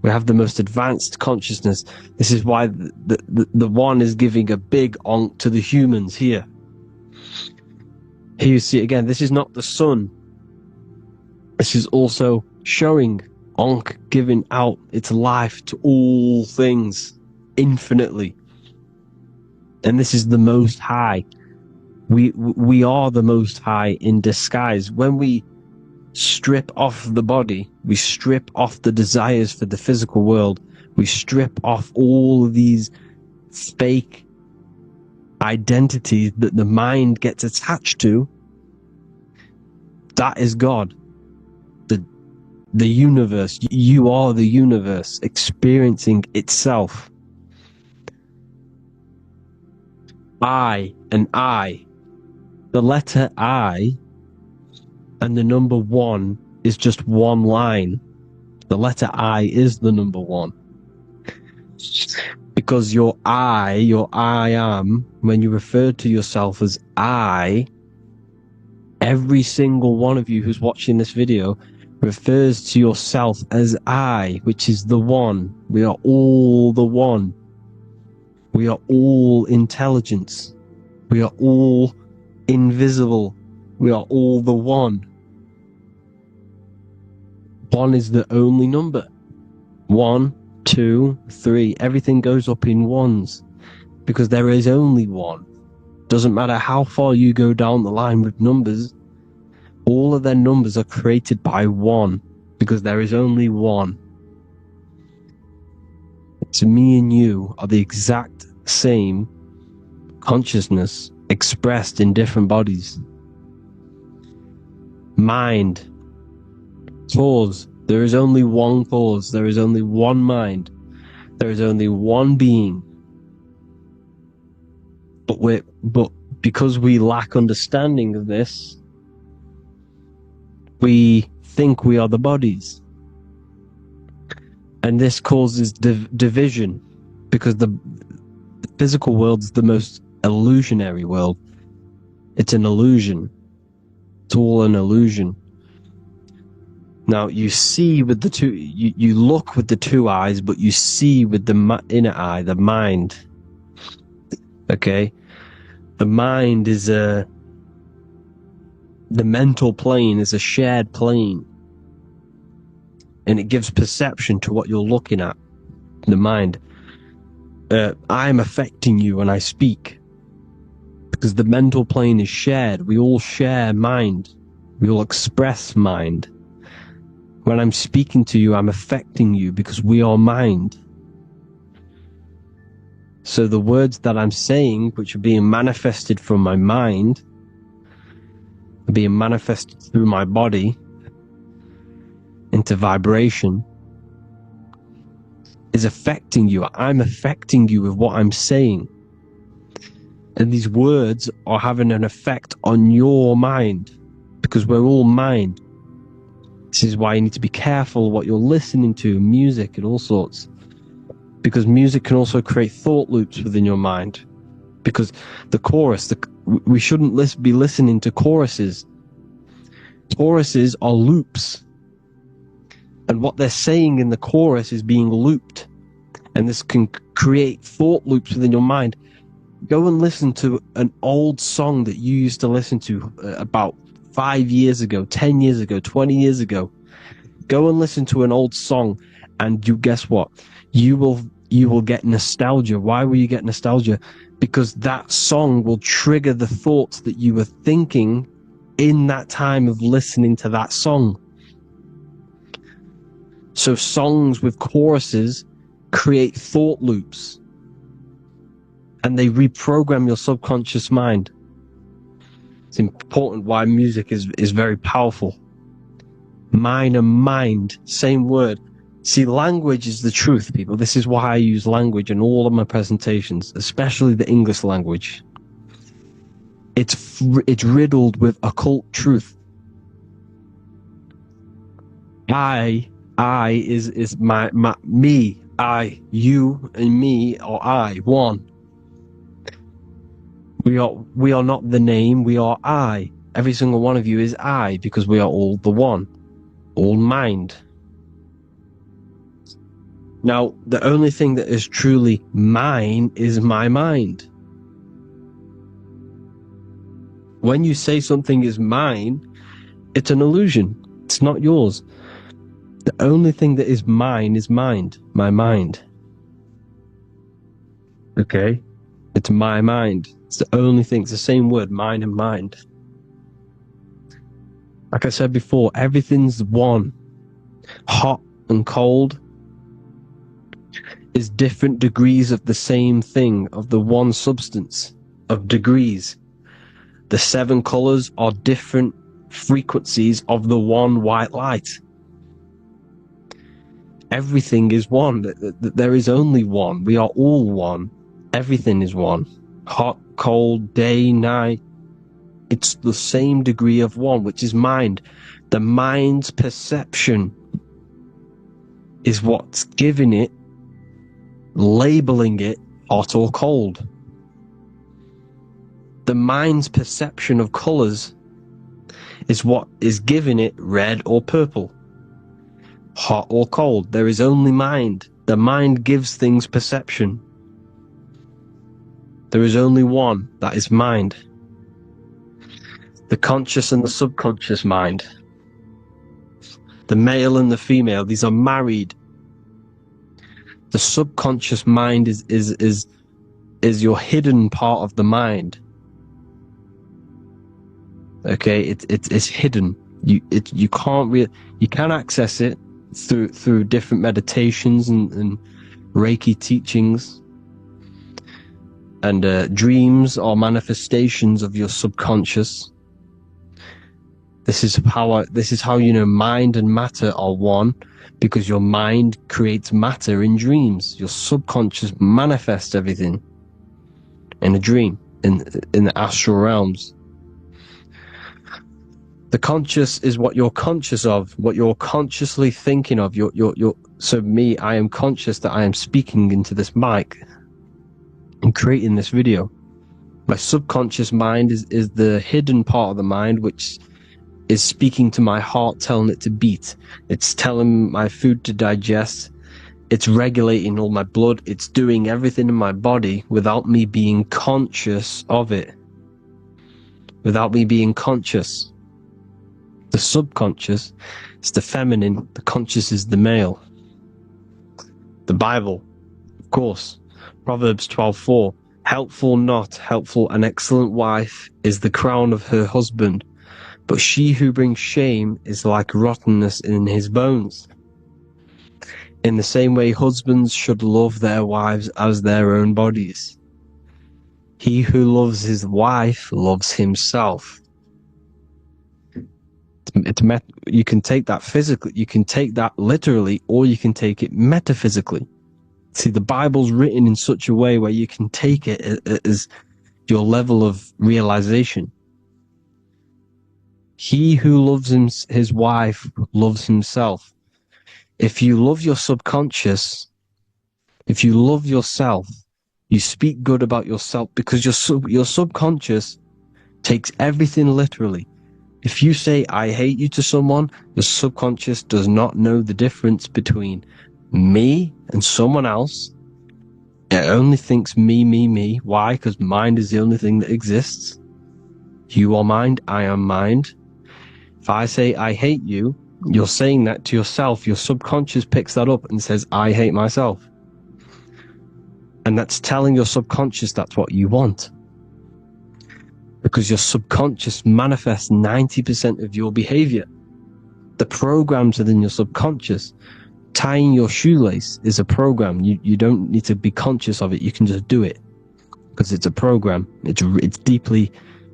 We have the most advanced consciousness. This is why the one is giving a big Ankh to the humans here. Here you see it again. This is not the sun. This is also showing, Ankh giving out its life to all things infinitely. And this is the Most High. We are the Most High in disguise. When we strip off the body, we strip off the desires for the physical world, we strip off all of these fake identities that the mind gets attached to. That is God. The universe. You are the universe experiencing itself. I and I. The letter I and the number 1 is just one line. The letter I is the number 1. Because your I am, when you refer to yourself as I, every single one of you who's watching this video refers to yourself as I, which is the one. We are all the one. We are all intelligence. We are all invisible. We are all the one. 1 is the only number. 1, 2, 3. Everything goes up in ones because there is only one. Doesn't matter how far you go down the line with numbers, all of their numbers are created by 1 because there is only one. So me and you are the exact same consciousness expressed in different bodies. Mind. Cause. There is only one cause. There is only one mind. There is only one being. But because we lack understanding of this, we think we are the bodies. And this causes division because the physical world is the most illusionary world. It's an illusion. It's all an illusion. Now you see with the two, you look with the 2 eyes, but you see with the inner eye, the mind. Okay? The mind is the mental plane is a shared plane. And it gives perception to what you're looking at. The mind. I'm affecting you when I speak. Because the mental plane is shared. We all share mind. We all express mind. When I'm speaking to you, I'm affecting you because we are mind. So the words that I'm saying, which are being manifested from my mind, are being manifested through my body into vibration, is affecting you. I'm affecting you with what I'm saying. And these words are having an effect on your mind because we're all mind. This is why you need to be careful what you're listening to, music and all sorts. Because music can also create thought loops within your mind. Because the chorus, we shouldn't be listening to choruses. Choruses are loops. And what they're saying in the chorus is being looped. And this can create thought loops within your mind. Go and listen to an old song that you used to listen to about 5 years ago, 10 years ago, 20 years ago. Go and listen to an old song and you guess what? You will get nostalgia. Why will you get nostalgia? Because that song will trigger the thoughts that you were thinking in that time of listening to that song. So songs with choruses create thought loops and they reprogram your subconscious mind. It's important why music is very powerful. Mine and mind, same word. See, language is the truth, people. This is why I use language in all of my presentations, especially the English language. It's riddled with occult truth. I is my me, I, you and me, or I, one. We are not the name, we are I. Every single one of you is I, because we are all the one. All mind. Now, the only thing that is truly mine is my mind. When you say something is mine, it's an illusion. It's not yours. The only thing that is mine is mind. My mind. Okay? It's my mind. It's the only thing. It's the same word, mind and mind. Like I said before, everything's one. Hot and cold is different degrees of the same thing, of the one substance, of degrees. The 7 colors are different frequencies of the one white light. Everything is one. There is only one. We are all one. Everything is one. Hot, cold, day, night. It's the same degree of one, which is mind. The mind's perception is what's giving it, labeling it hot or cold. The mind's perception of colors is what is giving it red or purple, hot or cold. There is only mind. The mind gives things perception. There is only one, that is mind. The conscious and the subconscious mind. The male and the female, these are married. The subconscious mind is your hidden part of the mind. Okay, it's hidden. You can access it through different meditations and Reiki teachings and dreams or manifestations of your subconscious. This is how you know mind and matter are one, because your mind creates matter in dreams. Your subconscious manifests everything in a dream, in the astral realms. The conscious is what you're conscious of, what you're consciously thinking of. So me, I am conscious that I am speaking into this mic and creating this video. My subconscious mind is the hidden part of the mind, which is speaking to my heart, telling it to beat. It's telling my food to digest. It's regulating all my blood. It's doing everything in my body without me being conscious of it. Without me being conscious. The subconscious is the feminine. The conscious is the male. The Bible, of course. Proverbs 12:4. Helpful, not helpful, an excellent wife is the crown of her husband, but she who brings shame is like rottenness in his bones. In the same way, husbands should love their wives as their own bodies. He who loves his wife loves himself. You can take that physically, you can take that literally, or you can take it metaphysically. See, the Bible's written in such a way where you can take it as your level of realization. He who loves his wife loves himself. If you love your subconscious, if you love yourself, you speak good about yourself, because your subconscious takes everything literally. If you say, I hate you to someone, your subconscious does not know the difference between me and someone else. It only thinks me, me, me. Why? Because mind is the only thing that exists. You are mind, I am mind. If I say, I hate you, you're saying that to yourself. Your subconscious picks that up and says, I hate myself. And that's telling your subconscious that's what you want. Because your subconscious manifests 90% of your behavior. The programs within your subconscious. Tying your shoelace is a program. You don't need to be conscious of it. You can just do it. Because it's a program. It's deeply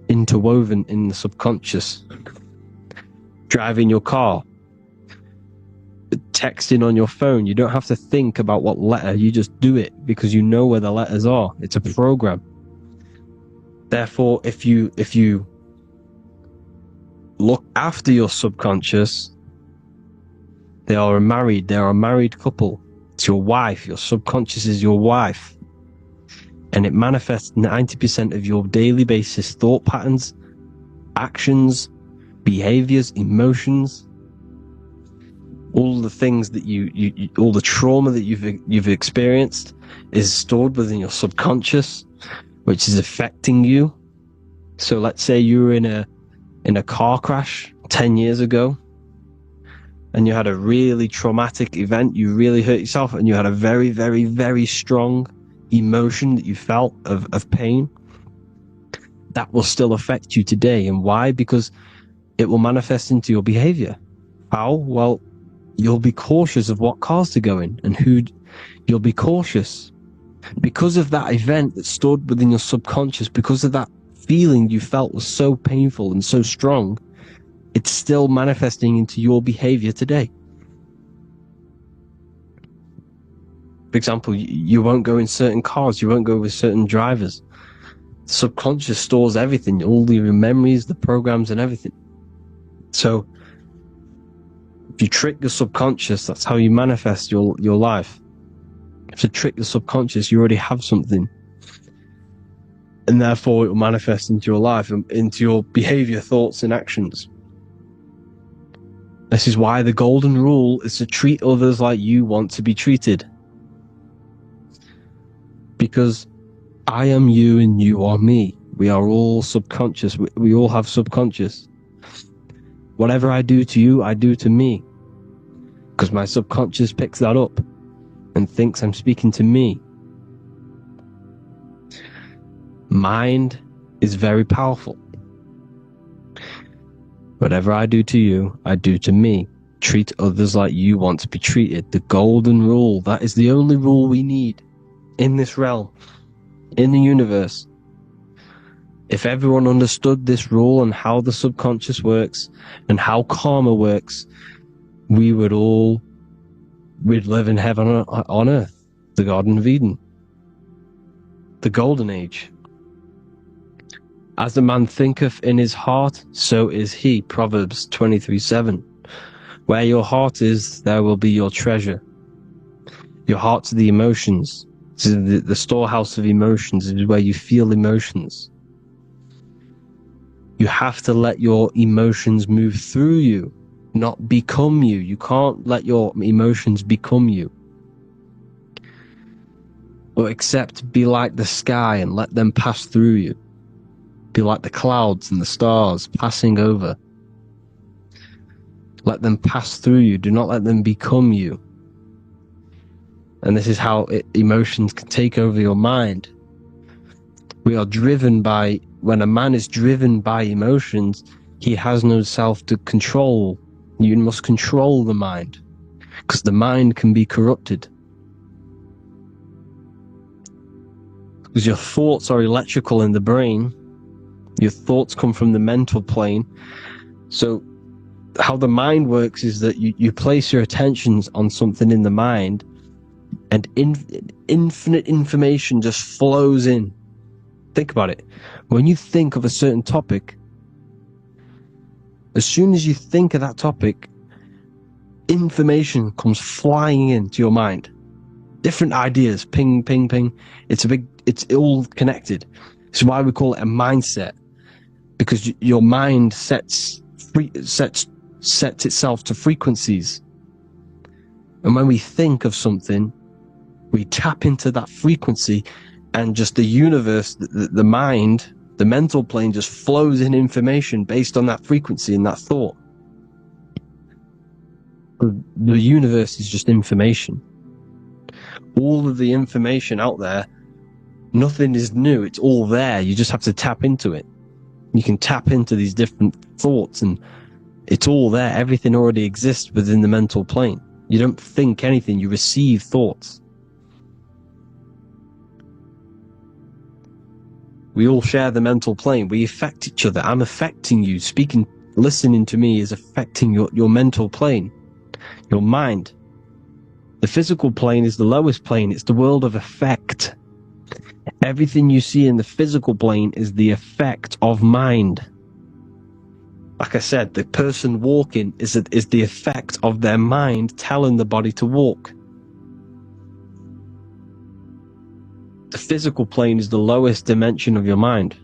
interwoven in the subconscious. Driving your car. Texting on your phone. You don't have to think about what letter. You just do it because you know where the letters are. It's a program. Therefore, if you look after your subconscious, they are a married couple. It's your wife. Your subconscious is your wife. And it manifests 90% of your daily basis thought patterns, actions, behaviors, emotions, all the things that you all the trauma that you've experienced is stored within your subconscious, which is affecting you. So let's say you were in a car crash 10 years ago. and you had a really traumatic event, you really hurt yourself, and you had a very, very, very strong emotion that you felt of pain, that will still affect you today. And why? Because it will manifest into your behavior. How? Well, you'll be cautious of what cars to go in and who. You'll be cautious because of that event that stood within your subconscious, because of that feeling you felt was so painful and so strong. It's still manifesting into your behavior today. For example, you won't go in certain cars, you won't go with certain drivers. The subconscious stores everything, all your memories, the programs and everything. So if you trick the subconscious, that's how you manifest your life. If you trick the subconscious, you already have something. And therefore it will manifest into your life, into your behavior, thoughts and actions. This is why the golden rule is to treat others like you want to be treated. Because I am you and you are me. We are all subconscious. We all have subconscious. Whatever I do to you, I do to me. Because my subconscious picks that up and thinks I'm speaking to me. Mind is very powerful. Whatever I do to you, I do to me. Treat others like you want to be treated. The golden rule. That is the only rule we need in this realm, in the universe. If everyone understood this rule and how the subconscious works and how karma works, we'd live in heaven on earth, the Garden of Eden, the golden age. As a man thinketh in his heart, so is he. Proverbs 23:7. Where your heart is, there will be your treasure. Your heart's the emotions. This is the storehouse of emotions. It is where you feel emotions. You have to let your emotions move through you, not become you. You can't let your emotions become you. But except be like the sky and let them pass through you. Be like the clouds and the stars passing over. Let them pass through you. Do not let them become you. And this is how emotions can take over your mind. We are driven by, when a man is driven by emotions, he has no self to control. You must control the mind, because the mind can be corrupted. Because your thoughts are electrical in the brain. Your thoughts come from the mental plane. So how the mind works is that you place your attentions on something in the mind, and infinite information just flows in. Think about it. When you think of a certain topic, as soon as you think of that topic, information comes flying into your mind. Different ideas, ping, ping, ping. It's all connected. This is why we call it a mindset. Because your mind sets itself to frequencies. And when we think of something, we tap into that frequency, and just the universe, the mind, the mental plane just flows in information based on that frequency and that thought. The universe is just information. All of the information out there, nothing is new. It's all there. You just have to tap into it. You can tap into these different thoughts, and it's all there. Everything already exists within the mental plane. You don't think anything, you receive thoughts. We all share the mental plane. We affect each other. I'm affecting you. Speaking, listening to me is affecting your mental plane, your mind. The physical plane is the lowest plane. It's the world of effect. Everything you see in the physical plane is the effect of mind. Like I said, the person walking is the effect of their mind telling the body to walk. The physical plane is the lowest dimension of your mind.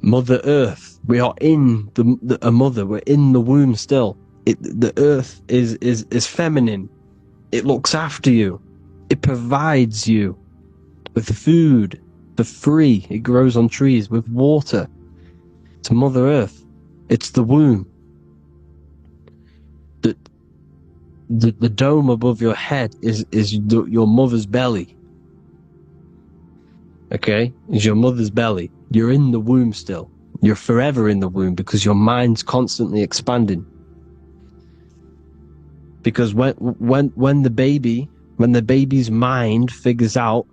Mother Earth, we are in a mother. We're in the womb still. The Earth is feminine. It looks after you. It provides you with food for free. It grows on trees, with water. It's Mother Earth. It's the womb. The dome above your head is your mother's belly. Okay? Is your mother's belly. You're in the womb still. You're forever in the womb because your mind's constantly expanding. Because when the baby's mind figures out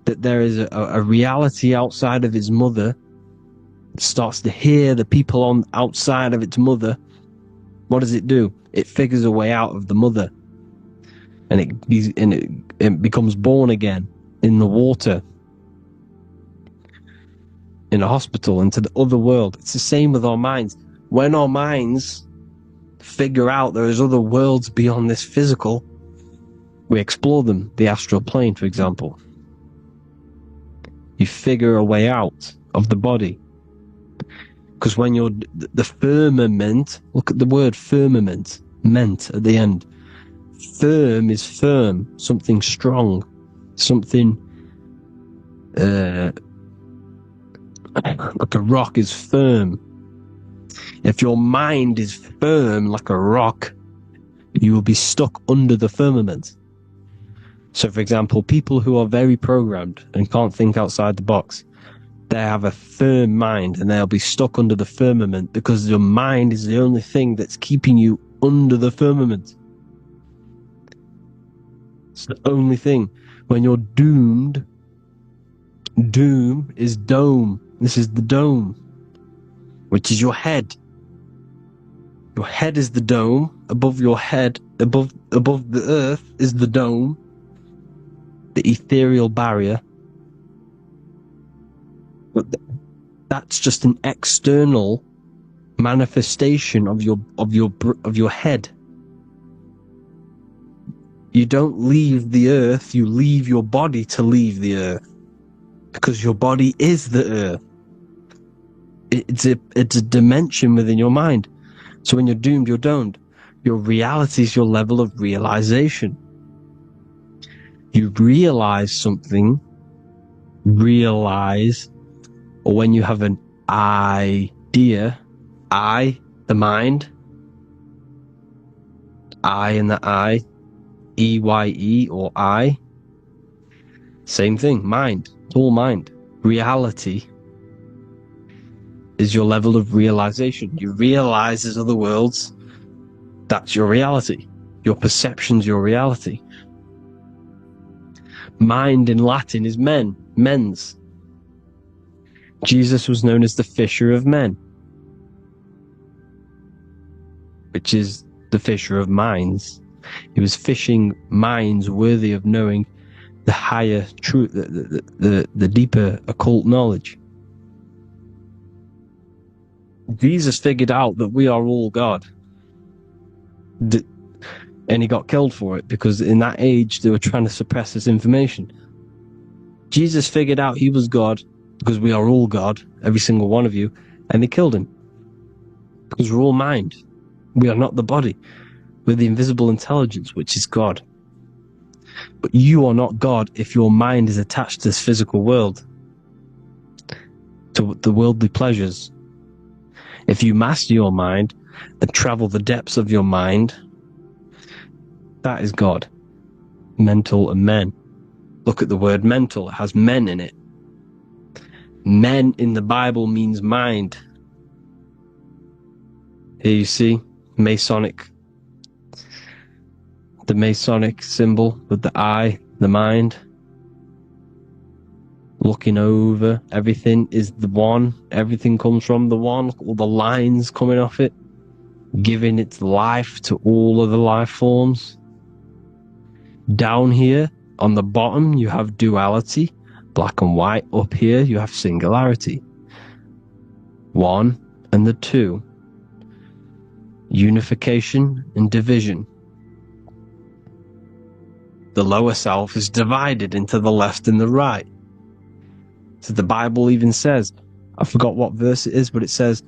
that there is a reality outside of its mother, starts to hear the people on outside of its mother, what does it do? It figures a way out of the mother, and it becomes born again in the water, in a hospital, into the other world. It's the same with our minds. When our minds figure out there is other worlds beyond this physical, we explore them. The astral plane, for example. You figure a way out of the body. Because when you're the firmament, look at the word firmament, meant at the end. Firm is firm, something strong, something like a rock is firm. If your mind is firm like a rock, you will be stuck under the firmament. So, for example, people who are very programmed and can't think outside the box, they have a firm mind and they'll be stuck under the firmament because your mind is the only thing that's keeping you under the firmament. It's the only thing. When you're doomed, doom is dome. This is the dome, which is your head. Your head is the dome. Above your head, above the earth is the dome, the ethereal barrier. But that's just an external manifestation of your head. You don't leave the earth, you leave your body to leave the earth, because your body is the earth. It's a dimension within your mind. So when you're doomed, you're domed. Your reality is your level of realization. You realize something, or when you have an idea, the mind, and the EYE or I, same thing, mind, it's all mind. Reality is your level of realization. You realize there's other worlds, that's your reality. Your perception's your reality. Mind in Latin is mens. Jesus was known as the fisher of men, which is the fisher of minds. He was fishing minds worthy of knowing the higher truth, the deeper occult knowledge. Jesus figured out that we are all God. And he got killed for it, because in that age they were trying to suppress this information. Jesus figured out he was God, because we are all God, every single one of you, and they killed him. Because we're all mind. We are not the body. We're the invisible intelligence, which is God. But you are not God if your mind is attached to this physical world, to the worldly pleasures. If you master your mind and travel the depths of your mind, that is God. Mental and men. Look at the word mental. It has men in it. Men in the Bible means mind. Here you see Masonic. The Masonic symbol with the eye, the mind. Looking over, everything is the one. Everything comes from the one. Look at all the lines coming off it, giving its life to all of the life forms. Down here, on the bottom, you have duality, black and white. Up here, you have singularity. One and the two. Unification and division. The lower self is divided into the left and the right. So the Bible even says, I forgot what verse it is, but it says,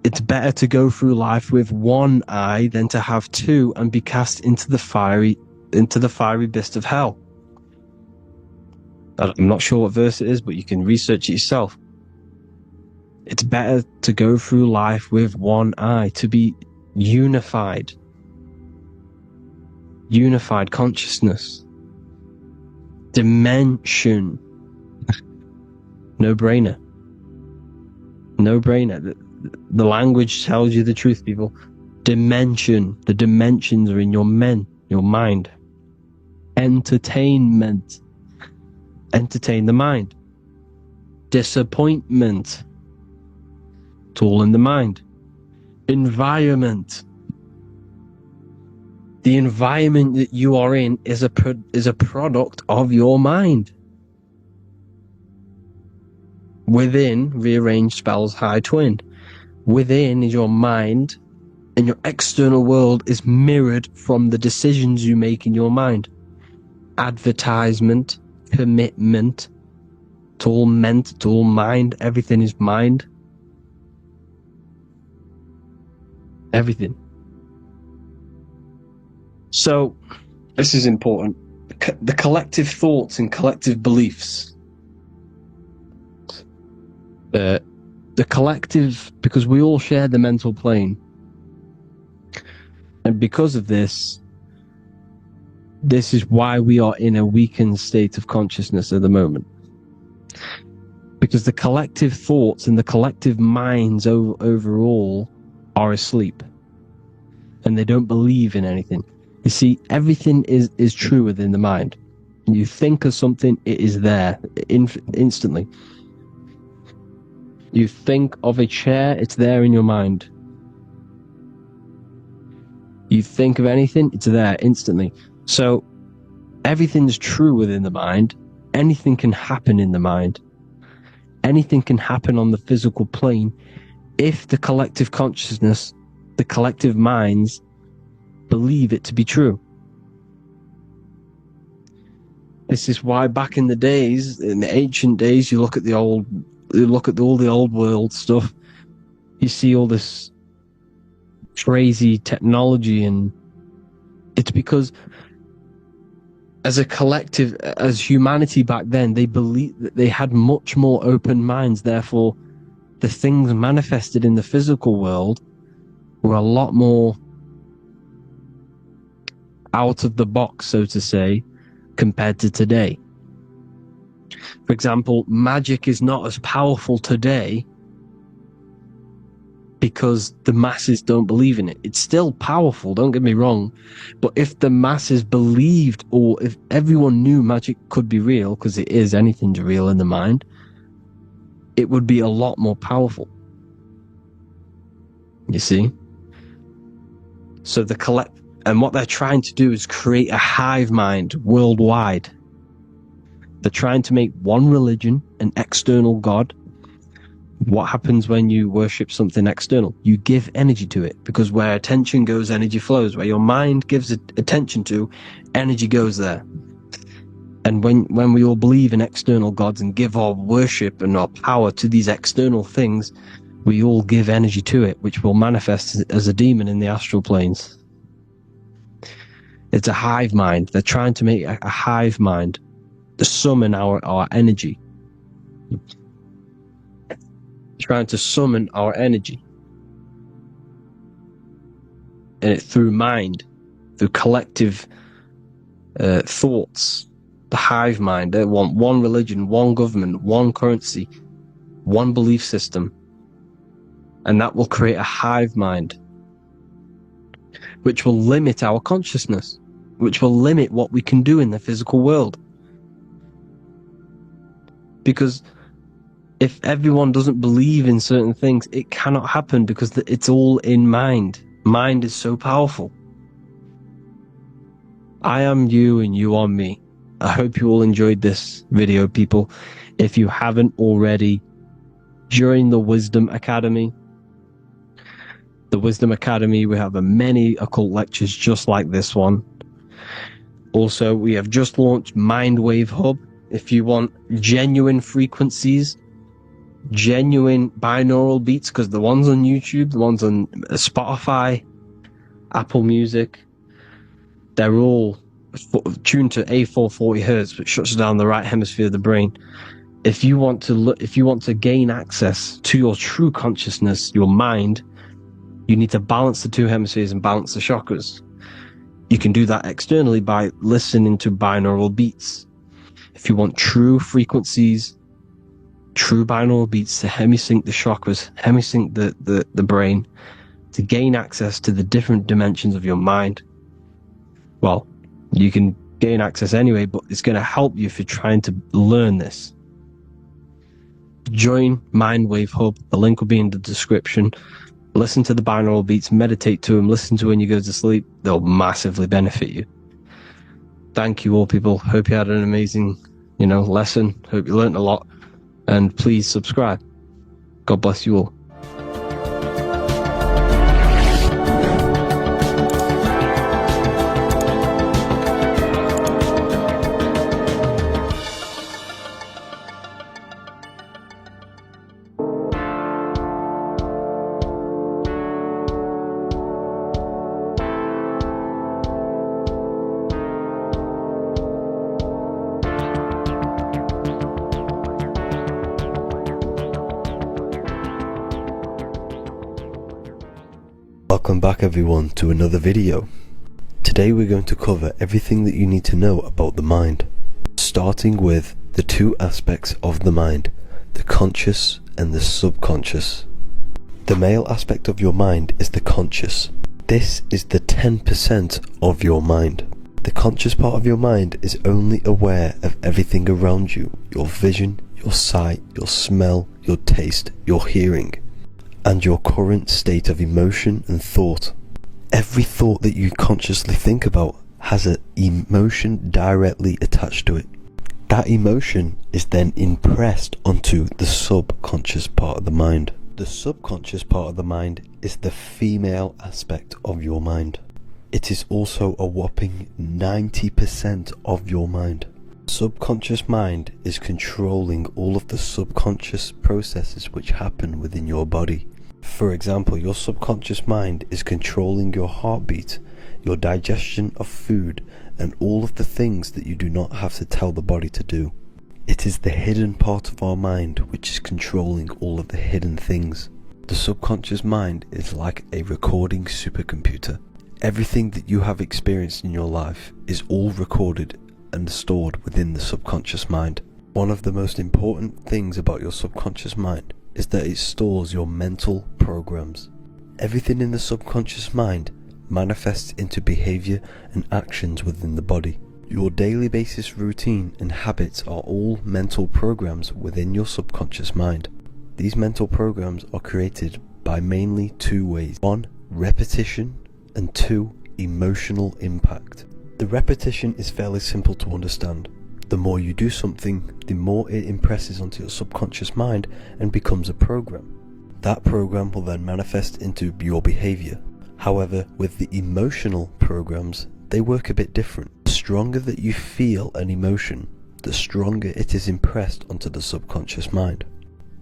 it's better to go through life with one eye than to have two and be cast into the fiery abyss of hell. I'm not sure what verse it is, but you can research it yourself. It's better to go through life with one eye, to be unified. unified consciousness, dimension. No brainer. No brainer. The language tells you the truth, people. Dimension. The dimensions are in your mind. Entertainment. Entertain the mind. Disappointment. It's all in the mind. Environment. The environment that you are in is a product of your mind. Within, rearranged spells high twin. Within is your mind, and your external world is mirrored from the decisions you make in your mind. Advertisement, commitment, it's all meant, it's all mind, everything is mind. Everything. So, this is important. The collective thoughts and collective beliefs. The collective, because we all share the mental plane. And because of this is why we are in a weakened state of consciousness at the moment. Because the collective thoughts and the collective minds overall are asleep. And they don't believe in anything. You see, everything is true within the mind. You think of something, it is there instantly. You think of a chair, it's there in your mind. You think of anything, it's there instantly. So everything's true within the mind. Anything can happen in the mind. Anything can happen on the physical plane if the collective consciousness, the collective minds, believe it to be true. This is why back in the days, in the ancient days, you look at all the old world stuff, you see all this crazy technology, and it's because as a collective, as humanity back then, they believed that they had much more open minds. Therefore, the things manifested in the physical world were a lot more out of the box, so to say, compared to today. For example, magic is not as powerful today because the masses don't believe in it. It's still powerful, don't get me wrong, but if the masses believed, or if everyone knew magic could be real, because it is, anything's real in the mind, it would be a lot more powerful. You see? So and what they're trying to do is create a hive mind worldwide. They're trying to make one religion, an external god. What happens when you worship something external? You give energy to it, because where attention goes, energy flows. Where your mind gives attention to, energy goes there. And when we all believe in external gods and give our worship and our power to these external things, we all give energy to it, which will manifest as a demon in the astral planes. It's a hive mind. They're trying to make a hive mind to summon our energy. Trying to summon our energy. And it's through mind, through collective thoughts. The hive mind. They want one religion, one government, one currency, one belief system. And that will create a hive mind, which will limit our consciousness, which will limit what we can do in the physical world. Because if everyone doesn't believe in certain things, it cannot happen, because it's all in mind. Mind is so powerful. I am you and you are me. I hope you all enjoyed this video, people. If you haven't already, join the Wisdom Academy. The Wisdom Academy, we have many occult lectures just like this one. Also, we have just launched Mindwave Hub. If you want genuine frequencies, genuine binaural beats, because the ones on YouTube, the ones on Spotify, Apple Music, they're all tuned to A440 Hertz, which shuts down the right hemisphere of the brain. If you want to gain access to your true consciousness, your mind, you need to balance the two hemispheres and balance the chakras. You can do that externally by listening to binaural beats. If you want true frequencies, true binaural beats to hemisync the chakras, hemisync the brain, to gain access to the different dimensions of your mind, well, you can gain access anyway, but it's going to help you if you're trying to learn this. Join Mindwave Hub. The link will be in the description. Listen to the binaural beats, meditate to them, listen to when you go to sleep. They'll massively benefit you. Thank you all, people. Hope you had an amazing, lesson. Hope you learned a lot. And please subscribe. God bless you all. Welcome back everyone to another video. Today we're going to cover everything that you need to know about the mind, starting with the two aspects of the mind, the conscious and the subconscious. The male aspect of your mind is the conscious. This is the 10% of your mind. The conscious part of your mind is only aware of everything around you, your vision, your sight, your smell, your taste, your hearing, and your current state of emotion and thought. Every thought that you consciously think about has an emotion directly attached to it. That emotion is then impressed onto the subconscious part of the mind. The subconscious part of the mind is the female aspect of your mind. It is also a whopping 90% of your mind. Subconscious mind is controlling all of the subconscious processes which happen within your body. For example, your subconscious mind is controlling your heartbeat, your digestion of food, and all of the things that you do not have to tell the body to do. It is the hidden part of our mind which is controlling all of the hidden things. The subconscious mind is like a recording supercomputer. Everything that you have experienced in your life is all recorded and stored within the subconscious mind. One of the most important things about your subconscious mind is that it stores your mental programs. Everything in the subconscious mind manifests into behavior and actions within the body. Your daily basis routine and habits are all mental programs within your subconscious mind. These mental programs are created by mainly two ways. One, repetition, and two, emotional impact. The repetition is fairly simple to understand. The more you do something, the more it impresses onto your subconscious mind and becomes a program. That program will then manifest into your behavior. However, with the emotional programs, they work a bit different. The stronger that you feel an emotion, the stronger it is impressed onto the subconscious mind.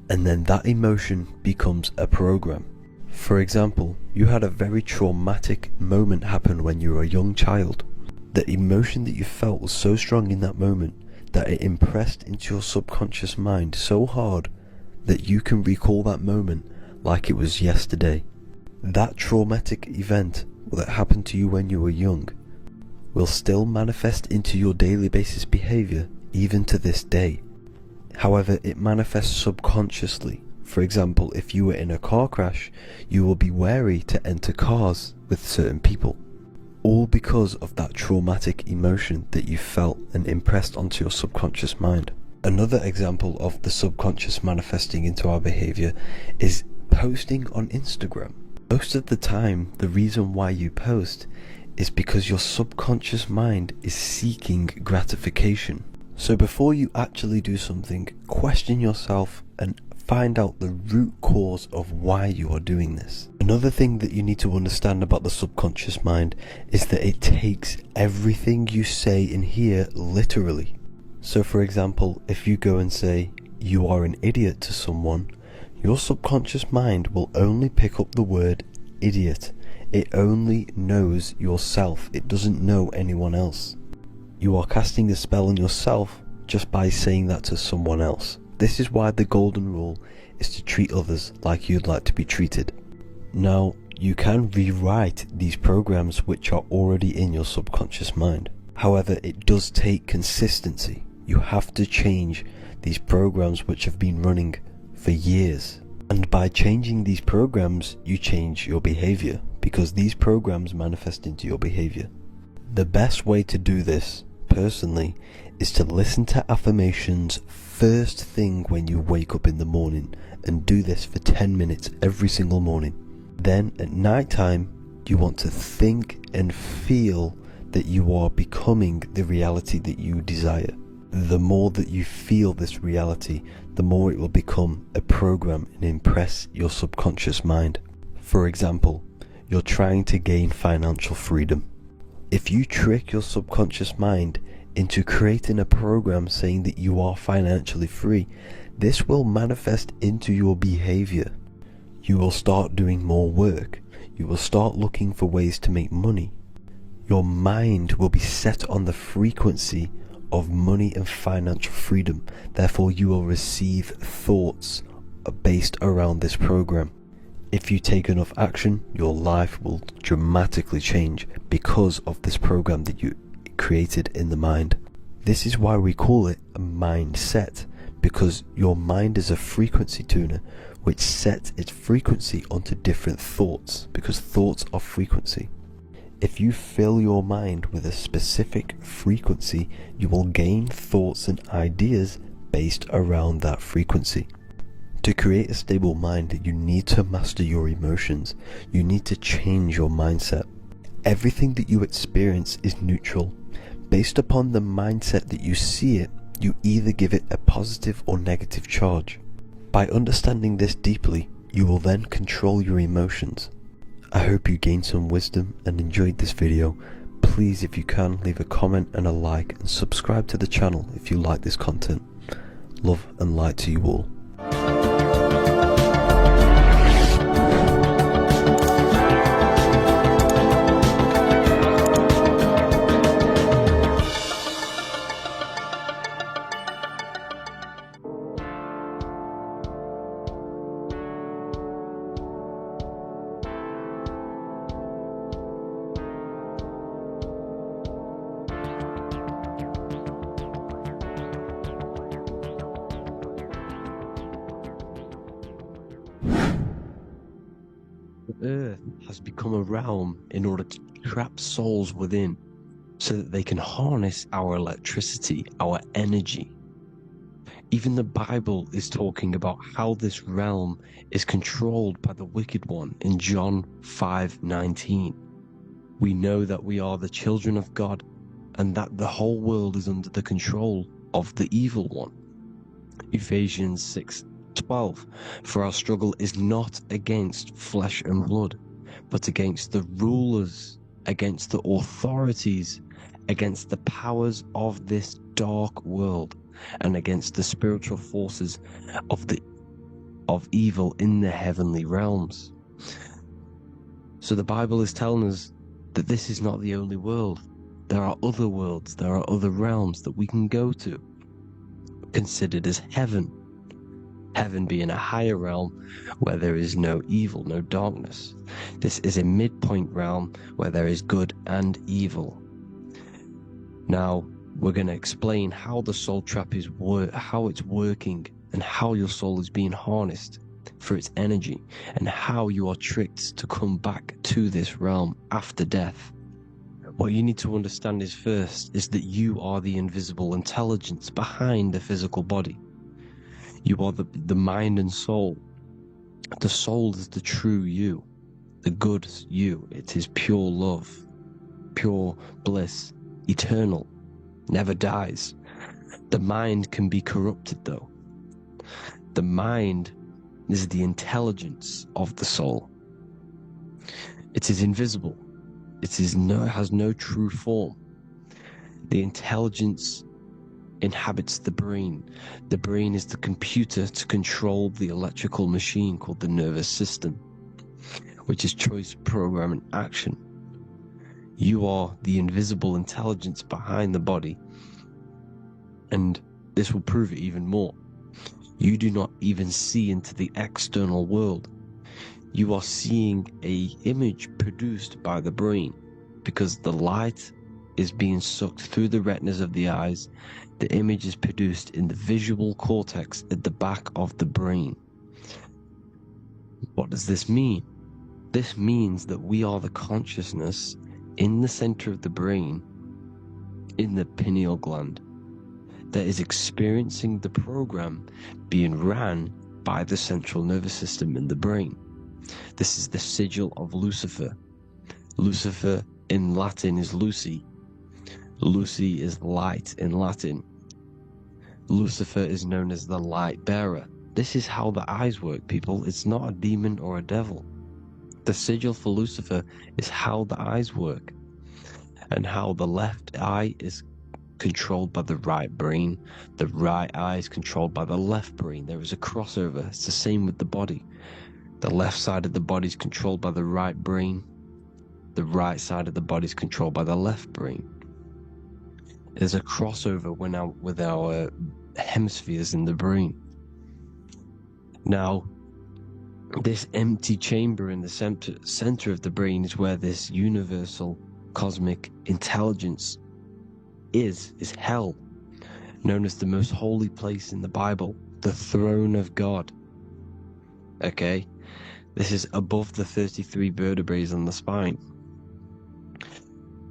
And then that emotion becomes a program. For example, you had a very traumatic moment happen when you were a young child. The emotion that you felt was so strong in that moment that it impressed into your subconscious mind so hard that you can recall that moment like it was yesterday. That traumatic event that happened to you when you were young will still manifest into your daily basis behavior even to this day. However, it manifests subconsciously. For example, if you were in a car crash, you will be wary to enter cars with certain people. All because of that traumatic emotion that you felt and impressed onto your subconscious mind. Another example of the subconscious manifesting into our behavior is posting on Instagram. Most of the time, the reason why you post is because your subconscious mind is seeking gratification. So before you actually do something, question yourself and find out the root cause of why you are doing this. Another thing that you need to understand about the subconscious mind is that it takes everything you say and hear literally. So for example, if you go and say you are an idiot to someone, your subconscious mind will only pick up the word idiot. It only knows yourself. It doesn't know anyone else. You are casting a spell on yourself just by saying that to someone else. This is why the golden rule is to treat others like you'd like to be treated. Now, You can rewrite these programs which are already in your subconscious mind. However, it does take consistency. You have to change these programs which have been running for years. And by changing these programs, you change your behavior, because these programs manifest into your behavior. The best way to do this, personally, is to listen to affirmations first thing when you wake up in the morning, and do this for 10 minutes every single morning. Then at night time, you want to think and feel that you are becoming the reality that you desire. The more that you feel this reality, the more it will become a program and impress your subconscious mind. For example, you're trying to gain financial freedom. If you trick your subconscious mind into creating a program saying that you are financially free, this will manifest into your behavior. You will start doing more work. You will start looking for ways to make money. Your mind will be set on the frequency of money and financial freedom. Therefore, you will receive thoughts based around this program. If you take enough action, your life will dramatically change because of this program that you created in the mind. This is why we call it a mindset, because your mind is a frequency tuner which sets its frequency onto different thoughts, because thoughts are frequency. If you fill your mind with a specific frequency, you will gain thoughts and ideas based around that frequency. To create a stable mind, you need to master your emotions. You need to change your mindset. Everything that you experience is neutral. Based upon the mindset that you see it, you either give it a positive or negative charge. By understanding this deeply, you will then control your emotions. I hope you gained some wisdom and enjoyed this video. Please, if you can, leave a comment and a like, and subscribe to the channel if you like this content. Love and light to you all. The earth has become a realm in order to trap souls within, so that they can harness our electricity, our energy. Even the Bible is talking about how this realm is controlled by the wicked one in John 5:19. We know that we are the children of God, and that the whole world is under the control of the evil one. Ephesians 6:12, for our struggle is not against flesh and blood, but against the rulers, against the authorities, against the powers of this dark world, and against the spiritual forces of evil in the heavenly realms. So the Bible is telling us that this is not the only world. There are other worlds, there are other realms that we can go to, considered as heaven. Heaven being a higher realm where there is no evil, no darkness. This is a midpoint realm where there is good and evil. Now, we're going to explain how the soul trap is how it's working, and how your soul is being harnessed for its energy, and how you are tricked to come back to this realm after death. What you need to understand is that you are the invisible intelligence behind the physical body. You are the mind and soul. The soul is the true you, the good you. It is pure love, pure bliss, eternal, never dies. The mind can be corrupted though. The mind is the intelligence of the soul. It is invisible. It has no true form. The intelligence inhabits the brain. The brain is the computer to control the electrical machine called the nervous system, which is choice, program, and action. You are the invisible intelligence behind the body, and this will prove it even more. You do not even see into the external world. you are seeing a image produced by the brain, because the light is being sucked through the retinas of the eyes. The image is produced in the visual cortex at the back of the brain. What does this mean? This means that we are the consciousness in the center of the brain, in the pineal gland, that is experiencing the program being ran by the central nervous system in the brain. This is the sigil of Lucifer. Lucifer in Latin is Lucy. Lucy is light in Latin. Lucifer is known as the light bearer. This is how the eyes work, people. It's not a demon or a devil. The sigil for Lucifer is how the eyes work, and how the left eye is controlled by the right brain, the right eye is controlled by the left brain. There is a crossover. It's the same with the body. The left side of the body is controlled by the right brain, the right side of the body is controlled by the left brain. There's a crossover with our hemispheres in the brain. Now, this empty chamber in the center of the brain is where this universal cosmic intelligence is hell, known as the most holy place in the Bible, the throne of God. Okay? This is above the 33 vertebrae on the spine.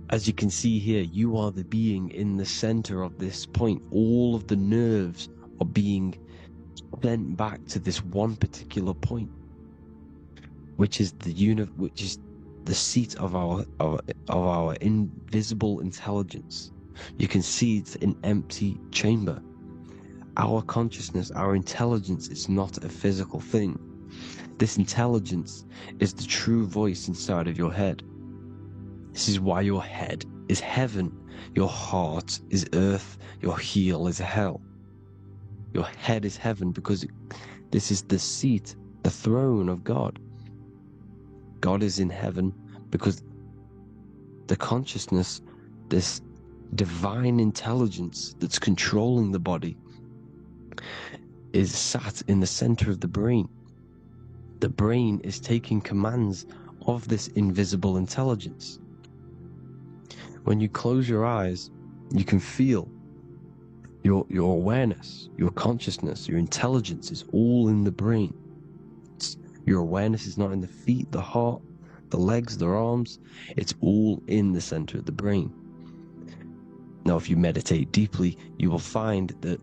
As you can see here, you are the being in the center of this point. All of the nerves are being sent back to this one particular point, which is the seat of our invisible intelligence. You can see it's an empty chamber. Our consciousness, our intelligence is not a physical thing. This intelligence is the true voice inside of your head. This is why your head is heaven, your heart is earth, your heel is hell. Your head is heaven because this is the seat, the throne of God. God is in heaven because the consciousness, this divine intelligence that's controlling the body, is sat in the center of the brain. The brain is taking commands of this invisible intelligence. When you close your eyes, you can feel your awareness, your consciousness, your intelligence is all in the brain. Your awareness is not in the feet, the heart, the legs, the arms. It's all in the center of the brain. Now, if you meditate deeply, you will find that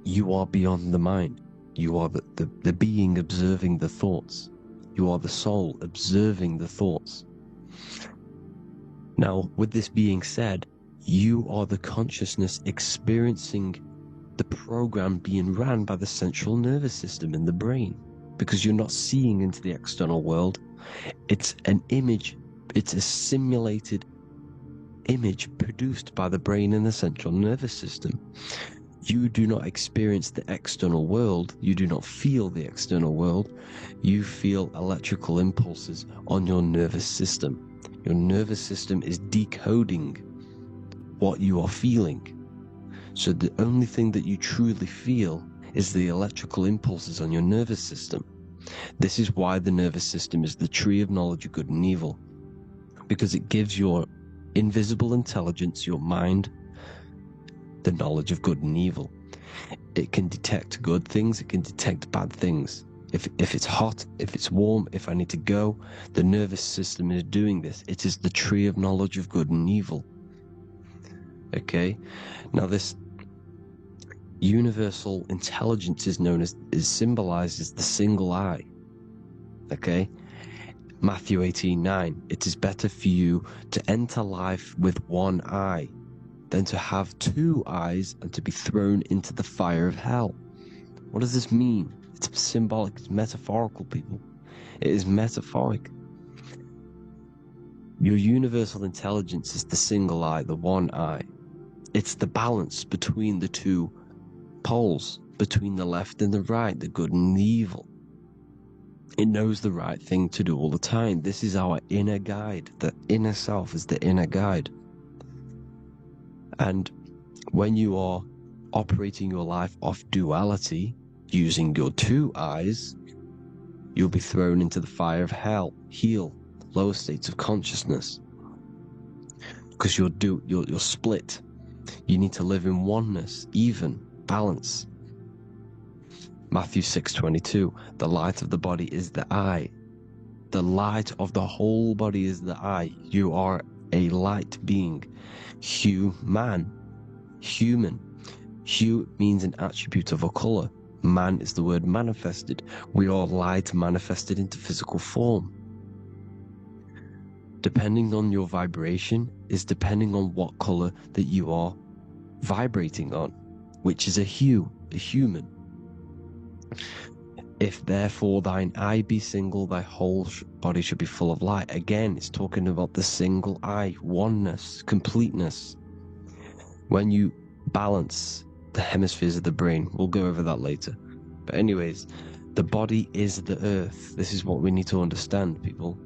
you are beyond the mind. You are the being observing the thoughts. You are the soul observing the thoughts. Now, with this being said, you are the consciousness experiencing the program being ran by the central nervous system in the brain, because you're not seeing into the external world. It's an image, it's a simulated image produced by the brain and the central nervous system. You do not experience the external world, you do not feel the external world, you feel electrical impulses on your nervous system. Your nervous system is decoding what you are feeling. So the only thing that you truly feel is the electrical impulses on your nervous system. This is why the nervous system is the tree of knowledge of good and evil, because it gives your invisible intelligence, your mind, the knowledge of good and evil. It can detect good things, it can detect bad things. If it's hot, if it's warm, if I need to go, the nervous system is doing this. It is the tree of knowledge of good and evil. Okay? Now this universal intelligence is symbolized as the single eye. Okay? Matthew 18:9. It is better for you to enter life with one eye than to have two eyes and to be thrown into the fire of hell. What does this mean? It's symbolic, it's metaphorical, people. It is metaphoric. Your universal intelligence is the single eye, the one eye. It's the balance between the two poles, between the left and the right, the good and the evil. It knows the right thing to do all the time. This is our inner guide. The inner self is the inner guide. And when you are operating your life off duality, using your two eyes, you'll be thrown into the fire of hell, lower states of consciousness, because you're split. You need to live in oneness, even, balance. Matthew 6:22, the light of the body is the eye. The light of the whole body is the eye. You are a light being. Human. Hue means an attribute of a color. Man is the word manifested. We are light manifested into physical form. Depending on your vibration is depending on what color that you are vibrating on, which is a hue, a human. If therefore thine eye be single, thy whole body should be full of light. Again, it's talking about the single eye, oneness, completeness. When you balance the hemispheres of the brain, we'll go over that later. But anyways, the body is the earth. This is what we need to understand, people.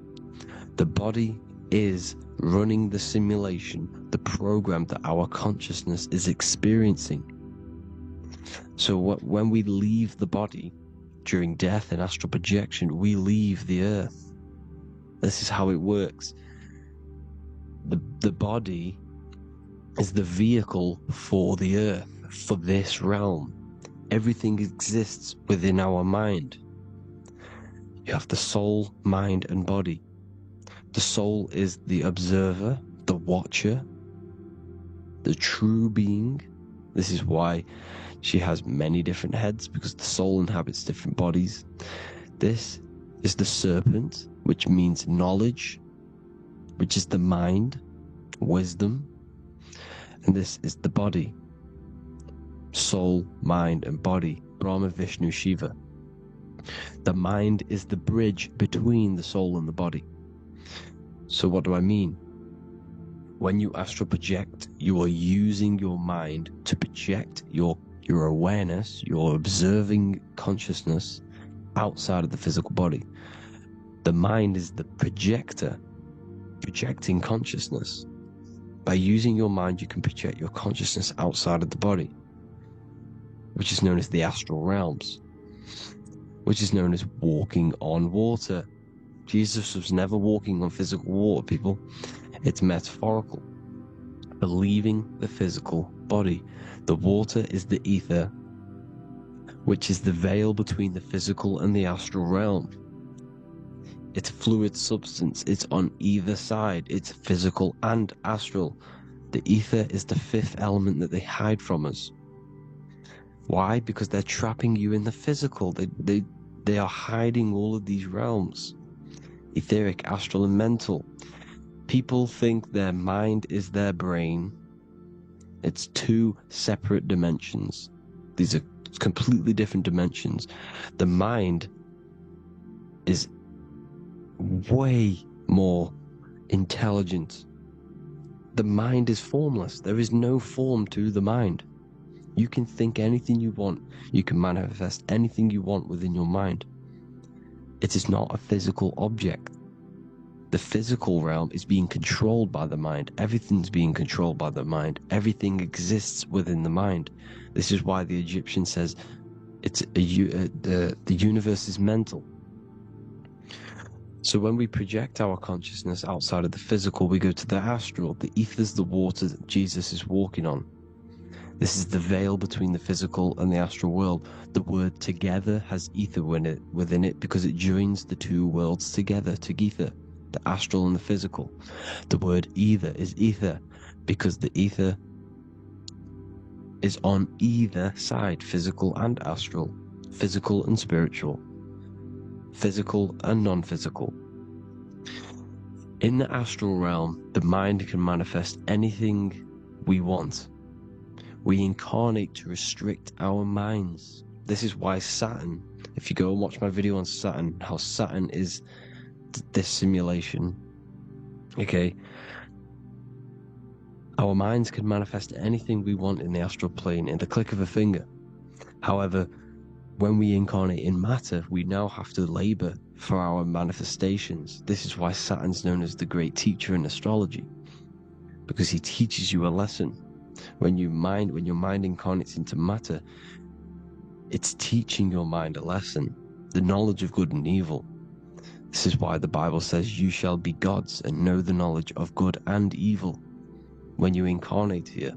The body is running the simulation, the program that our consciousness is experiencing. So when we leave the body during death and astral projection, we leave the earth. This is how it works. The body is the vehicle for the earth, for this realm. Everything exists within our mind. You have the soul, mind, and body. The soul is the observer, the watcher, the true being. This is why she has many different heads, because the soul inhabits different bodies. This is the serpent, which means knowledge, which is the mind, wisdom. And this is the body, soul, mind, and body, Brahma, Vishnu, Shiva. The mind is the bridge between the soul and the body. So what do I mean? When you astral project, you are using your mind to project your awareness, your observing consciousness outside of the physical body. The mind is the projector, projecting consciousness. By using your mind, you can project your consciousness outside of the body, which is known as the astral realms, which is known as walking on water. Jesus was never walking on physical water, people. It's metaphorical for leaving the physical body. The water is the ether, which is the veil between the physical and the astral realm. It's a fluid substance. It's on either side. It's physical and astral. The ether is the fifth element that they hide from us. Why? Because they're trapping you in the physical. They are hiding all of these realms. Etheric, astral, and mental. People think their mind is their brain. It's two separate dimensions. These are completely different dimensions. The mind is way more intelligent. The mind is formless. There is no form to the mind. You can think anything you want. You can manifest anything you want within your mind. It is not a physical object. The physical realm is being controlled by the mind. Everything's being controlled by the mind. Everything exists within the mind. This is why the Egyptian says the universe is mental. So when we project our consciousness outside of the physical, we go to the astral. The ether is the water that Jesus is walking on. This is the veil between the physical and the astral world. The word together has ether within it because it joins the two worlds together, together, the astral and the physical. The word either is ether because the ether is on either side, physical and astral, physical and spiritual, physical and non-physical. In the astral realm, the mind can manifest anything we want. We incarnate to restrict our minds. This is why Saturn, if you go and watch my video on Saturn, how Saturn is this simulation, okay? Our minds can manifest anything we want in the astral plane in the click of a finger. However, when we incarnate in matter, we now have to labor for our manifestations. This is why Saturn's known as the great teacher in astrology, because he teaches you a lesson. When your mind incarnates into matter, it's teaching your mind a lesson. the knowledge of good and evil. This is why the Bible says you shall be gods and know the knowledge of good and evil. When you incarnate here,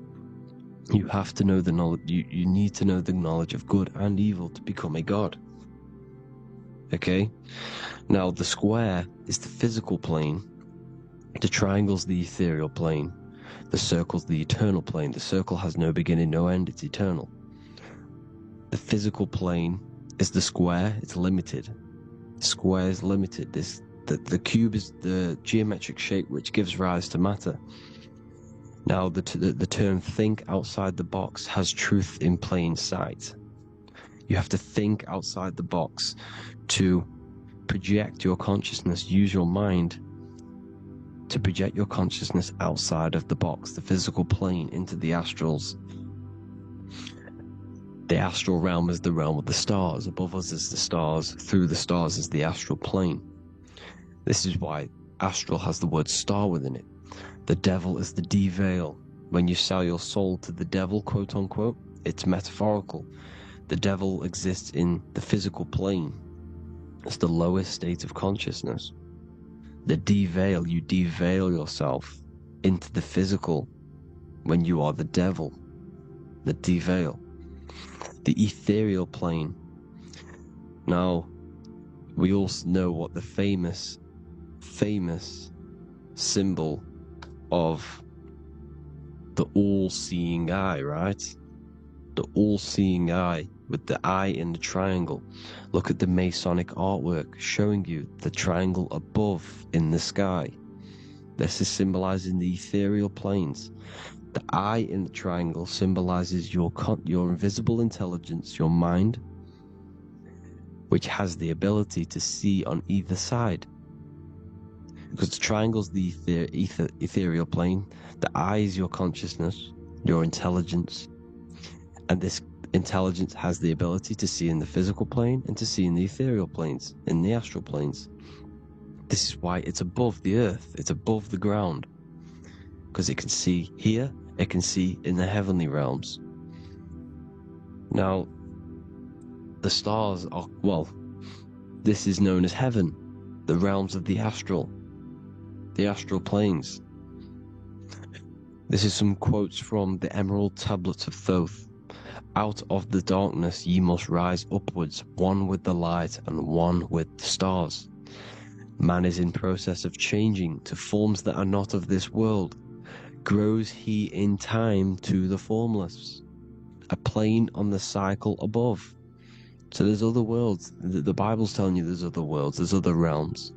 you have to know the knowledge, you need to know the knowledge of good and evil to become a god. Okay? Now, the square is the physical plane, the triangle's the ethereal plane, the circle's the eternal plane. The circle has no beginning, no end, it's eternal. The physical plane is the square, it's limited. The square is limited. The cube is the geometric shape which gives rise to matter. Now, the term think outside the box has truth in plain sight. You have to think outside the box to project your consciousness, use your mind to project your consciousness outside of the box, the physical plane, into the astrals. The astral realm is the realm of the stars. Above us is the stars. Through the stars is the astral plane. This is why astral has the word star within it. The devil is the de-veil. When you sell your soul to the devil, quote unquote, it's metaphorical. The devil exists in the physical plane. It's the lowest state of consciousness. The de-veil, you de-veil yourself into the physical when you are the devil. The de-veil. The ethereal plane. Now, we all know what the famous symbol of the all-seeing eye, right? The all-seeing eye with the eye in the triangle. Look at the Masonic artwork showing you the triangle above in the sky. This is symbolizing the ethereal planes. The eye in the triangle symbolizes your invisible intelligence, your mind, which has the ability to see on either side. Because the triangle's the ethereal plane, the eye is your consciousness, your intelligence, and this intelligence has the ability to see in the physical plane and to see in the ethereal planes, in the astral planes. This is why it's above the earth, it's above the ground, because it can see here, it can see in the heavenly realms. Now, the stars are, well, this is known as heaven, the realms of the astral planes. This is some quotes from the Emerald Tablets of Thoth. Out of the darkness ye must rise upwards, one with the light and one with the stars. Man is in process of changing to forms that are not of this world. Grows he in time to the formless, a plane on the cycle above. So there's other worlds. The Bible's telling you there's other worlds, there's other realms.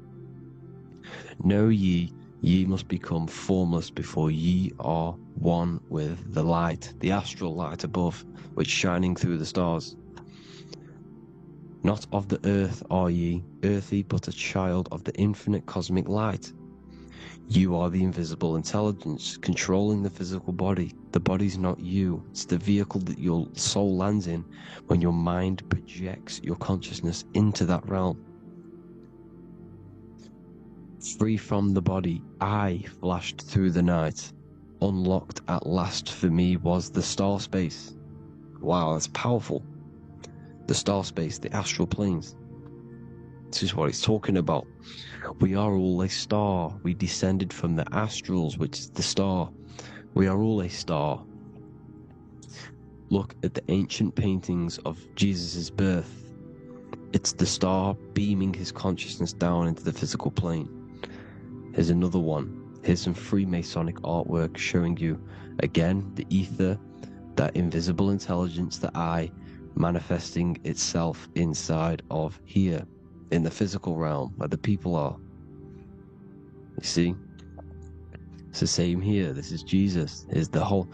Know ye must become formless before ye are one with the light, the astral light above, which shining through the stars. Not of the earth are ye, earthy, but a child of the infinite cosmic light. You are the invisible intelligence controlling the physical body. The body's not you. It's the vehicle that your soul lands in when your mind projects your consciousness into that realm. Free from the body, I flashed through the night. Unlocked at last for me was the star space. Wow, that's powerful. The star space, the astral planes. This is what it's talking about. We are all a star. We descended from the astrals, which is the star. We are all a star. Look at the ancient paintings of Jesus' birth. It's the star beaming his consciousness down into the physical plane. Here's another one. Here's some Freemasonic artwork showing you, again, the ether, that invisible intelligence, the eye, manifesting itself inside of here, in the physical realm, where the people are. You see? It's the same here. This is Jesus. Here's the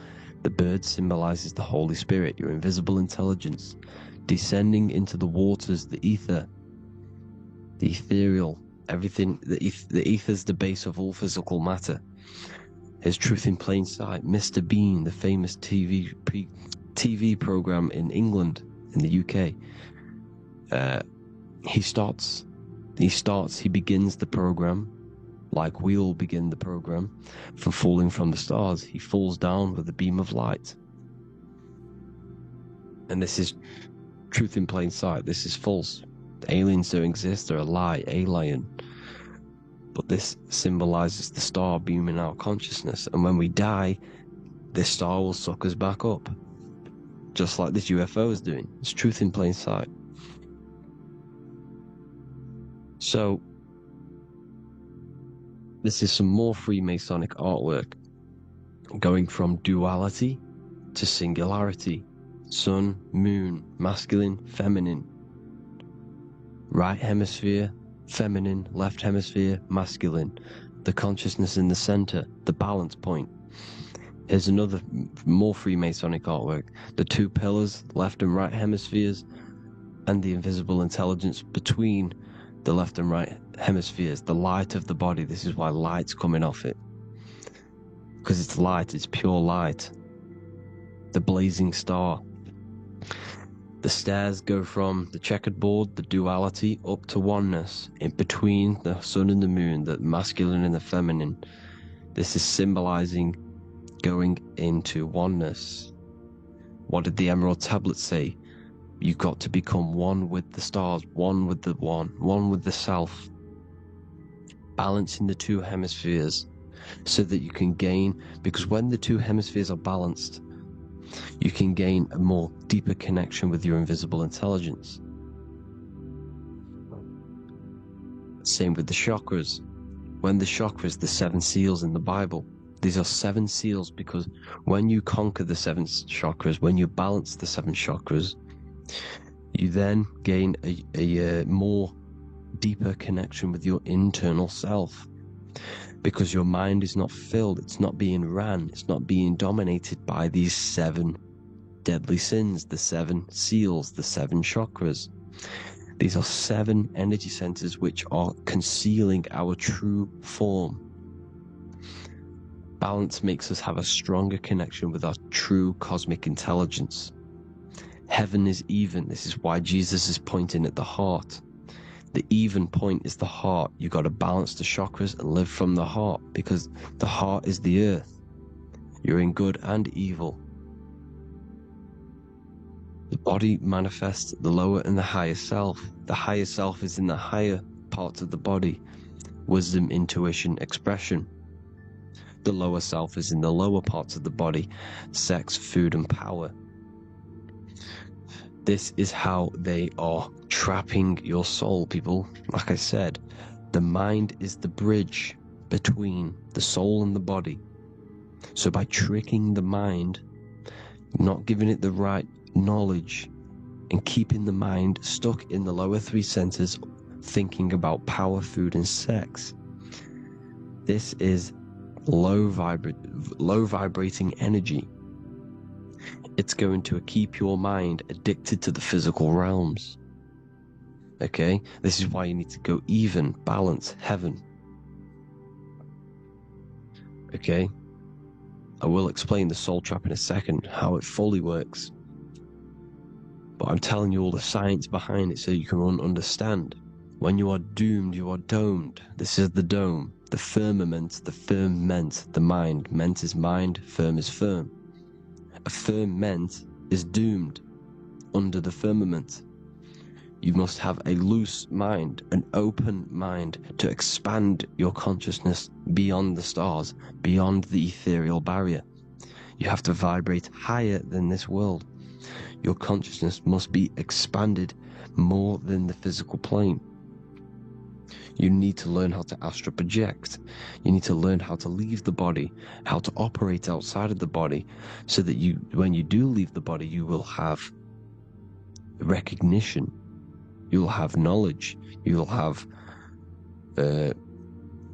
bird symbolizes the Holy Spirit, your invisible intelligence, descending into the waters, the ether, the ethereal, everything. The ether's the base of all physical matter. Here's Truth in Plain Sight. Mr. Bean, the famous TV program in England, in the UK. He begins the program like we all begin the program, from falling from the stars. He falls down with a beam of light. And this is Truth in Plain Sight. This is false. Aliens don't exist, they're a lie, alien. But this symbolizes the star beaming our consciousness, and when we die, this star will suck us back up. Just like this UFO is doing. It's truth in plain sight. So, this is some more Freemasonic artwork, going from duality to singularity. Sun, moon, masculine, feminine. Right hemisphere, feminine, left hemisphere, masculine. The consciousness in the center, the balance point. Here's another more Freemasonic artwork. The two pillars, left and right hemispheres, and the invisible intelligence between the left and right hemispheres. The light of the body. This is why light's coming off it. Because it's light, it's pure light. The blazing star. The stairs go from the checkered board, the duality, up to oneness, in between the sun and the moon, the masculine and the feminine. This is symbolizing going into oneness. What did the Emerald Tablet say? You've got to become one with the stars, one with the one with the self. Balancing the two hemispheres so that you can gain, because when the two hemispheres are balanced, you can gain a more deeper connection with your invisible intelligence. Same with the chakras. When the chakras, the 7 seals in the Bible, these are 7 seals because when you conquer the 7 chakras, when you balance the 7 chakras, you then gain a more deeper connection with your internal self. Because your mind is not filled, it's not being ran, it's not being dominated by these 7 deadly sins, the 7 seals, the 7 chakras. These are 7 energy centers which are concealing our true form. Balance makes us have a stronger connection with our true cosmic intelligence. Heaven is even. This is why Jesus is pointing at the heart. The even point is the heart. You got to balance the chakras and live from the heart, because the heart is the earth. You're in good and evil. The body manifests the lower and the higher self. The higher self is in the higher parts of the body. Wisdom, intuition, expression. The lower self is in the lower parts of the body. Sex, food, and power. This is how they are trapping your soul, people. Like I said, the mind is the bridge between the soul and the body. So by tricking the mind, not giving it the right knowledge, and keeping the mind stuck in the lower 3 centers, thinking about power, food, and sex, this is low vibrating energy. It's going to keep your mind addicted to the physical realms. Okay? This is why you need to go even, balance, heaven. Okay? I will explain the soul trap in a second, how it fully works. But I'm telling you all the science behind it so you can understand. When you are doomed, you are domed. This is the dome. The firmament, the firmament, the mind. Ment is mind, firm is firm. A firmament is doomed under the firmament. You must have a loose mind, an open mind to expand your consciousness beyond the stars, beyond the ethereal barrier. You have to vibrate higher than this world. Your consciousness must be expanded more than the physical plane. You need to learn how to astral project. You need to learn how to leave the body, how to operate outside of the body, so that when you do leave the body, you will have recognition, you'll have knowledge, you'll have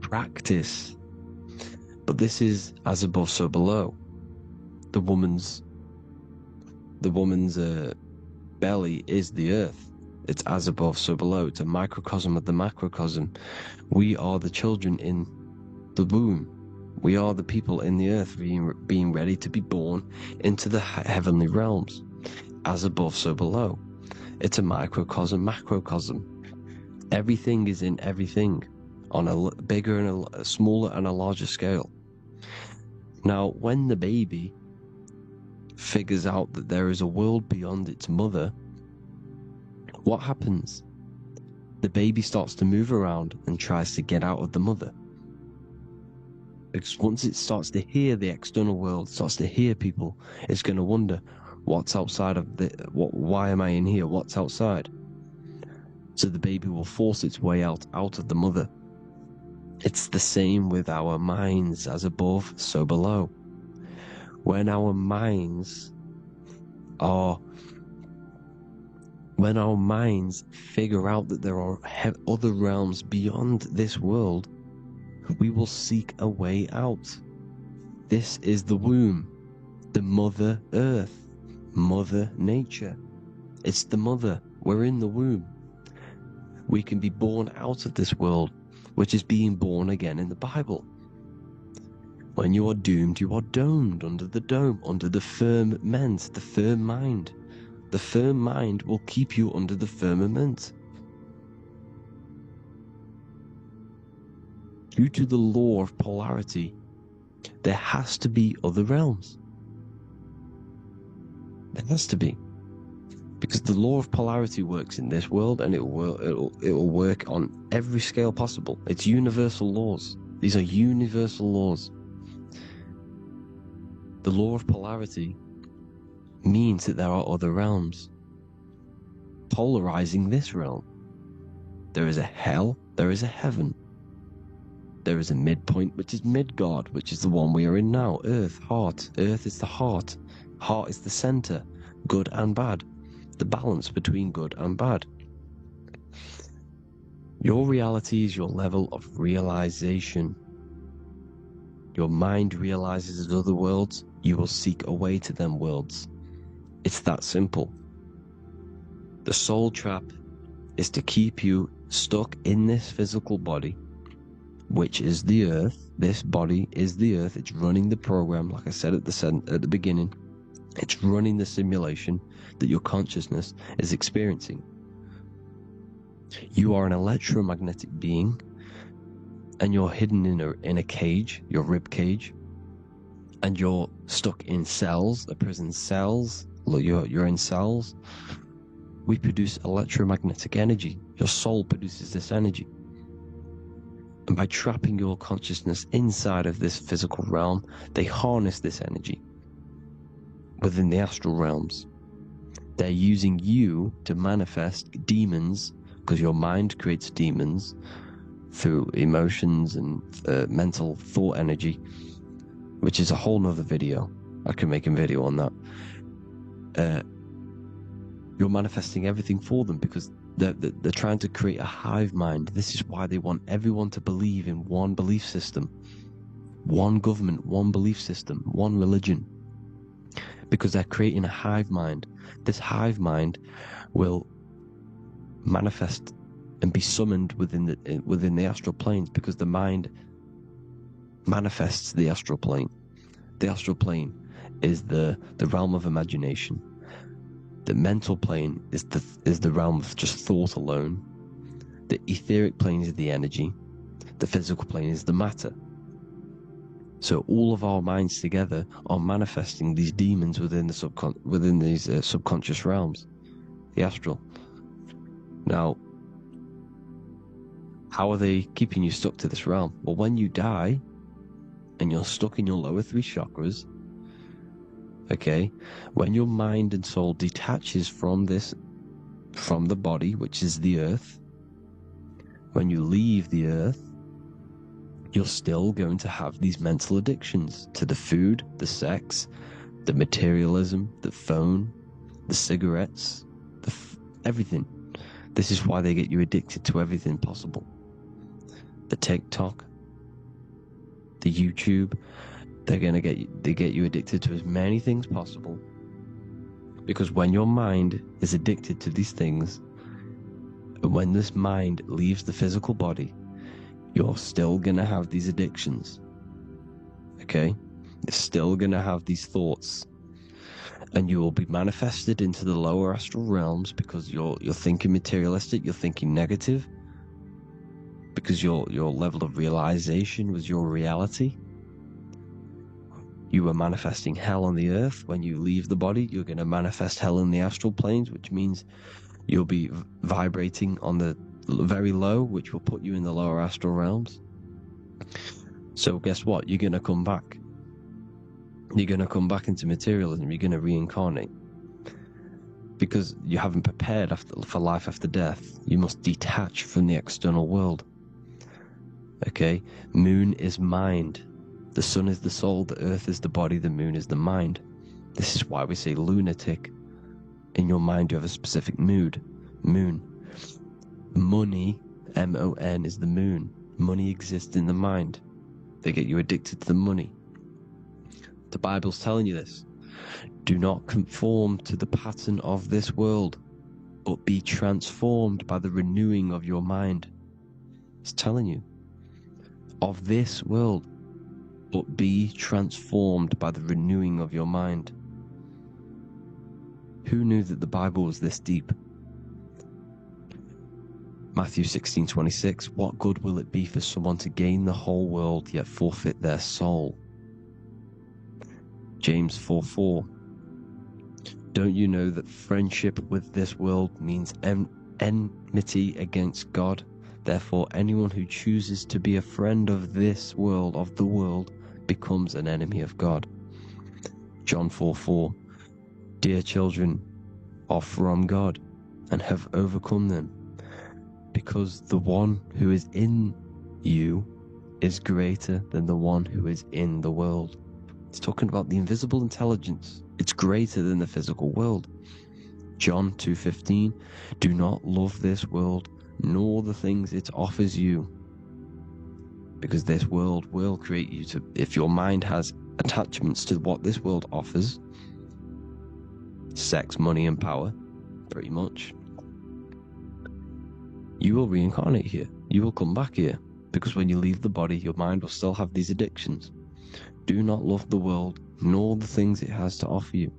practice. But this is as above, so below. The woman's belly is the earth. It's as above, so below. It's a microcosm of the macrocosm. We are the children in the womb. We are the people in the earth being ready to be born into the heavenly realms. As above, so below. It's a microcosm, macrocosm. Everything is in everything on a bigger and a smaller and a larger scale. Now, when the baby figures out that there is a world beyond its mother, what happens? the baby starts to move around and tries to get out of the mother. Because once it starts to hear the external world, starts to hear people, it's going to wonder, what's outside of why am I in here? What's outside? So the baby will force its way out of the mother. It's the same with our minds, as above, so below. When our minds figure out that there are other realms beyond this world, we will seek a way out. This is the womb, the Mother Earth, Mother Nature. It's the mother. We're in the womb. We can be born out of this world, which is being born again in the Bible. When you are doomed, you are domed under the dome, under the firmament, the firm mind. The firm mind will keep you under the firmament. Due to the law of polarity, there has to be other realms. There has to be. Because the law of polarity works in this world, and it will work on every scale possible. It's universal laws. These are universal laws. The law of polarity means that there are other realms polarizing this realm. There is a hell, there is a heaven. There is a midpoint, which is Midgard, which is the one we are in now. Earth, heart. Earth is the heart. Heart is the center, good and bad. The balance between good and bad. Your reality is your level of realization. Your mind realizes other worlds, you will seek a way to them worlds. It's that simple. The soul trap is to keep you stuck in this physical body, which is the earth. This body is the earth. It's running the program, like I said at the beginning. It's running the simulation that your consciousness is experiencing. You are an electromagnetic being, and you're hidden in a cage, your rib cage, and you're stuck in cells, a prison cells. Look, you're in cells. We produce electromagnetic energy. Your soul produces this energy. And by trapping your consciousness inside of this physical realm, they harness this energy within the astral realms. They're using you to manifest demons, because your mind creates demons through emotions and mental thought energy, which is a whole nother video. I can make a video on that. You're manifesting everything for them because they're trying to create a hive mind. This is why they want everyone to believe in one belief system, one government, one belief system, one religion, because they're creating a hive mind. This hive mind will manifest and be summoned within the astral planes, because the mind manifests the astral plane. The astral plane is the realm of imagination. The mental plane is the realm of just thought alone. The etheric plane is the energy. The physical plane is the matter. So all of our minds together are manifesting these demons within these subconscious realms, the astral. Now, how are they keeping you stuck to this realm? Well, when you die and you're stuck in your lower three chakras, okay, when your mind and soul detaches from the body, which is the earth, when you leave the earth, you're still going to have these mental addictions to the food, the sex, the materialism, the phone, the cigarettes, everything. This is why they get you addicted to everything possible. The TikTok, the YouTube, they get you addicted to as many things possible. Because when your mind is addicted to these things, and when this mind leaves the physical body, you're still gonna have these addictions. Okay? You're still gonna have these thoughts. And you will be manifested into the lower astral realms because you're thinking materialistic, you're thinking negative, because your level of realization was your reality. You were manifesting hell on the earth. When you leave the body, you're going to manifest hell in the astral planes, which means you'll be vibrating on the very low, which will put you in the lower astral realms. So guess what? You're going to come back. You're going to come back into materialism. You're going to reincarnate. Because you haven't prepared for life after death. You must detach from the external world. Okay? Moon is mind. The sun is the soul. The earth is the body. The moon is the mind. This is why we say lunatic. In your mind, you have a specific mood. Moon. Money, M-O-N, is the moon. Money exists in the mind. They get you addicted to the money. The Bible's telling you this. Do not conform to the pattern of this world, but be transformed by the renewing of your mind. It's telling you. Of this world, but be transformed by the renewing of your mind. Who knew that the Bible was this deep? Matthew 16:26, what good will it be for someone to gain the whole world yet forfeit their soul? James 4:4, don't you know that friendship with this world means enmity against God? Therefore, anyone who chooses to be a friend of this world, of the world, becomes an enemy of God. John 4:4, dear children, are from God and have overcome them, because the one who is in you is greater than the one who is in the world. It's talking about the invisible intelligence. It's greater than the physical world. John 2:15, do not love this world, nor the things it offers you. Because this world will create you to, if your mind has attachments to what this world offers, sex, money, and power, pretty much, you will reincarnate here. You will come back here. Because when you leave the body, your mind will still have these addictions. Do not love the world, nor the things it has to offer you.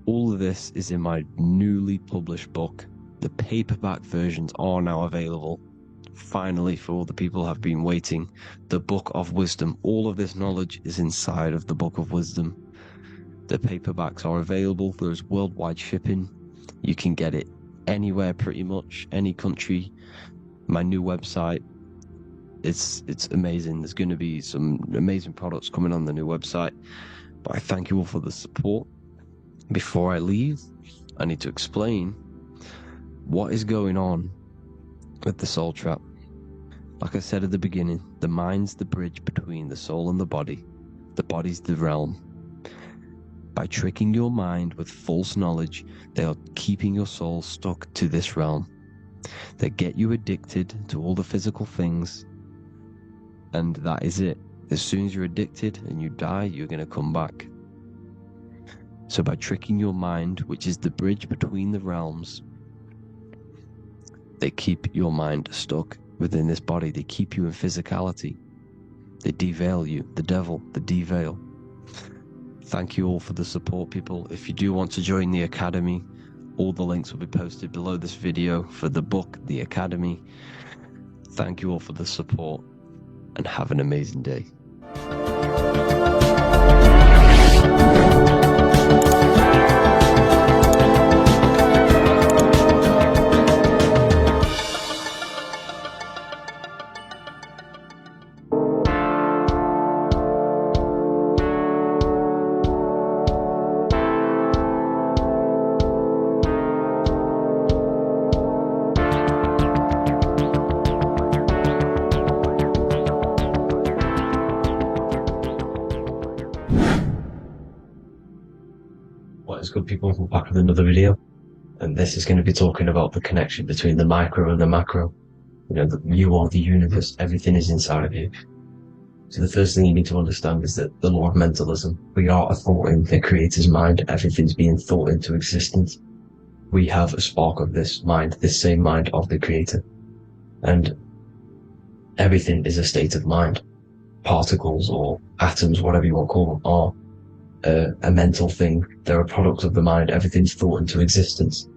All of this is in my newly published book. The paperback versions are now available. Finally, for all the people who have been waiting, the Book of Wisdom. All of this knowledge is inside of the Book of Wisdom. The paperbacks are available. There's worldwide shipping. You can get it anywhere, pretty much, any country. My new website, it's amazing. There's going to be some amazing products coming on the new website. But I thank you all for the support. Before I leave, I need to explain what is going on with the soul trap. Like I said at the beginning, the mind's the bridge between the soul and the body. The body's the realm. By tricking your mind with false knowledge, they are keeping your soul stuck to this realm. They get you addicted to all the physical things, and that is it. As soon as you're addicted and you die, you're going to come back. So by tricking your mind, which is the bridge between the realms, they keep your mind stuck within this body. They keep you in physicality. They deveil you, the devil, the deveil. Thank you all for the support, people. If you do want to join the Academy, all the links will be posted below this video for the book, The Academy. Thank you all for the support, and have an amazing day. What is good, people? We're back with another video, and this is going to be talking about the connection between the micro and the macro. You know, you are the universe, everything is inside of you. So the first thing you need to understand is that the law of mentalism, we are a thought in the creator's mind, everything's being thought into existence. We have a spark of this mind, this same mind of the creator, and everything is a state of mind. Particles or atoms, whatever you want to call them, are a mental thing. They're a product of the mind. Everything's thought into existence.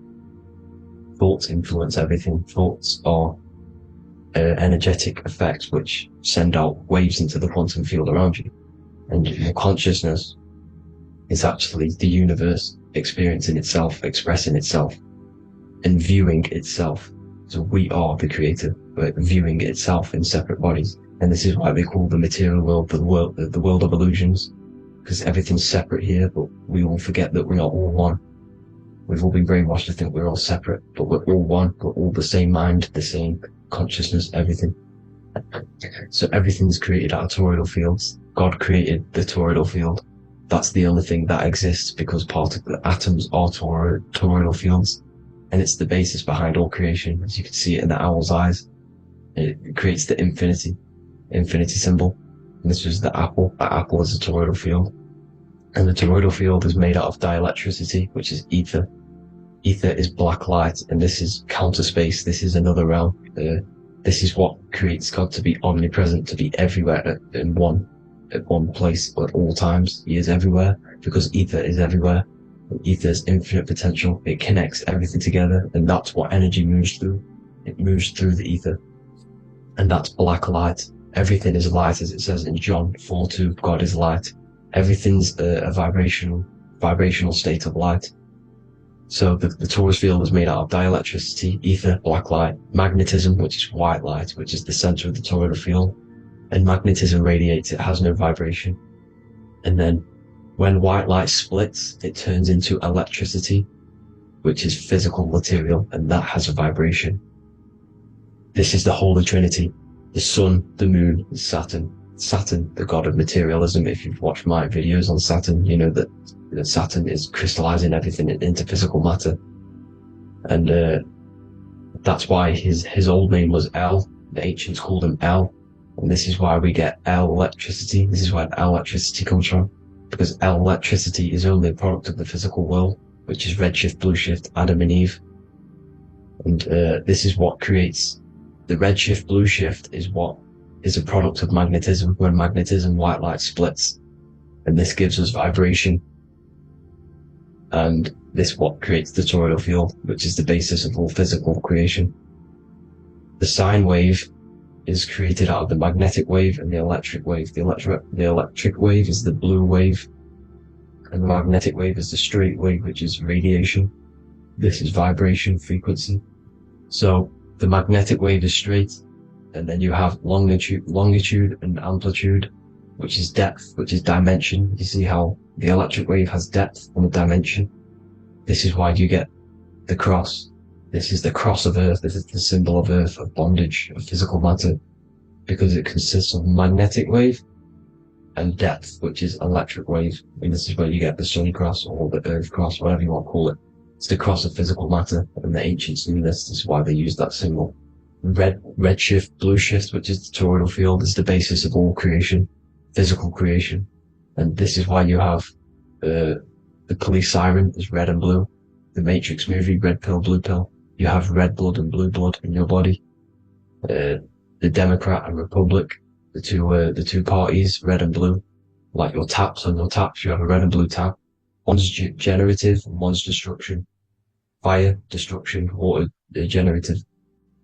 Thoughts influence everything. Thoughts are energetic effects which send out waves into the quantum field around you. And your consciousness is actually the universe experiencing itself, expressing itself. and viewing itself. So we are the creator, but viewing itself in separate bodies. And this is why they call the material world the world of illusions, because everything's separate here, but we all forget that we're not all one. We've all been brainwashed to think we're all separate, but we're all one. We're all the same mind, the same consciousness, everything. So everything's created out of toroidal fields. God created the toroidal field. That's the only thing that exists, because the atoms are toroidal fields, and it's the basis behind all creation. As you can see it in the owl's eyes, it creates the infinity symbol. And this was the apple. That apple is a toroidal field, and the toroidal field is made out of dielectricity, which is ether. Ether is black light, and this is counter space. This is another realm. This is what creates God to be omnipresent, to be everywhere at one place at all times. He is everywhere because ether is everywhere. Ether is infinite potential. It connects everything together, and that's what energy moves through. It moves through the ether, and that's black light. Everything is light, as it says in John 4:2. God is light. Everything's a vibrational state of light. So the torus field is made out of dielectricity, ether, black light, magnetism, which is white light, which is the center of the toroidal field. And magnetism radiates, it has no vibration. And then when white light splits, it turns into electricity, which is physical material, and that has a vibration. This is the Holy Trinity: the sun, the moon, Saturn. Saturn, the god of materialism. If you've watched my videos on Saturn, you know that Saturn is crystallizing everything into physical matter. And that's why his old name was El. The ancients called him El. And this is why we get El electricity. This is where El electricity comes from. Because El electricity is only a product of the physical world, which is redshift, blueshift, Adam and Eve. And this is what creates the redshift, blueshift is a product of magnetism. When magnetism, white light splits, and this gives us vibration. And this is what creates the toroidal field, which is the basis of all physical creation. The sine wave is created out of the magnetic wave and the electric wave. The electric wave is the blue wave, and the magnetic wave is the straight wave, which is radiation. This is vibration, frequency. So the magnetic wave is straight, and then you have longitude and amplitude, which is depth, which is dimension. You see how the electric wave has depth and a dimension. This is why you get the cross. This is the cross of Earth. This is the symbol of Earth, of bondage, of physical matter, because it consists of magnetic wave and depth, which is electric wave. And this is where you get the sun cross or the Earth cross, whatever you want to call it. It's the cross of physical matter, and the ancients knew this. This is why they used that symbol. Redshift, blueshift, which is the toroidal field, is the basis of all creation, physical creation. And this is why you have the police siren is red and blue. The Matrix movie, red pill, blue pill. You have red blood and blue blood in your body. The Democrat and Republic, the two parties, red and blue. Like your taps, on your taps, you have a red and blue tap. One's generative and one's destruction. Fire, destruction, water, generative.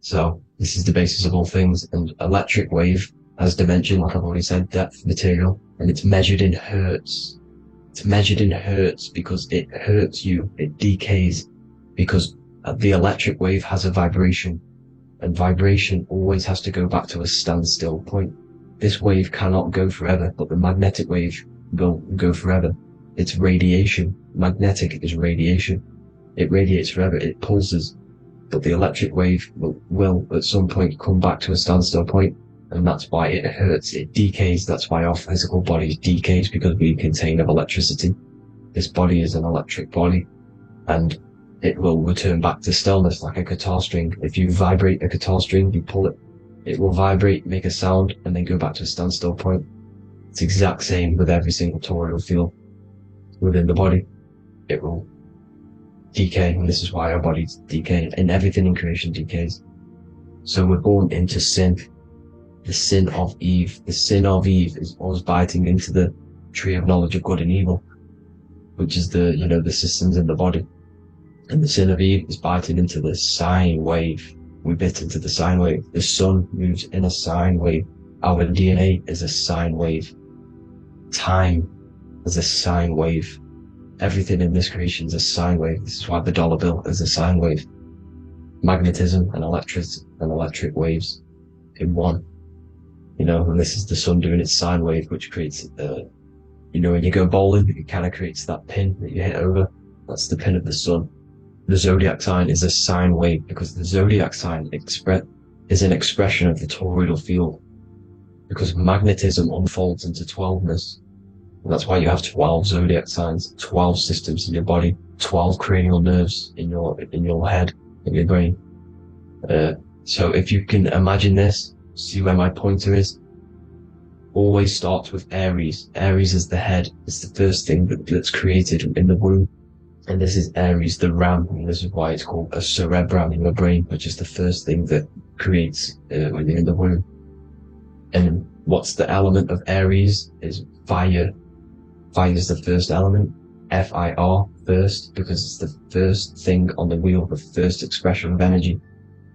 So this is the basis of all things. And electric wave has dimension, like I've already said, depth, material, and it's measured in hertz. It's measured in hertz because it hurts you. It decays because the electric wave has a vibration, and vibration always has to go back to a standstill point. This wave cannot go forever, but the magnetic wave will go forever. It's radiation. Magnetic is radiation. It radiates forever. It pulses. But the electric wave will at some point come back to a standstill point, and that's why it hurts. It decays. That's why our physical body decays, because we contain of electricity. This body is an electric body, and it will return back to stillness like a guitar string. If you vibrate a guitar string, you pull it, it will vibrate, make a sound, and then go back to a standstill point. It's the exact same with every single toroidal field within the body. It will decay, and this is why our bodies decay, and everything in creation decays. So we're born into sin. The sin of Eve. The sin of Eve is us biting into the tree of knowledge of good and evil, which is the systems in the body. And the sin of Eve is biting into the sine wave. We bit into the sine wave. The sun moves in a sine wave. Our DNA is a sine wave. Time is a sine wave. Everything in this creation is a sine wave. This is why the dollar bill is a sine wave. magnetism and electric waves in one. And this is the sun doing its sine wave, which creates, when you go bowling, it kind of creates that pin that you hit over. That's the pin of the sun. The zodiac sign is a sine wave because the zodiac sign is an expression of the toroidal field, because magnetism unfolds into 12ness. And that's why you have 12 zodiac signs, 12 systems in your body, 12 cranial nerves in your head, in your brain. So if you can imagine this, see where my pointer is. Always starts with Aries. Aries is the head. It's the first thing that's created in the womb. And this is Aries, the ram. And this is why it's called a cerebrum in your brain, which is the first thing that creates when you're in the womb. And what's the element of Aries is fire. Fire is the first element. F-I-R, first, because it's the first thing on the wheel, the first expression of energy.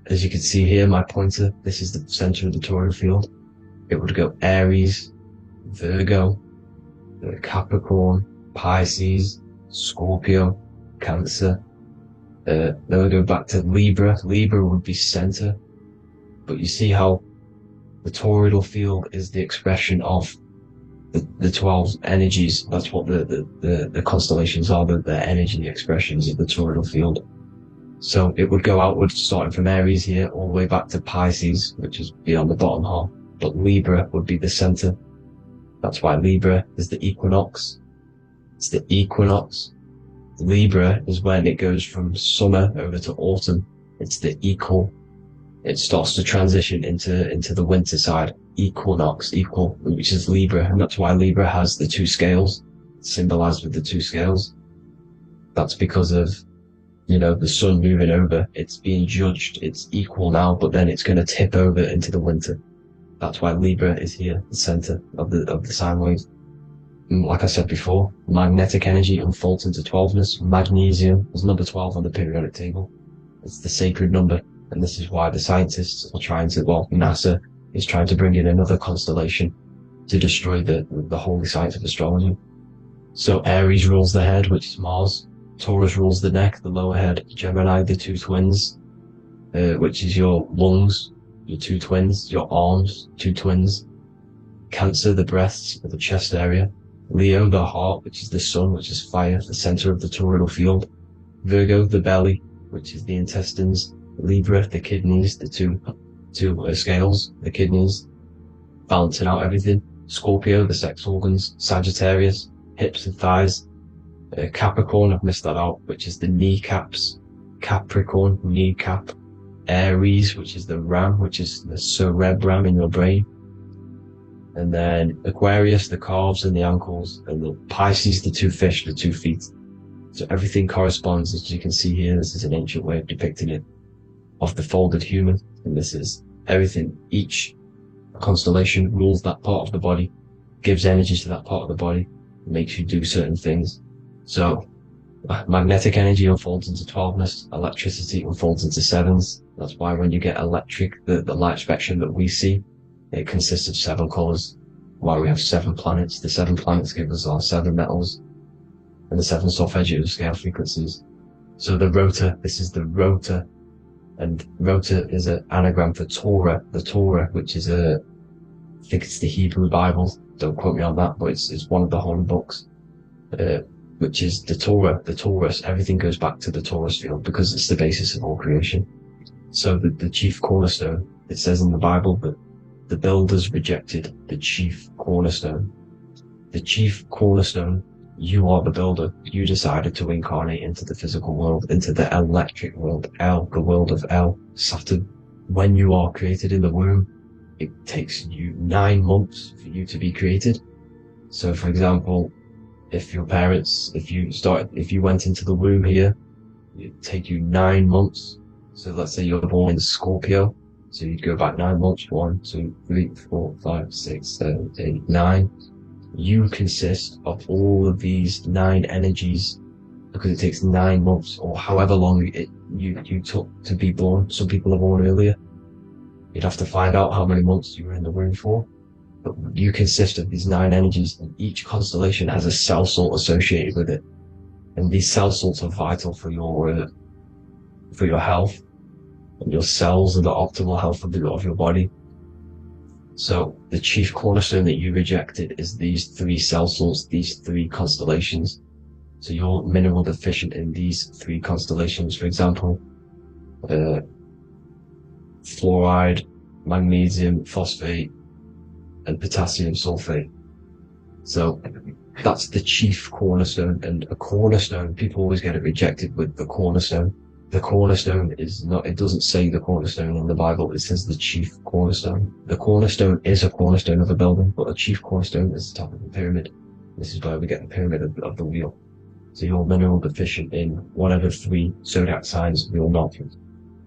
As you can see here, my pointer, this is the center of the toroidal field. It would go Aries, Virgo, Capricorn, Pisces, Scorpio, Cancer. Then we go back to Libra. Libra would be center. But you see how the toroidal field is the expression of the 12 energies. That's what the constellations are, the energy expressions of the toroidal field. So it would go outward, starting from Aries here, all the way back to Pisces, which is beyond the bottom half. But Libra would be the center. That's why Libra is the equinox. It's the equinox. Libra is when it goes from summer over to autumn. It's the equal. It starts to transition into the winter side. Equinox, equal, which is Libra. And that's why Libra has the two scales, symbolized with the two scales. That's because of, the sun moving over. It's being judged. It's equal now, but then it's going to tip over into the winter. That's why Libra is here, the center of the sine wave. And like I said before, magnetic energy unfolds into 12ness. Magnesium is number 12 on the periodic table. It's the sacred number. And this is why the scientists are trying to, NASA is trying to bring in another constellation to destroy the holy science of astrology. So Aries rules the head, which is Mars. Taurus rules the neck, the lower head. Gemini, the two twins, which is your lungs, your two twins, your arms, two twins. Cancer, the breasts, the chest area. Leo, the heart, which is the sun, which is fire, the center of the toroidal field. Virgo, the belly, which is the intestines. Libra, the kidneys, the two scales, the kidneys, balancing out everything. Scorpio, the sex organs. Sagittarius, hips and thighs. Capricorn, I've missed that out, which is the kneecaps. Capricorn, kneecap. Aries, which is the ram, which is the cerebrum in your brain. And then Aquarius, the calves and the ankles. And the Pisces, the two fish, the 2 feet. So everything corresponds, as you can see here. This is an ancient way of depicting it, of the folded human. And this is everything. Each constellation rules that part of the body, gives energy to that part of the body, makes you do certain things. So magnetic energy unfolds into 12ness, electricity unfolds into 7s. That's why when you get electric, the light spectrum that we see, it consists of 7 colors. Why we have 7 planets. The 7 planets give us our 7 metals and the 7 solfeggio scale frequencies. So the rotor, this is the rotor. And rotor is an anagram for Torah, the Torah, which is I think it's the Hebrew Bible. Don't quote me on that, but it's one of the holy books, which is the Torah, the Taurus. Everything goes back to the Taurus field because it's the basis of all creation. So the chief cornerstone, it says in the Bible that the builders rejected the chief cornerstone. The chief cornerstone, you are the builder. You decided to incarnate into the physical world, into the electric world, El, the world of El, Saturn. When you are created in the womb, it takes you 9 months for you to be created. So for example, if your parents, if you went into the womb here, it'd take you 9 months. So let's say you're born in Scorpio. So you'd go back 9 months, 1, 2, 3, 4, 5, 6, 7, 8, 9. You consist of all of these 9 energies because it takes 9 months or however long you took to be born. Some people are born earlier. You'd have to find out how many months you were in the womb for. But you consist of these 9 energies, and each constellation has a cell salt associated with it. And these cell salts are vital for your health. and your cells are the optimal health of your body. So the chief cornerstone that you rejected is these 3 cell salts, these 3 constellations. So you're mineral deficient in these 3 constellations. For example, fluoride, magnesium, phosphate, and potassium sulfate. So that's the chief cornerstone. And a cornerstone, people always get it rejected with the cornerstone. The cornerstone is not, it doesn't say the cornerstone in the Bible, it says the chief cornerstone. The cornerstone is a cornerstone of a building, but a chief cornerstone is the top of the pyramid. This is where we get the pyramid of the wheel. So you're mineral deficient in whatever 3 zodiac signs you're not.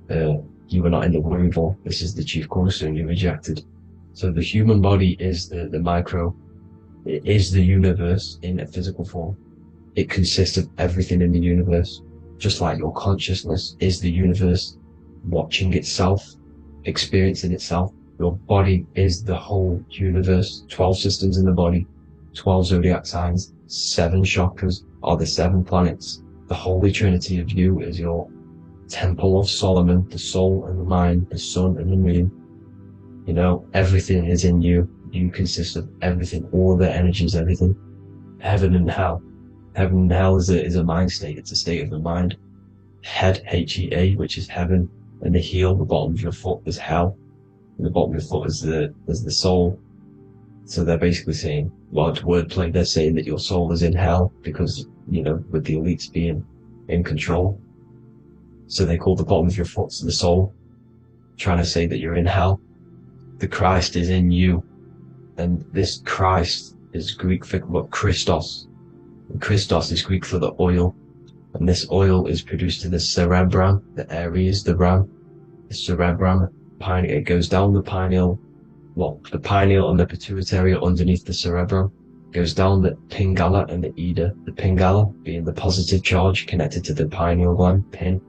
You were not in the womb ball. This is the chief cornerstone you rejected. So the human body is the micro. It is the universe in a physical form. It consists of everything in the universe. Just like your consciousness is the universe watching itself, experiencing itself. Your body is the whole universe. 12 systems in the body, 12 zodiac signs, 7 chakras are the 7 planets. The Holy Trinity of you is your Temple of Solomon, the soul and the mind, the sun and the moon. You know, everything is in you. You consist of everything, all the energies, everything. Heaven and hell. Heaven and hell is a mind state. It's a state of the mind. Head, H-E-A, which is heaven, and the heel, the bottom of your foot, is hell. And the bottom of your foot is the soul. So they're basically saying, well, it's wordplay. They're saying that your soul is in hell because, you know, with the elites being in control. So they call the bottom of your foot the soul, trying to say that you're in hell. The Christ is in you. And this Christ is Greek for what? Christos. And Christos is Greek for the oil. And this oil is produced in the cerebrum, the Aries, the ram, the cerebrum, pineal. It goes down the pineal, the pineal and the pituitary are underneath the cerebrum. It goes down the pingala and the ida. The pingala being the positive charge connected to the pineal gland, pin,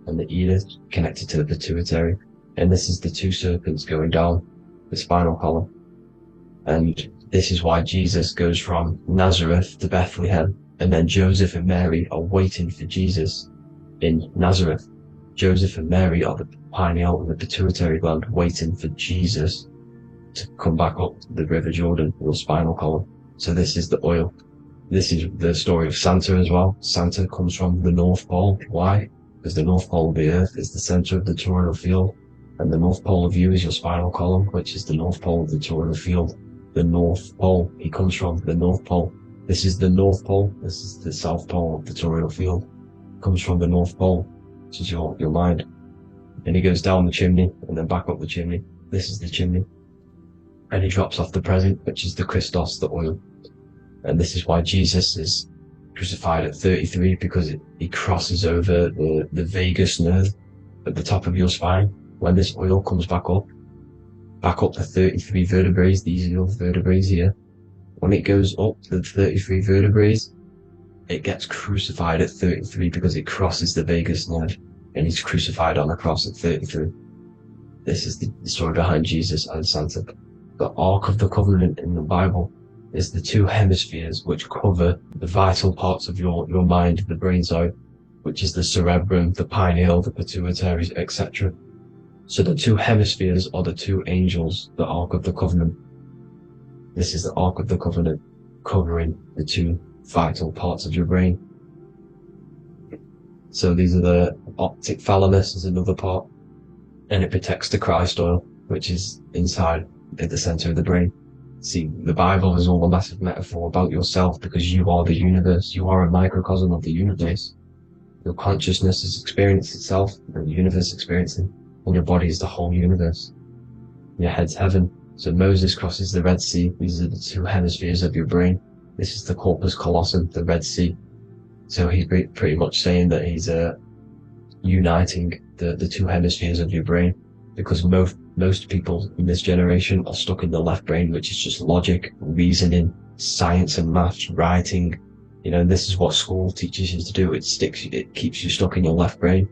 and the ida connected to the pituitary. And this is the 2 serpents going down the spinal column. And this is why Jesus goes from Nazareth to Bethlehem, and then Joseph and Mary are waiting for Jesus in Nazareth. Joseph and Mary are the pineal and the pituitary gland waiting for Jesus to come back up the River Jordan, your spinal column. So this is the oil. This is the story of Santa as well. Santa comes from the North Pole. Why? Because the North Pole of the Earth is the center of the toroidal field, and the North Pole of you is your spinal column, which is the North Pole of the toroidal field. The North Pole, he comes from the North Pole. This is the North Pole. This is the South Pole of the toroidal field. Comes from the North Pole, which is your mind. And he goes down the chimney and then back up the chimney. This is the chimney. And he drops off the present, which is the Christos, the oil. And this is why Jesus is crucified at 33, because he crosses over the vagus nerve at the top of your spine. When this oil comes back up the 33 vertebrae, these are your vertebrae here. When it goes up the 33 vertebrae, it gets crucified at 33 because it crosses the vagus nerve, and he's crucified on a cross at 33. This is the story behind Jesus and Santa. The Ark of the Covenant in the Bible is the 2 hemispheres which cover the vital parts of your mind, the brain side, which is the cerebrum, the pineal, the pituitary, etc. So the 2 hemispheres are the 2 angels, the Ark of the Covenant. This is the Ark of the Covenant covering the 2 vital parts of your brain. So these are the optic thalamus is another part, and it protects the Christ oil, which is inside at the center of the brain. See, the Bible is all a massive metaphor about yourself, because you are the universe. You are a microcosm of the universe. Your consciousness has experienced itself, and the universe experiencing, and your body is the whole universe. Your head's heaven. So Moses crosses the Red Sea. These are the 2 hemispheres of your brain. This is the corpus callosum, the Red Sea. So he's pretty much saying that he's uniting the 2 hemispheres of your brain, because most people in this generation are stuck in the left brain, which is just logic, reasoning, science and maths, writing. You know, this is what school teaches you to do. It keeps you stuck in your left brain.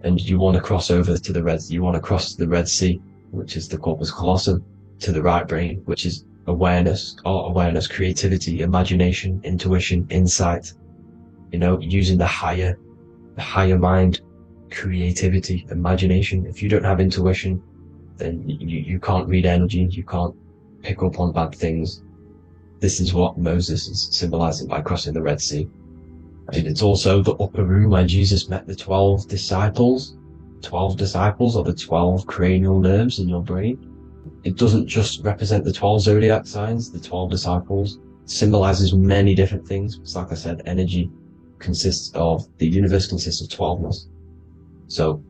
And you want to cross over to you want to cross the Red Sea, which is the corpus callosum, to the right brain, which is awareness, art awareness, creativity, imagination, intuition, insight. You know, using the higher mind, creativity, imagination. If you don't have intuition, then you can't read energy, you can't pick up on bad things. This is what Moses is symbolizing by crossing the Red Sea. And it's also the upper room where Jesus met the 12 disciples. 12 disciples are the 12 cranial nerves in your brain. It doesn't just represent the 12 zodiac signs, the 12 disciples. It symbolizes many different things. It's like I said, energy the universe consists of 12ness. So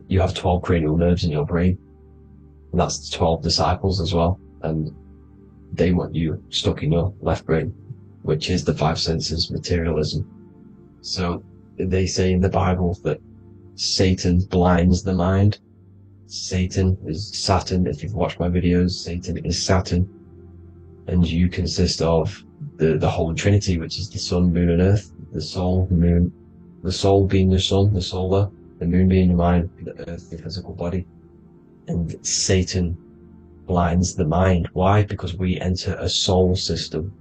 you have 12 cranial nerves in your brain. And that's the 12 disciples as well. And they want you stuck in your left brain, which is the five senses, materialism. So they say in the Bible that Satan blinds the mind. Satan is Saturn. If you've watched my videos, Satan is Saturn. And you consist of the Holy Trinity, which is the sun, moon, and earth. The soul, the moon, the soul being the sun, the solar, the moon being your mind, the earth, the physical body. And Satan blinds the mind. Why? Because we enter a soul system.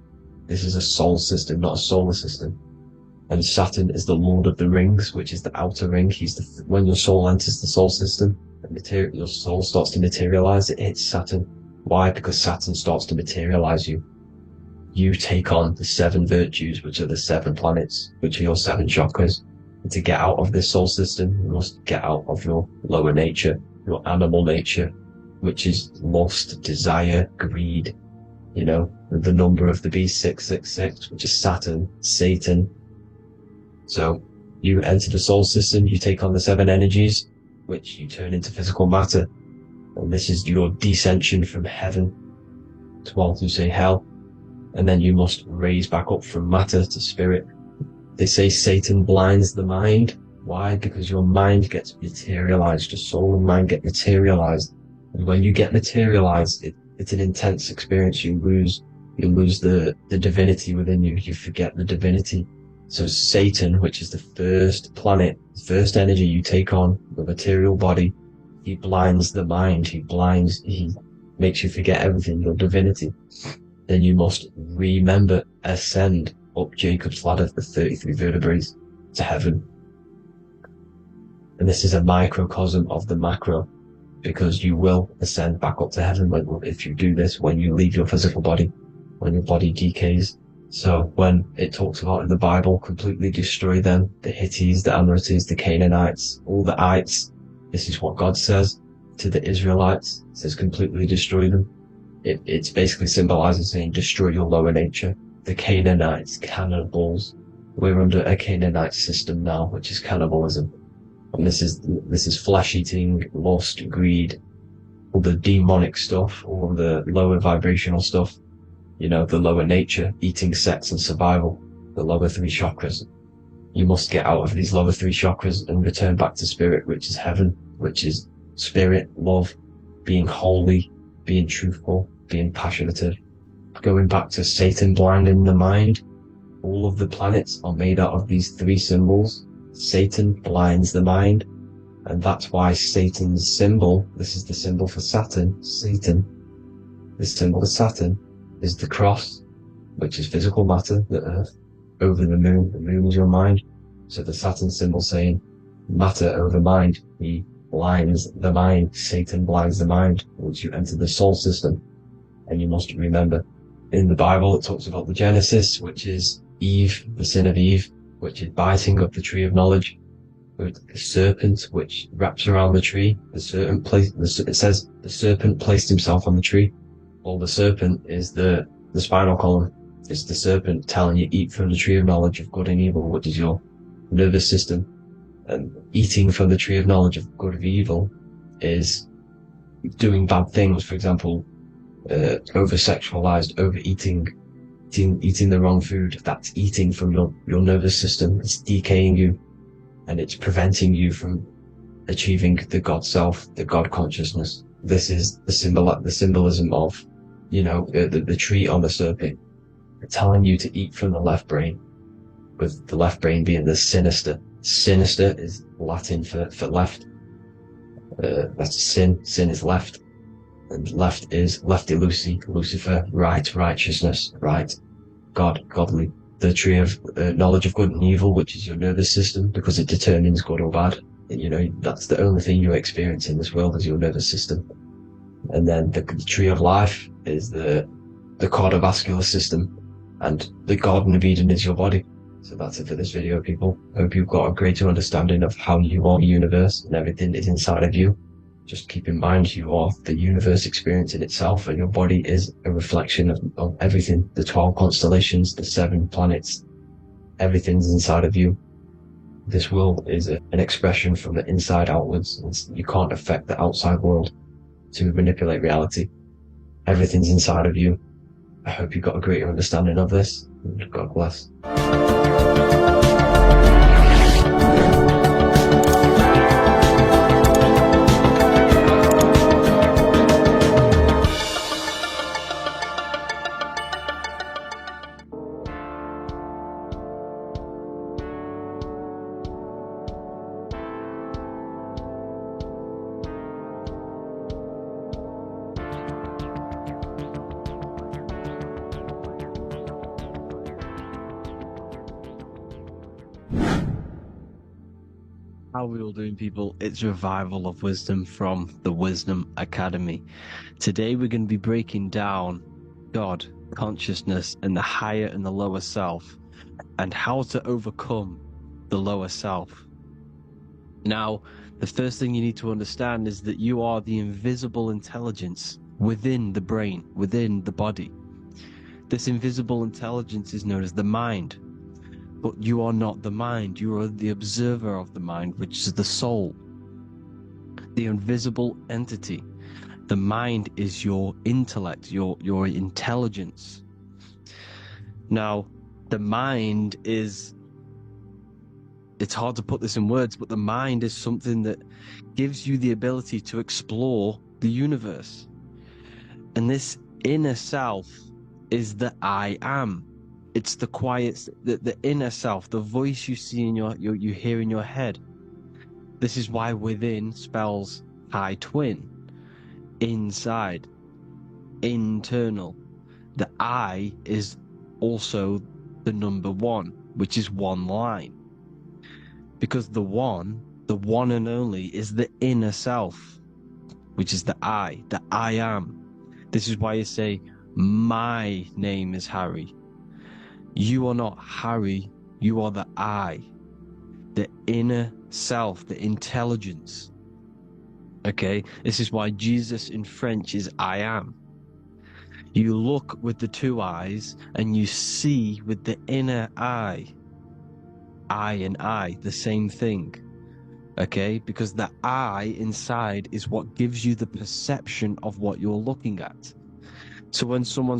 This is a soul system, not a solar system. And Saturn is the Lord of the Rings, which is the outer ring. When your soul enters the soul system, your soul starts to materialize. It hits Saturn. Why? Because Saturn starts to materialize you. You take on the 7 virtues, which are the 7 planets, which are your 7 chakras. And to get out of this soul system, you must get out of your lower nature, your animal nature, which is lust, desire, greed. You know, the number of the beast, 666, which is Saturn, Satan. So you enter the soul system, you take on the 7 energies, which you turn into physical matter. And this is your descension from heaven to what you say hell. And then you must raise back up from matter to spirit. They say Satan blinds the mind. Why? Because your mind gets materialized. Your soul and mind get materialized. And when you get materialized, it's an intense experience. You lose the divinity within you. You forget the divinity. So Satan, which is the first planet, the first energy you take on, the material body, he blinds the mind. He makes you forget everything, your divinity. Then you must remember, ascend up Jacob's ladder, the 33 vertebrae, to heaven. And this is a microcosm of the macro, because you will ascend back up to heaven if you do this, when you leave your physical body, when your body decays. So when it talks about in the Bible, completely destroy them, the Hittites, the Amorites, the Canaanites, all the ites, this is what God says to the Israelites. It says completely destroy them. It's basically symbolizing saying destroy your lower nature. The Canaanites, cannibals. We're under a Canaanite system now, which is cannibalism. And this is flesh eating, lust, greed, all the demonic stuff, all the lower vibrational stuff. You know, the lower nature, eating, sex, and survival, the lower 3 chakras. You must get out of these lower 3 chakras and return back to spirit, which is heaven, which is spirit, love, being holy, being truthful, being passionate, going back to Satan blinding the mind. All of the planets are made out of these 3 symbols. Satan blinds the mind, and that's why Satan's symbol, this is the symbol for Saturn, Satan, this symbol of Saturn is the cross, which is physical matter, the earth, over the moon is your mind. So the Saturn symbol saying matter over mind, he blinds the mind, Satan blinds the mind once you enter the soul system. And you must remember, in the Bible it talks about the Genesis, which is Eve, the sin of Eve, which is biting of the tree of knowledge, with the serpent which wraps around the tree. It says the serpent placed himself on the tree. Well, the serpent is the spinal column. It's the serpent telling you eat from the tree of knowledge of good and evil, which is your nervous system. And eating from the tree of knowledge of good and evil is doing bad things. For example, over-sexualized, overeating, eating the wrong food. That's eating from your nervous system. It's decaying you, and it's preventing you from achieving the God self, the God consciousness. This is the symbolism of, you know, the tree on the serpent, telling you to eat from the left brain, with the left brain being the sinister. Sinister is Latin for left. That's sin. Sin is left. And left is lefty Lucy, Lucifer, right, righteousness, right, God, godly. The tree of knowledge of good and evil, which is your nervous system, because it determines good or bad. That's the only thing you experience in this world is your nervous system. And then the tree of life is the cardiovascular system, and the Garden of Eden is your body. So that's it for this video, people. Hope you've got a greater understanding of how you are the universe and everything is inside of you. Just keep in mind you are the universe experience in itself, and your body is a reflection of everything. The 12 constellations, the 7 planets, everything's inside of you. This world is an expression from the inside outwards. You can't affect the outside world to manipulate reality. Everything's inside of you. I hope you got a greater understanding of this. God bless. How are we all doing, people? It's Revival of Wisdom from the Wisdom Academy. Today we're going to be breaking down God, consciousness, and the higher and the lower self, and how to overcome the lower self. Now, the first thing you need to understand is that you are the invisible intelligence within the brain, within the body. This invisible intelligence is known as the mind. But you are not the mind, you are the observer of the mind, which is the soul, the invisible entity. The mind is your intellect, your intelligence. Now, the mind is, it's hard to put this in words, but the mind is something that gives you the ability to explore the universe. And this inner self is the I am. It's the quiet, the inner self, the voice you see in you hear in your head. This is why within spells high twin, inside, internal. The I is also the number 1, which is one line. Because the one and only, is the inner self, which is the I am. This is why you say, my name is Harry. You are not Harry, you are the I, the inner self, the intelligence. Okay, this is why Jesus in French is I am. You look with the 2 eyes and you see with the inner eye. I and I, the same thing. Okay, because the I inside is what gives you the perception of what you're looking at. So when someone